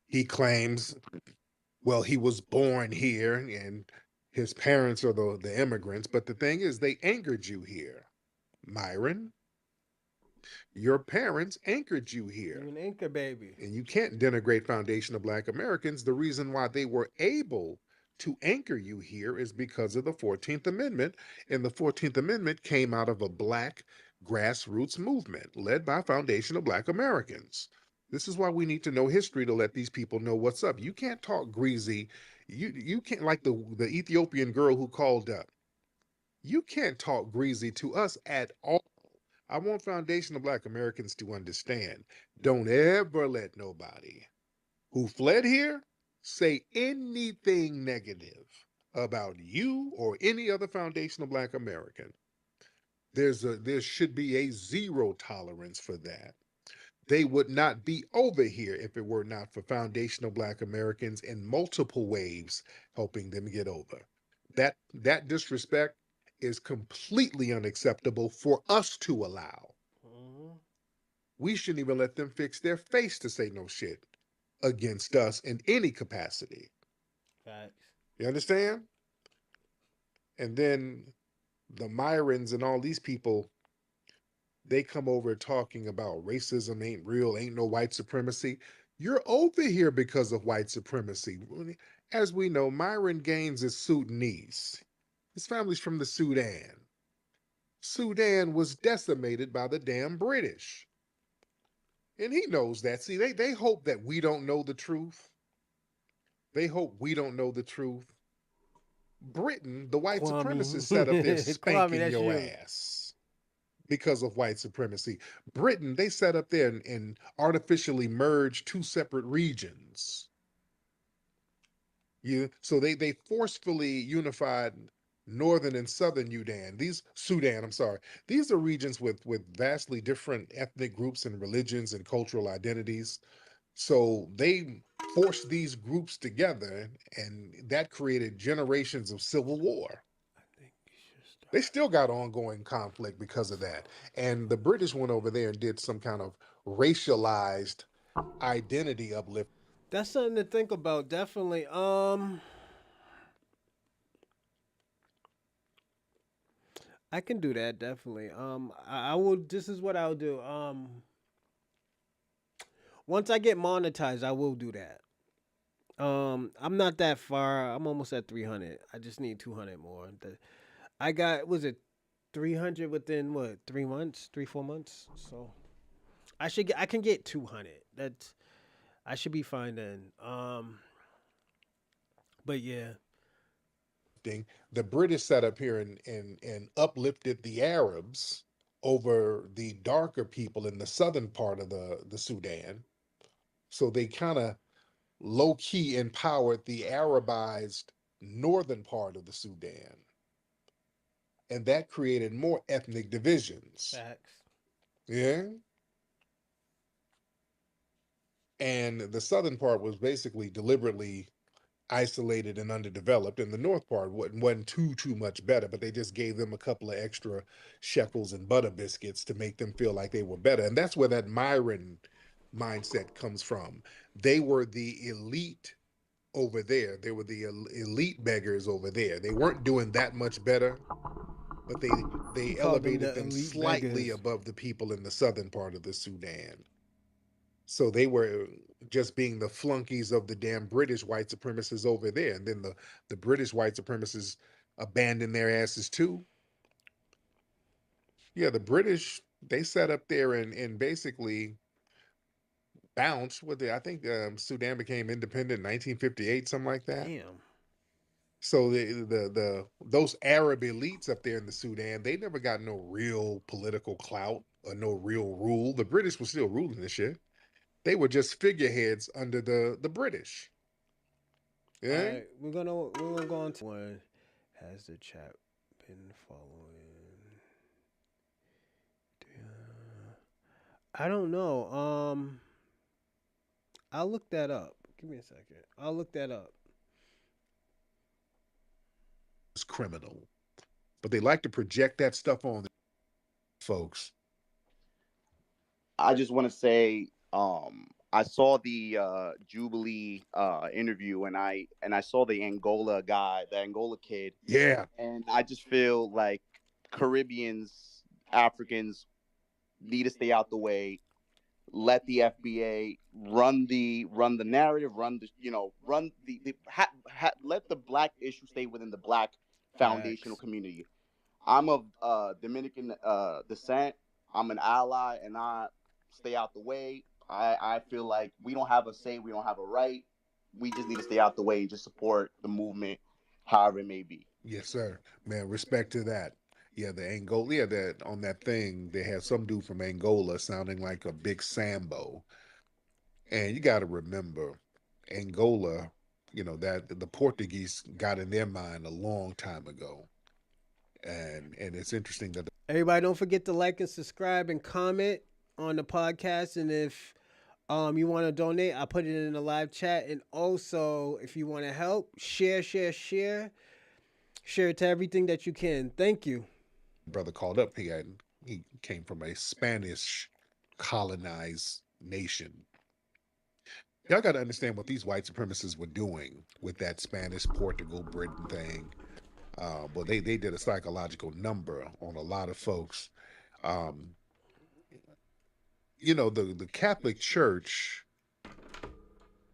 S4: He claims, well, he was born here and his parents are the immigrants. But the thing is, they anchored you here. Myron, your parents anchored you
S1: You
S4: here.
S1: an anchor baby.
S4: And you can't denigrate foundational Black Americans. The reason why they were able to anchor you here is because of the 14th Amendment. And the 14th Amendment came out of a Black grassroots movement led by foundational Black Americans. This is why we need to know history to let these people know what's up. You can't talk greasy. You can't, like the Ethiopian girl who called up. You can't talk greasy to us at all. I want foundational Black Americans to understand, don't ever let nobody who fled here say anything negative about you or any other foundational Black American. There should be a zero tolerance for that. They would not be over here if it were not for foundational Black Americans in multiple waves helping them get over. That disrespect is completely unacceptable for us to allow.
S1: Hmm.
S4: We shouldn't even let them fix their face to say no shit against us in any capacity.
S1: Facts.
S4: You understand? And then the Myrons and all these people, they come over talking about racism ain't real, ain't no white supremacy. You're over here because of white supremacy. As we know, Myron Gaines is Sudanese. His family's from the Sudan. Sudan was decimated by the damn British. And he knows that. See, they hope that we don't know the truth. They hope we don't know the truth. Britain, the white
S1: Kwame.
S4: supremacists sat up there
S1: Kwame,
S4: spanking
S1: that's
S4: your
S1: you.
S4: ass because of white supremacy. Britain, they sat up there and artificially merged two separate regions. So they forcefully unified northern and southern Sudan, I'm sorry. These are regions with vastly different ethnic groups and religions and cultural identities. So they forced these groups together, and that created generations of civil war.
S1: I think you should
S4: They
S1: start.
S4: still got ongoing conflict because of that. And the British went over there and did some kind of racialized identity uplift.
S1: That's something to think about, definitely. I can do that, definitely. I will. This is what I'll do. Once I get monetized, I will do that. I'm not that far. I'm almost at 300. I just need 200 more. I got, was it 300 within what, 3 months, 3 4 months? So I can get 200. That's I should be fine then. But yeah,
S4: The British sat up here and uplifted the Arabs over the darker people in the southern part of the Sudan. So they kind of low key empowered the Arabized northern part of the Sudan. And that created more ethnic divisions.
S1: facts.
S4: Yeah. And the southern part was basically deliberately isolated and underdeveloped, and the north part wasn't too much better, but they just gave them a couple of extra shekels and butter biscuits to make them feel like they were better. And that's where that Myron mindset comes from. They were the elite over there. They were the elite beggars over there. They weren't doing that much better, but
S1: He
S4: they
S1: called them
S4: elevated
S1: the
S4: them
S1: elite
S4: slightly
S1: beggars.
S4: above the people in the southern part of the Sudan. So they were just being the flunkies of the damn British white supremacists over there, and then the British white supremacists abandoned their asses too. Yeah, the British, they sat up there and basically bounced with it. I think Sudan became independent in 1958, something like that.
S1: Damn.
S4: So the those Arab elites up there in the Sudan, they never got no real political clout or no real rule. The British were still ruling the shit. They were just figureheads under the British.
S1: All
S4: Yeah.
S1: right, we're gonna go on to one. Has the chat been following? I don't know. I'll look that up. Give me a second. I'll look that up.
S4: It's criminal. But they like to project that stuff on folks.
S8: I just want to say, I saw the Jubilee interview, and I saw the Angola guy, the Angola kid,
S4: Yeah.
S8: and I just feel like Caribbeans, Africans need to stay out the way. Let the FBA run the narrative, let the black issue stay within the black foundational
S1: Facts.
S8: community. I'm of Dominican descent. I'm an ally, and I stay out the way. I feel like we don't have a say, we don't have a right. We just need to stay out the way and just support the movement, however it may be.
S4: Yes, sir. Man, respect to that. Yeah, the Angola, yeah, that on that thing, they had some dude from Angola sounding like a big Sambo. And you got to remember, Angola, that the Portuguese got in their mind a long time ago. And it's interesting that
S1: Everybody, don't forget to like and subscribe and comment on the podcast. And if you want to donate, I put it in the live chat. And also, if you want to help, share it to everything that you can. Thank you.
S4: brother called up, he came from a Spanish colonized nation. Y'all got to understand what these white supremacists were doing with that Spanish, Portugal, Britain thing. Well, they did a psychological number on a lot of folks. Um, the Catholic Church,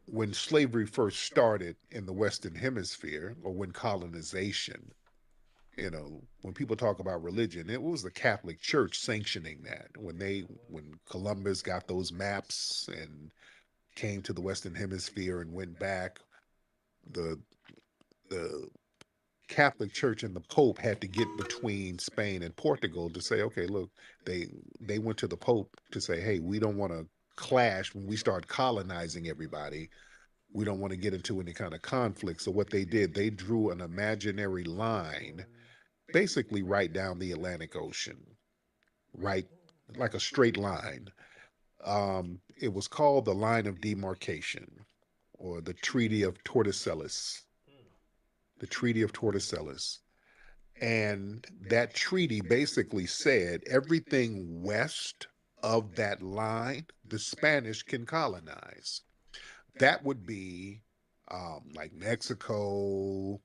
S4: when slavery first started in the Western Hemisphere, or when colonization, when people talk about religion, it was the Catholic Church sanctioning that. When Columbus got those maps and came to the Western Hemisphere and went back, the the Catholic Church and the Pope had to get between Spain and Portugal to say, okay, look, they they went to the Pope to say, hey, we don't want to clash when we start colonizing everybody. We don't want to get into any kind of conflict. So what they did, they drew an imaginary line, basically right down the Atlantic Ocean, right, like a straight line. It was called the Line of Demarcation, or the Treaty of Tordesillas. The Treaty of Tordesillas. And that treaty basically said everything west of that line, the Spanish can colonize. That would be like Mexico,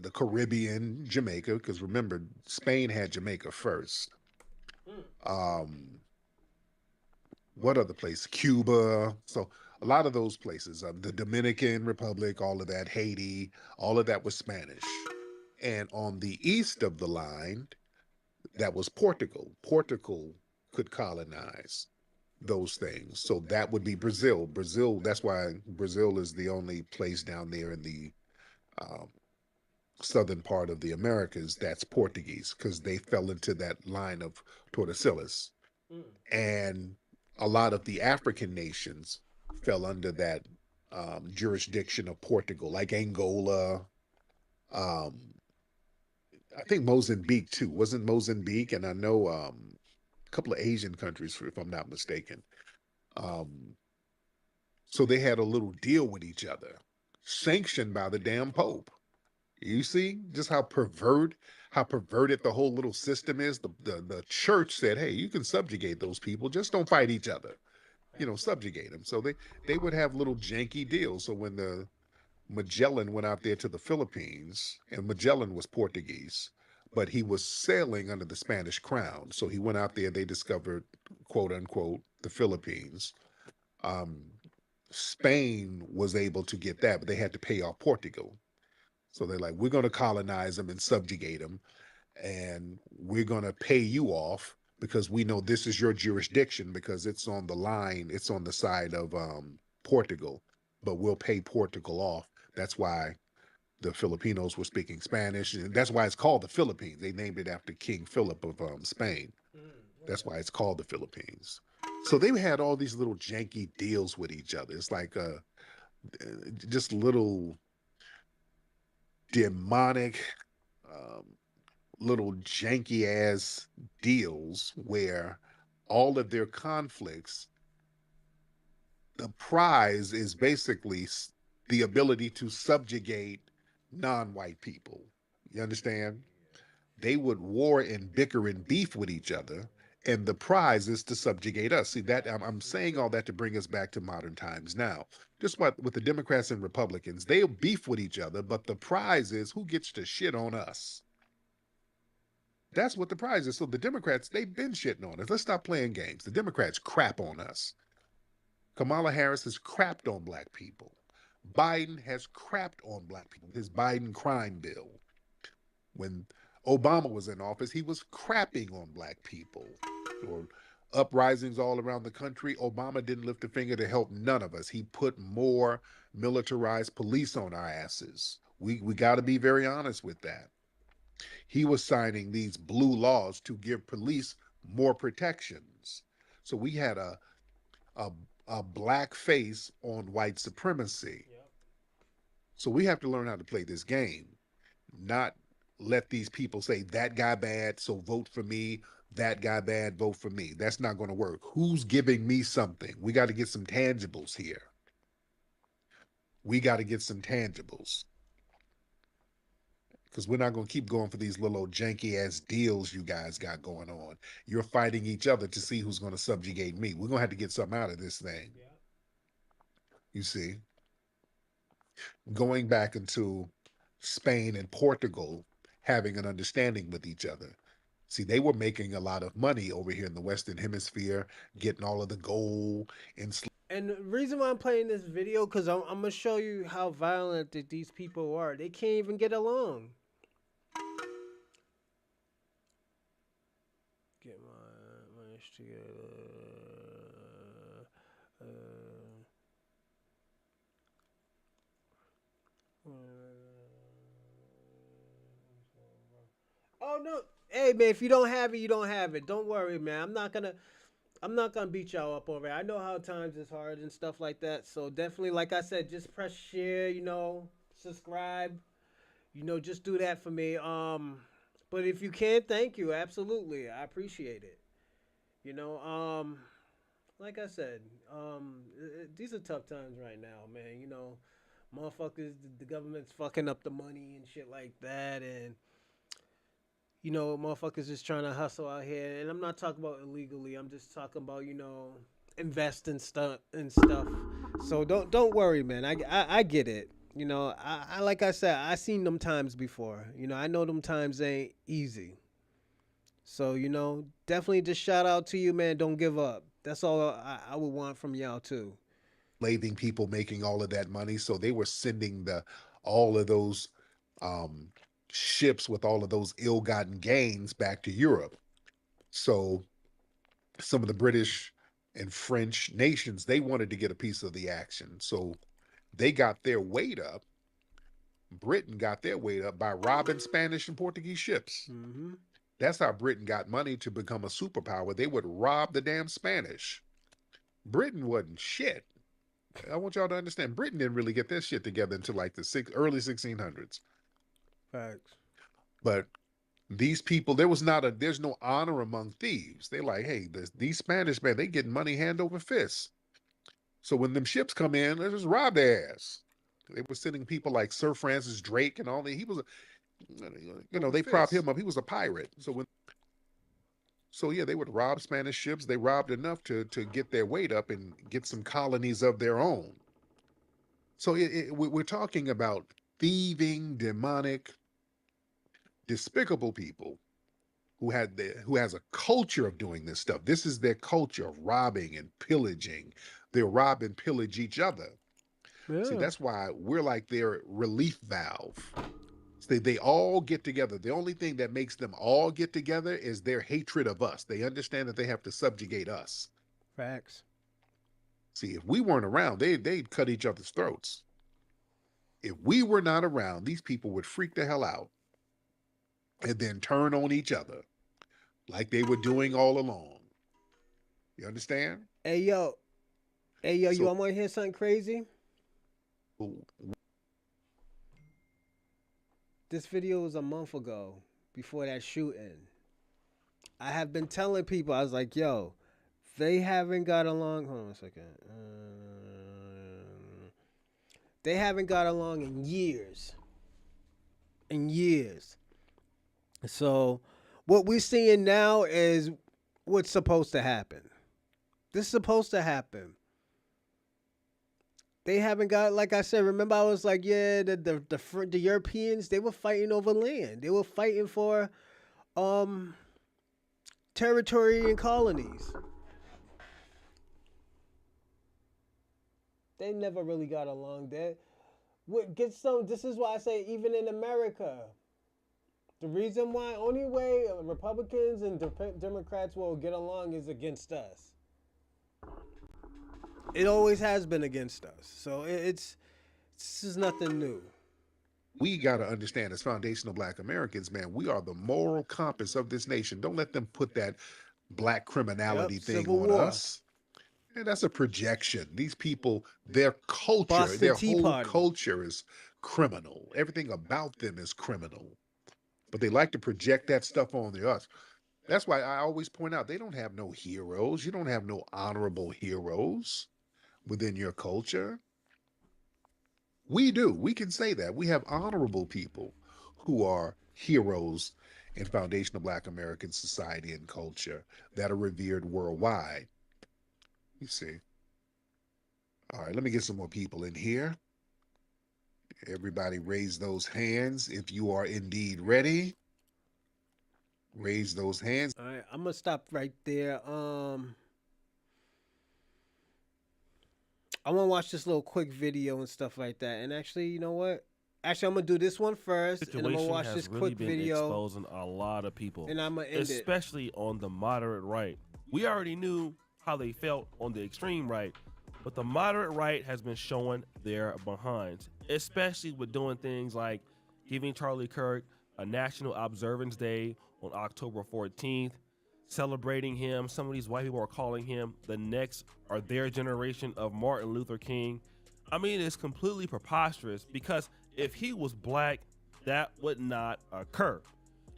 S4: the Caribbean, Jamaica, because remember, Spain had Jamaica first. Um, what other place? Cuba. So a lot of those places, the Dominican Republic, all of that, Haiti, all of that was Spanish. And on the east of the line, that was Portugal. Portugal could colonize those things. So that would be Brazil. Brazil, that's why Brazil is the only place down there in the um, southern part of the Americas that's Portuguese, because they fell into that line of Tordesillas. And a lot of the African nations fell under that jurisdiction of Portugal, like Angola. Um, I think Mozambique too. Wasn't Mozambique? And I know a couple of Asian countries, if I'm not mistaken. Um, so they had a little deal with each other, sanctioned by the damn Pope. You see just how perverted the whole little system is. The church said, "Hey, you can subjugate those people, just don't fight each other. Subjugate them." So they would have little janky deals. So when the Magellan went out there to the Philippines, and Magellan was Portuguese, but he was sailing under the Spanish crown. So he went out there. They discovered, quote unquote, the Philippines. Um, Spain was able to get that, but they had to pay off Portugal. So they're like, we're going to colonize them and subjugate them, and we're going to pay you off because we know this is your jurisdiction because it's on the line, it's on the side of Portugal, but we'll pay Portugal off. That's why the Filipinos were speaking Spanish, and that's why it's called the Philippines. They named it after King Philip of Spain. That's why it's called the Philippines. So they had all these little janky deals with each other. It's like just little demonic, um, little janky ass deals where all of their conflicts, the prize is basically the ability to subjugate non-white people. You understand? They would war and bicker and beef with each other, and the prize is to subjugate us. See that I'm saying all that to bring us back to modern times now. Just what with the Democrats and Republicans, they'll beef with each other, but the prize is who gets to shit on us. That's what the prize is. So the Democrats, they've been shitting on us. Let's stop playing games. The Democrats crap on us. Kamala Harris has crapped on black people. Biden has crapped on black people. His Biden crime bill. When Obama was in office, he was crapping on black people. Or uprisings all around the country, Obama didn't lift a finger to help none of us. He put more militarized police on our asses. We got to be very honest with that. He was signing these blue laws to give police more protections. So we had a, a black face on white supremacy. So we have to learn how to play this game, not let these people say that guy bad, so vote for me. That guy bad, vote for me. That's not going to work. Who's giving me something? We got to get some tangibles here. We got to get some tangibles because we're not going to keep going for these little janky ass deals you guys got going on. You're fighting each other to see who's going to subjugate me. We're going to have to get something out of this thing. You see, going back into Spain and Portugal having an understanding with each other. See, they were making a lot of money over here in the Western Hemisphere, getting all of the gold and
S1: And the reason why I'm playing this video, because I'm gonna show you how violent that these people are. They can't even get along. Get my ish together. Uh, oh no! Hey man, if you don't have it, you don't have it. Don't worry, man. I'm not gonna beat y'all up over it. I know how times is hard and stuff like that. So definitely, like I said, just press share. Subscribe. Just do that for me. But if you can, thank you. Absolutely, I appreciate it. You know, like I said, these are tough times right now, man. Motherfuckers, the government's fucking up the money and shit like that, and motherfuckers just trying to hustle out here. And I'm not talking about illegally. I'm just talking about invest in stuff. So don't worry, man. I get it. I like I said, I seen them times before. I know them times ain't easy. So definitely just shout out to you, man. Don't give up. That's all I would want from y'all too.
S4: enslaving people, making all of that money. So they were sending the all of those um, ships with all of those ill-gotten gains back to Europe. So some of the British and French nations, they wanted to get a piece of the action. So they got their weight up. Britain got their weight up by robbing Spanish and Portuguese ships.
S1: Mm-hmm.
S4: That's how Britain got money to become a superpower. They would rob the damn Spanish. Britain wasn't shit. I want y'all to understand. Britain didn't really get their shit together until like the early 1600s.
S1: Facts.
S4: But these people, there's no honor among thieves. They like, hey, these Spanish man, they getting money hand over fist. So when them ships come in, let's just rob their ass. They were sending people like Sir Francis Drake and all that. He was, they propped him up. He was a pirate. So yeah, they would rob Spanish ships. They robbed enough to get their weight up and get some colonies of their own. So we're talking about thieving, demonic, despicable people who has a culture of doing this stuff. This is their culture of robbing and pillaging. They rob and pillage each other. See,
S1: Yeah.
S4: that's why we're like their relief valve. So they all get together. The only thing that makes them all get together is their hatred of us. They understand that they have to subjugate us.
S1: Facts.
S4: See, if we weren't around, they'd cut each other's throats. If we were not around, these people would freak the hell out and then turn on each other like they were doing all along. You understand?
S1: Hey yo, you
S4: So
S1: want to hear something crazy? This video was a month ago before that shooting. I have been telling people, I was like, yo, they haven't got along. Hold on a second. They haven't got along in years. In years. So what we're seeing now is what's supposed to happen. This is supposed to happen. They haven't got, like I said, remember I was like, yeah, the Europeans, they were fighting over land. They were fighting for territory and colonies. They never really got along there. This is why I say even in America, the reason why, only way Republicans and Democrats will get along is against us. It always has been against us. So this is nothing new.
S4: We got to understand as foundational Black Americans, man, we are the moral compass of this nation. Don't let them put that black criminality thing
S1: Civil
S4: on
S1: War.
S4: us. And that's a projection. These people, their culture,
S1: Boston
S4: their
S1: Tea
S4: whole
S1: Party.
S4: culture is criminal. Everything about them is criminal. But they like to project that stuff on us. That's why I always point out they don't have no heroes. You don't have no honorable heroes within your culture. We do. We can say that. We have honorable people who are heroes in foundational Black American society and culture that are revered worldwide. You see. All right, let me get some more people in here. Everybody raise those hands if you are indeed ready. Raise those hands.
S1: All right, I'm gonna stop right there. I want to watch this little quick video and stuff like that. And actually, you know what? Actually, I'm gonna do this one first, and I'm gonna
S9: Situation
S1: watch
S9: has
S1: this
S9: really
S1: quick
S9: been
S1: video,
S9: exposing a lot of people,
S1: and I'm gonna end it.
S9: especially on the moderate right. We already knew how they felt on the extreme right, but the moderate right has been showing their behinds, especially with doing things like giving Charlie Kirk a National Observance Day on October 14th, celebrating him. Some of these white people are calling him the next or their generation of Martin Luther King. I mean, it's completely preposterous because if he was black, that would not occur.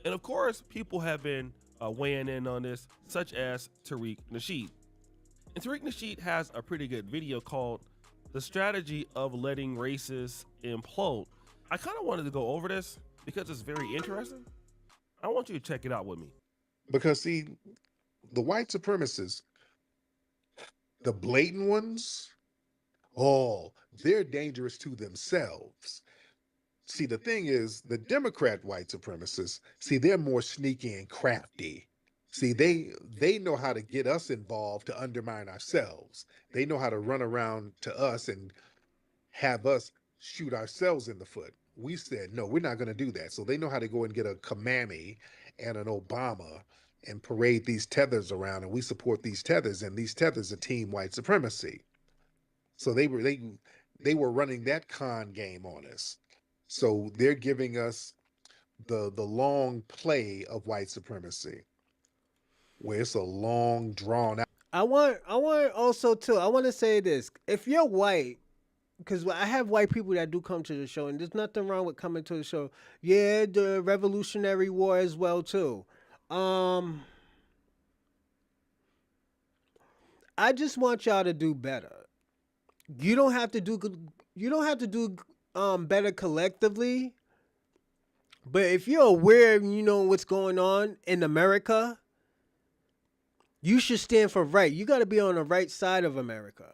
S9: And of course, people have been weighing in on this, such as Tariq Nasheed. And Tariq Nasheed has a pretty good video called The Strategy of Letting Racists Implode. I kind of wanted to go over this because it's very interesting. I want you to check it out with me.
S4: Because, see, the white supremacists, the blatant ones, they're dangerous to themselves. See, the thing is, the Democrat white supremacists, see, they're more sneaky and crafty. See, they know how to get us involved to undermine ourselves. They know how to run around to us and have us shoot ourselves in the foot. We said, no, we're not going to do that. So they know how to go and get a Kamami and an Obama and parade these tethers around, and we support these tethers, and these tethers are team white supremacy. So they were running that con game on us. So they're giving us the long play of white supremacy, where it's a long drawn out.
S1: I want also too. I want to say this: if you're white, because I have white people that do come to the show, and there's nothing wrong with coming to the show. Yeah, the Revolutionary War as well too. I just want y'all to do better. You don't have to do good. You don't have to do better collectively. But if you're aware, and you know what's going on in America, you should stand for right. You got to be on the right side of America.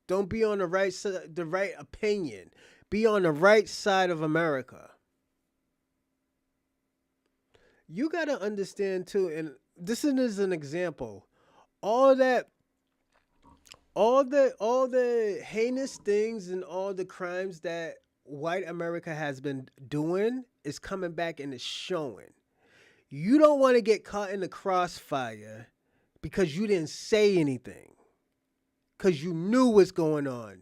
S1: Don't be on the right side, the right opinion. be on the right side of America. You got to understand too, and this is an example. All that, all the heinous things and all the crimes that white America has been doing is coming back and it's showing. You don't want to get caught in the crossfire because you didn't say anything, because you knew what's going on,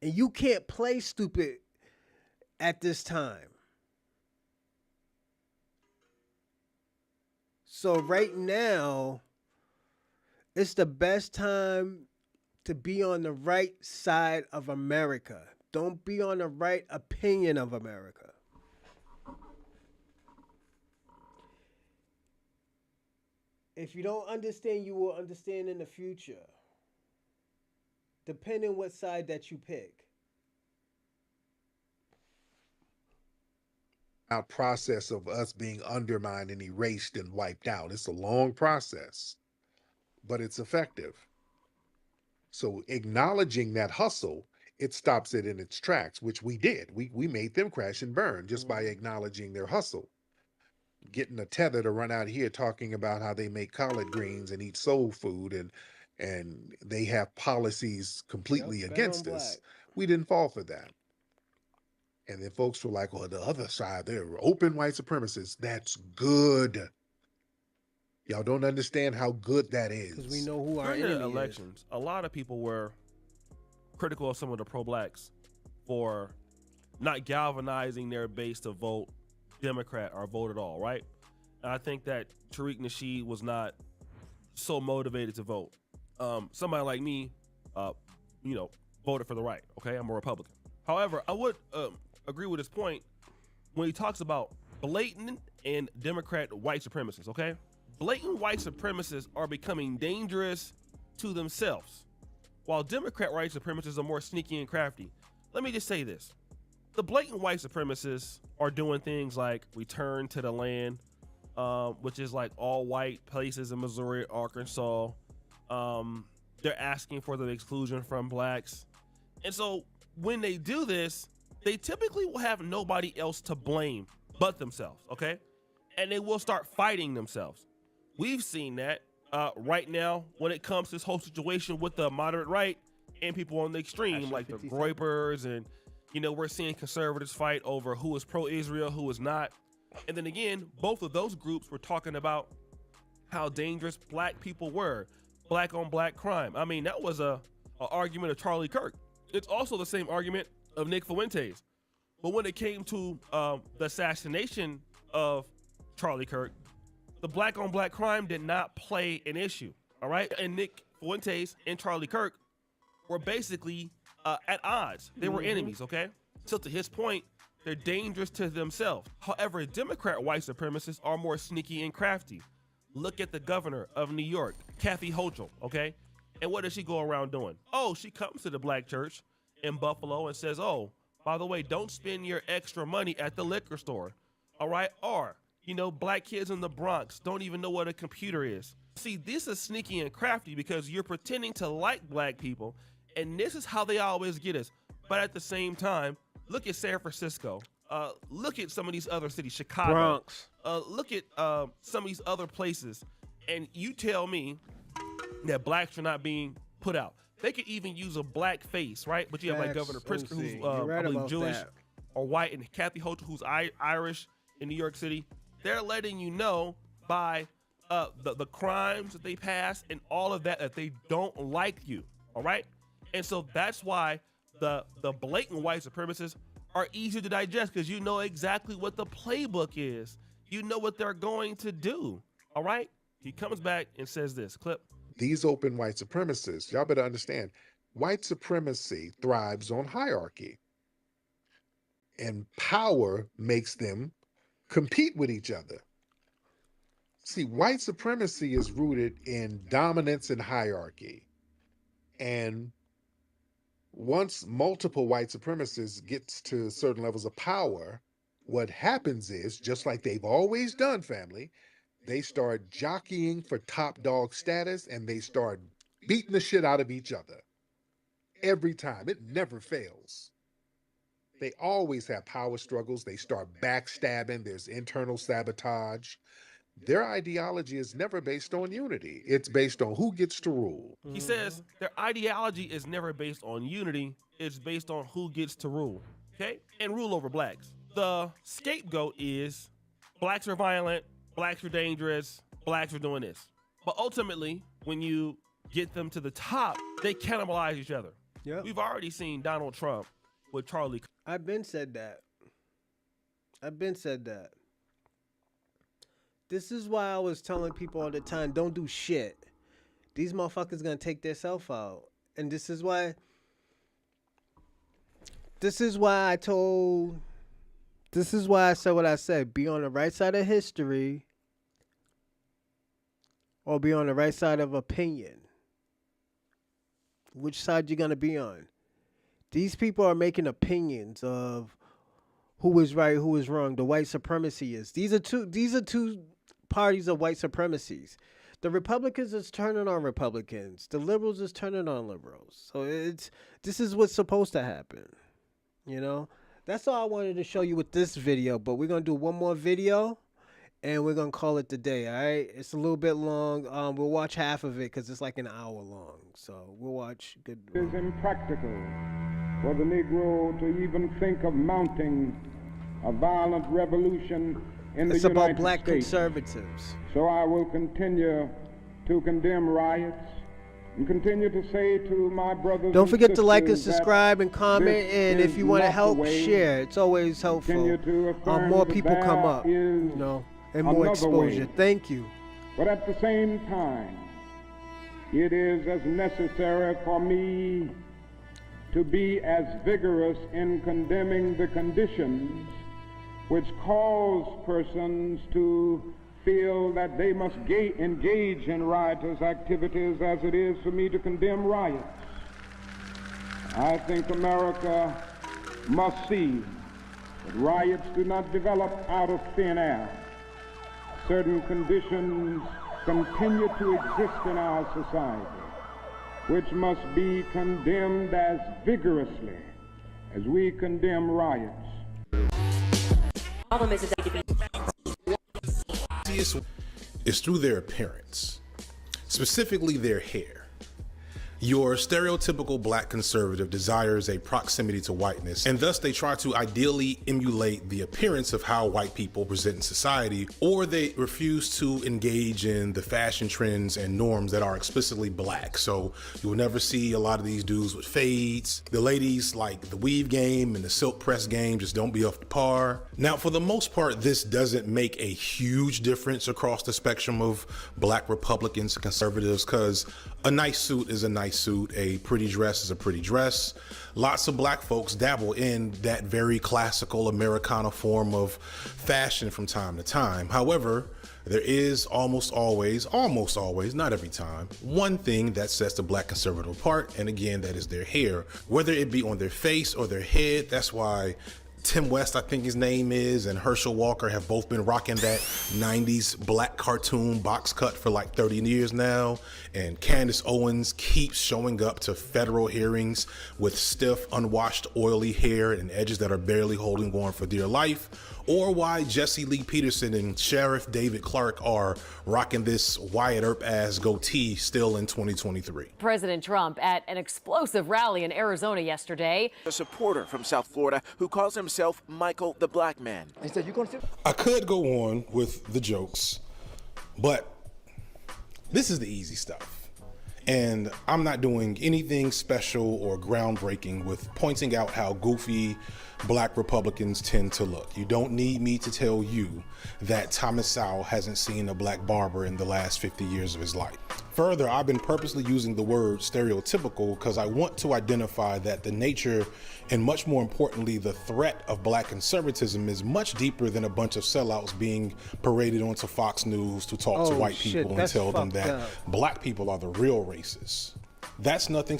S1: and you can't play stupid at this time. So right now, it's the best time to be on the right side of America. Don't be on the right opinion of America. If you don't understand, you will understand in the future, depending what side that you pick.
S4: Process of us being undermined and erased and wiped out. It's a long process, but it's effective. So acknowledging that hustle, it stops it in its tracks, which we did. We made them crash and burn just by acknowledging their hustle. Getting a tether to run out here talking about how they make collard greens and eat soul food and they have policies completely
S1: Yep, bet on
S4: against
S1: black.
S4: us. We didn't fall for that. And then folks were like, "Oh, the other side, they're open white supremacists." That's good. Y'all don't understand how good that
S1: Because we
S4: is.
S1: know who our
S9: During the
S1: enemy is.
S9: elections, a lot of people were critical of some of the pro-blacks for not galvanizing their base to vote Democrat or vote at all, right? And I think that Tariq Nasheed was not so motivated to vote. Somebody like me, voted for the right. Okay, I'm a Republican. However, I would agree with his point when he talks about blatant and Democrat white supremacists. Okay, blatant white supremacists are becoming dangerous to themselves, while Democrat white supremacists are more sneaky and crafty. Let me just say this. The blatant white supremacists are doing things like return to the land, which is like all white places in Missouri, Arkansas. They're asking for the exclusion from blacks. And so when they do this, they typically will have nobody else to blame but themselves, okay? And they will start fighting themselves. We've seen that right now when it comes to this whole situation with the moderate right and people on the extreme, like the Groypers, and we're seeing conservatives fight over who is pro-Israel, who is not. And then again, both of those groups were talking about how dangerous black people were, black on black crime. I mean, that was a argument of Charlie Kirk. It's also the same argument of Nick Fuentes. But when it came to the assassination of Charlie Kirk, the black on black crime did not play an issue, all right? And Nick Fuentes and Charlie Kirk were basically at odds. They were enemies, okay? So to his point, they're dangerous to themselves. However, Democrat white supremacists are more sneaky and crafty. Look at the governor of New York, Kathy Hochul, okay? And what does she go around doing? Oh, she comes to the black church in Buffalo and says, oh, by the way, don't spend your extra money at the liquor store, all right? Or, black kids in the Bronx don't even know what a computer is. See, this is sneaky and crafty because you're pretending to like black people, and this is how they always get us. But at the same time, look at San Francisco. Look at some of these other cities, Chicago.
S1: Bronx.
S9: Look at some of these other places, and you tell me that blacks are not being put out. They could even use a black face, right? But you have like
S1: Facts,
S9: Governor Pritzker, who's
S1: You're right
S9: I believe
S1: about
S9: Jewish
S1: that.
S9: or white, and Kathy Hochul, who's Irish in New York City. They're letting you know by the crimes that they pass and all of that they don't like you, all right? And so that's why the blatant white supremacists are easy to digest, because you know exactly what the playbook is. You know what they're going to do, all right? He comes back and says this, clip.
S4: These open white supremacists, y'all better understand, white supremacy thrives on hierarchy. And power makes them compete with each other. See, white supremacy is rooted in dominance and hierarchy. And once multiple white supremacists gets to certain levels of power, what happens is, just like they've always done, family, they start jockeying for top dog status and they start beating the shit out of each other. Every time. It never fails. They always have power struggles. They start backstabbing. There's internal sabotage. Their ideology is never based on unity. It's based on who gets to rule.
S9: He says their ideology is never based on unity, it's based on who gets to rule, okay? And rule over blacks. The scapegoat is blacks are violent, blacks are dangerous, blacks are doing this. But ultimately, when you get them to the top, they cannibalize each other.
S1: Yep.
S9: We've already seen Donald Trump with Charlie.
S1: I've been said that. This is why I was telling people all the time, don't do shit. These motherfuckers gonna take their self out. And this is why I said what I said. Be on the right side of history or be on the right side of opinion. Which side you gonna be on? These people are making opinions of who is right, who is wrong. The white supremacy is. These are two parties of white supremacies. The Republicans is turning on Republicans. The liberals is turning on liberals. So this is what's supposed to happen. You know? That's all I wanted to show you with this video. But we're gonna do one more video and we're gonna call it the day. All right? It's a little bit long. We'll watch half of it because it's like an hour long. So we'll watch. Good.
S10: It is impractical for the Negro to even think of mounting a violent revolution in the United States.
S1: It's about black conservatives.
S10: So I will continue to condemn riots and continue to say to my brothers
S1: Don't forget to like and
S10: sisters
S1: subscribe and comment, and if you want to help, share. It's always helpful. More people come up, you know, and more exposure. Thank you.
S10: But at the same time, it is as necessary for me to be as vigorous in condemning the conditions which cause persons to feel that they must engage in riotous activities as it is for me to condemn riots. I think America must see that riots do not develop out of thin air. Certain conditions continue to exist in our society, which must be condemned as vigorously as we condemn riots.
S11: Is through their appearance, specifically their hair. Your stereotypical black conservative desires a proximity to whiteness, and thus they try to ideally emulate the appearance of how white people present in society, or they refuse to engage in the fashion trends and norms that are explicitly black. So you will never see a lot of these dudes with fades. The ladies like the weave game and the silk press game just don't be up to par. Now, for the most part, this doesn't make a huge difference across the spectrum of black Republicans and conservatives, because a nice suit is a nice suit, a pretty dress is a pretty dress. Lots of black folks dabble in that very classical Americana form of fashion from time to time. However, there is almost always, not every time, one thing that sets the black conservative apart, and again, that is their hair. Whether it be on their face or their head, that's why Tim West, I think his name is, and Herschel Walker have both been rocking that 90s black cartoon box cut for like 30 years now. And Candace Owens keeps showing up to federal hearings with stiff, unwashed, oily hair and edges that are barely holding on for dear life. Or why Jesse Lee Peterson and Sheriff David Clark are rocking this Wyatt Earp ass goatee still in 2023.
S12: President Trump at an explosive rally in Arizona yesterday.
S13: A supporter from South Florida who calls himself Michael the Black Man.
S11: He said, I could go on with the jokes, but this is the easy stuff. And I'm not doing anything special or groundbreaking with pointing out how goofy black Republicans tend to look. You don't need me to tell you that Thomas Sowell hasn't seen a black barber in the last 50 years of his life. Further, I've been purposely using the word stereotypical because I want to identify that the nature and, much more importantly, the threat of black conservatism is much deeper than a bunch of sellouts being paraded onto Fox News to talk to white people and tell them that black people are the real racists. That's nothing.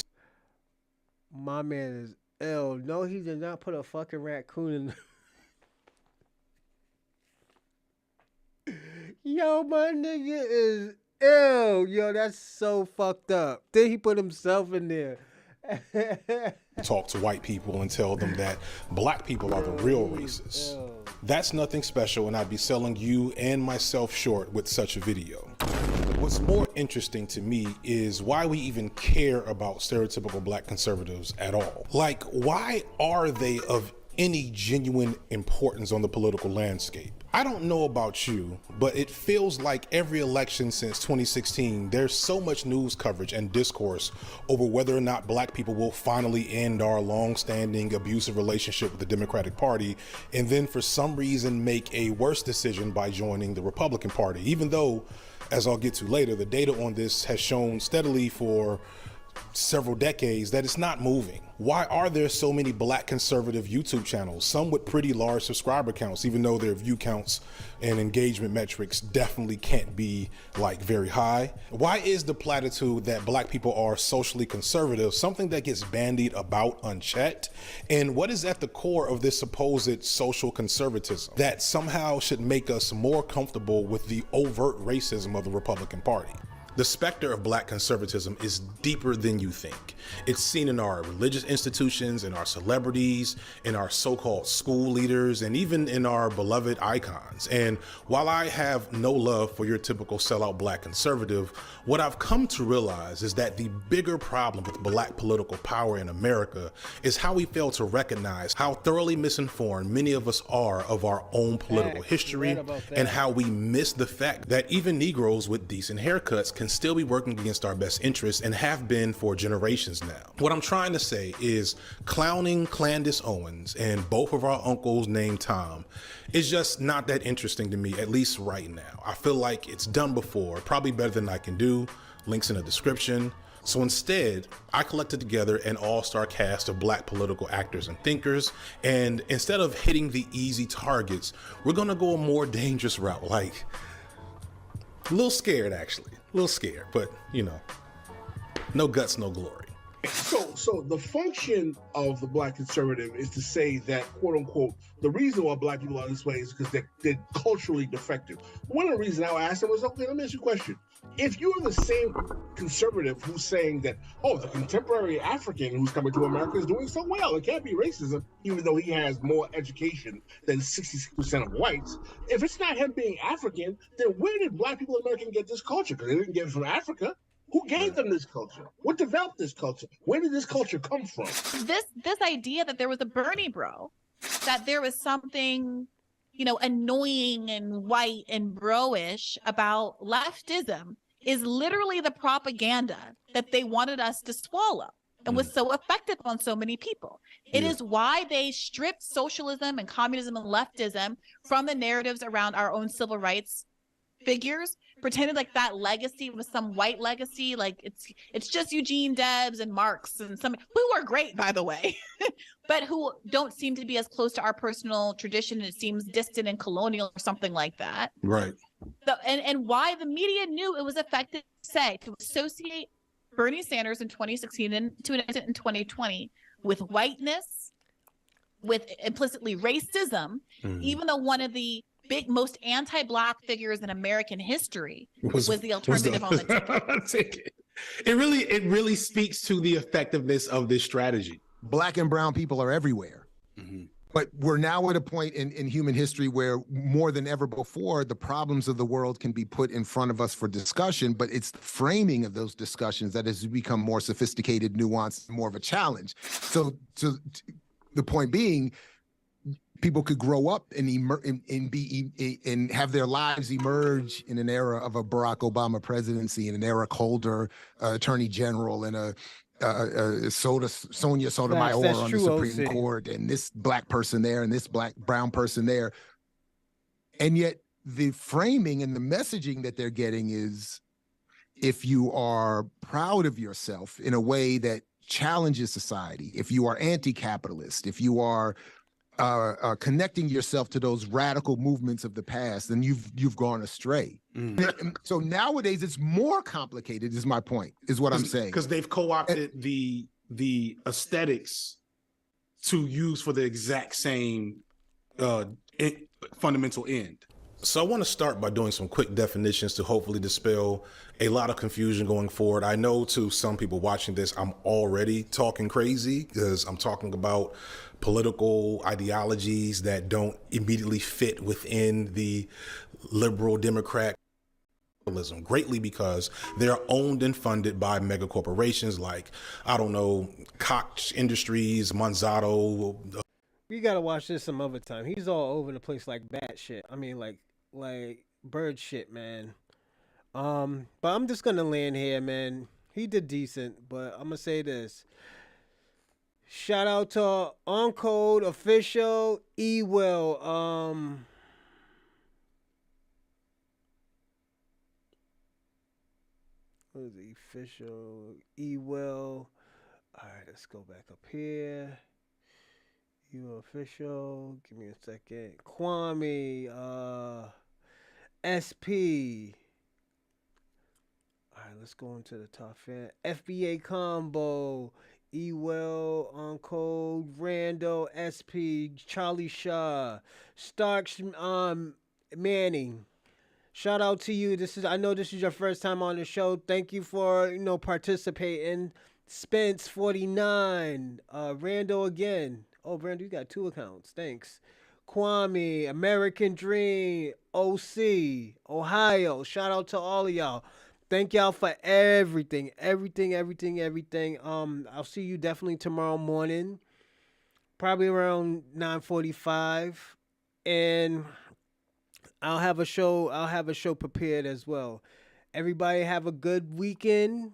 S1: My man is ill. No, he did not put a fucking raccoon in. Yo, my nigga is ill. Yo, that's so fucked up. Then he put himself in there.
S11: talk to white people and tell them that black people are the real racists. That's nothing special, and I'd be selling you and myself short with such a video. What's more interesting to me is why we even care about stereotypical black conservatives at all. Like, why are they of any genuine importance on the political landscape? I don't know about you, but it feels like every election since 2016, there's so much news coverage and discourse over whether or not black people will finally end our long-standing abusive relationship with the Democratic Party, and then for some reason make a worse decision by joining the Republican Party, even though, as I'll get to later, the data on this has shown steadily for several decades that it's not moving. Why are there so many black conservative YouTube channels, some with pretty large subscriber counts, even though their view counts and engagement metrics definitely can't be like very high? Why is the platitude that black people are socially conservative something that gets bandied about unchecked? And what is at the core of this supposed social conservatism that somehow should make us more comfortable with the overt racism of the Republican Party? The specter of black conservatism is deeper than you think. It's seen in our religious institutions, in our celebrities, in our so-called school leaders, and even in our beloved icons. And while I have no love for your typical sellout black conservative, what I've come to realize is that the bigger problem with black political power in America is how we fail to recognize how thoroughly misinformed many of us are of our own political history, and how we miss the fact that even Negroes with decent haircuts can still be working against our best interests and have been for generations now. What I'm trying to say is clowning Clandis Owens and both of our uncles named Tom is just not that interesting to me, at least right now. I feel like it's done before, probably better than I can do. Links in the description. So instead, I collected together an all-star cast of black political actors and thinkers, and instead of hitting the easy targets, we're gonna go a more dangerous route, like a little scared actually. A little scared, but you know, no guts, no glory.
S14: So the function of the black conservative is to say that, quote unquote, the reason why black people are this way is because they're culturally defective. One of the reasons I asked them was, okay, let me ask you a question. If you're the same conservative who's saying that, oh, the contemporary African who's coming to America is doing so well, it can't be racism, even though he has more education than 66% of whites. If it's not him being African, then where did black people in America get this culture? Because they didn't get it from Africa. Who gave them this culture? What developed this culture? Where did this culture come from?
S15: This idea that there was a Bernie bro, that there was something, you know, annoying and white and bro-ish about leftism is literally the propaganda that they wanted us to swallow and was so effective on so many people. It is why they stripped socialism and communism and leftism from the narratives around our own civil rights figures, pretended like that legacy was some white legacy, like it's just Eugene Debs and Marx and some who are great, by the way, but who don't seem to be as close to our personal tradition. It seems distant and colonial or something like that.
S11: Right.
S15: So, and why the media knew it was effective to associate Bernie Sanders in 2016 and to an extent in 2020 with whiteness, with implicitly racism, even though one of the most anti-black figures in American history was the alternative on the ticket.
S11: It really speaks to the effectiveness of this strategy.
S16: Black and brown people are everywhere. But we're now at a point in human history where more than ever before, the problems of the world can be put in front of us for discussion, but it's the framing of those discussions that has become more sophisticated, nuanced, more of a challenge. So the point being, people could grow up and have their lives emerge in an era of a Barack Obama presidency, in an Eric Holder attorney general, and a Sonia Sotomayor on the Supreme Court, and this black person there, and this brown person there. And yet the framing and the messaging that they're getting is, if you are proud of yourself in a way that challenges society, if you are anti-capitalist, if you are connecting yourself to those radical movements of the past, then you've gone astray. So nowadays it's more complicated, is my point, is what I'm saying.
S11: Because they've co-opted the aesthetics to use for the exact same fundamental end. So I want to start by doing some quick definitions to hopefully dispel a lot of confusion going forward. I know to some people watching this, I'm already talking crazy because I'm talking about political ideologies that don't immediately fit within the liberal Democrat greatly because they're owned and funded by mega corporations like, I don't know, Koch Industries, Monsanto.
S1: We gotta watch this some other time. He's all over the place like bat shit. I mean, like bird shit, man. But I'm just gonna land here, man. He did decent, but I'm gonna say this. Shout out to On Code Official E-Will. What is the official E-Will? All right, let's go back up here. E-Will official. Give me a second. Kwame. SP. All right, let's go into the top fan. FBA combo. E-Will, On Code, Rando, SP, Charlie Shaw, Starks, Manning. Shout out to you. I know this is your first time on the show. Thank you for, participating. Spence 49. Rando again. Oh, Rando, you got 2 accounts. Thanks. Kwame, American Dream, OC, Ohio. Shout out to all of y'all. Thank y'all for everything. I'll see you definitely tomorrow morning. Probably around 9:45. And I'll have a show prepared as well. Everybody have a good weekend.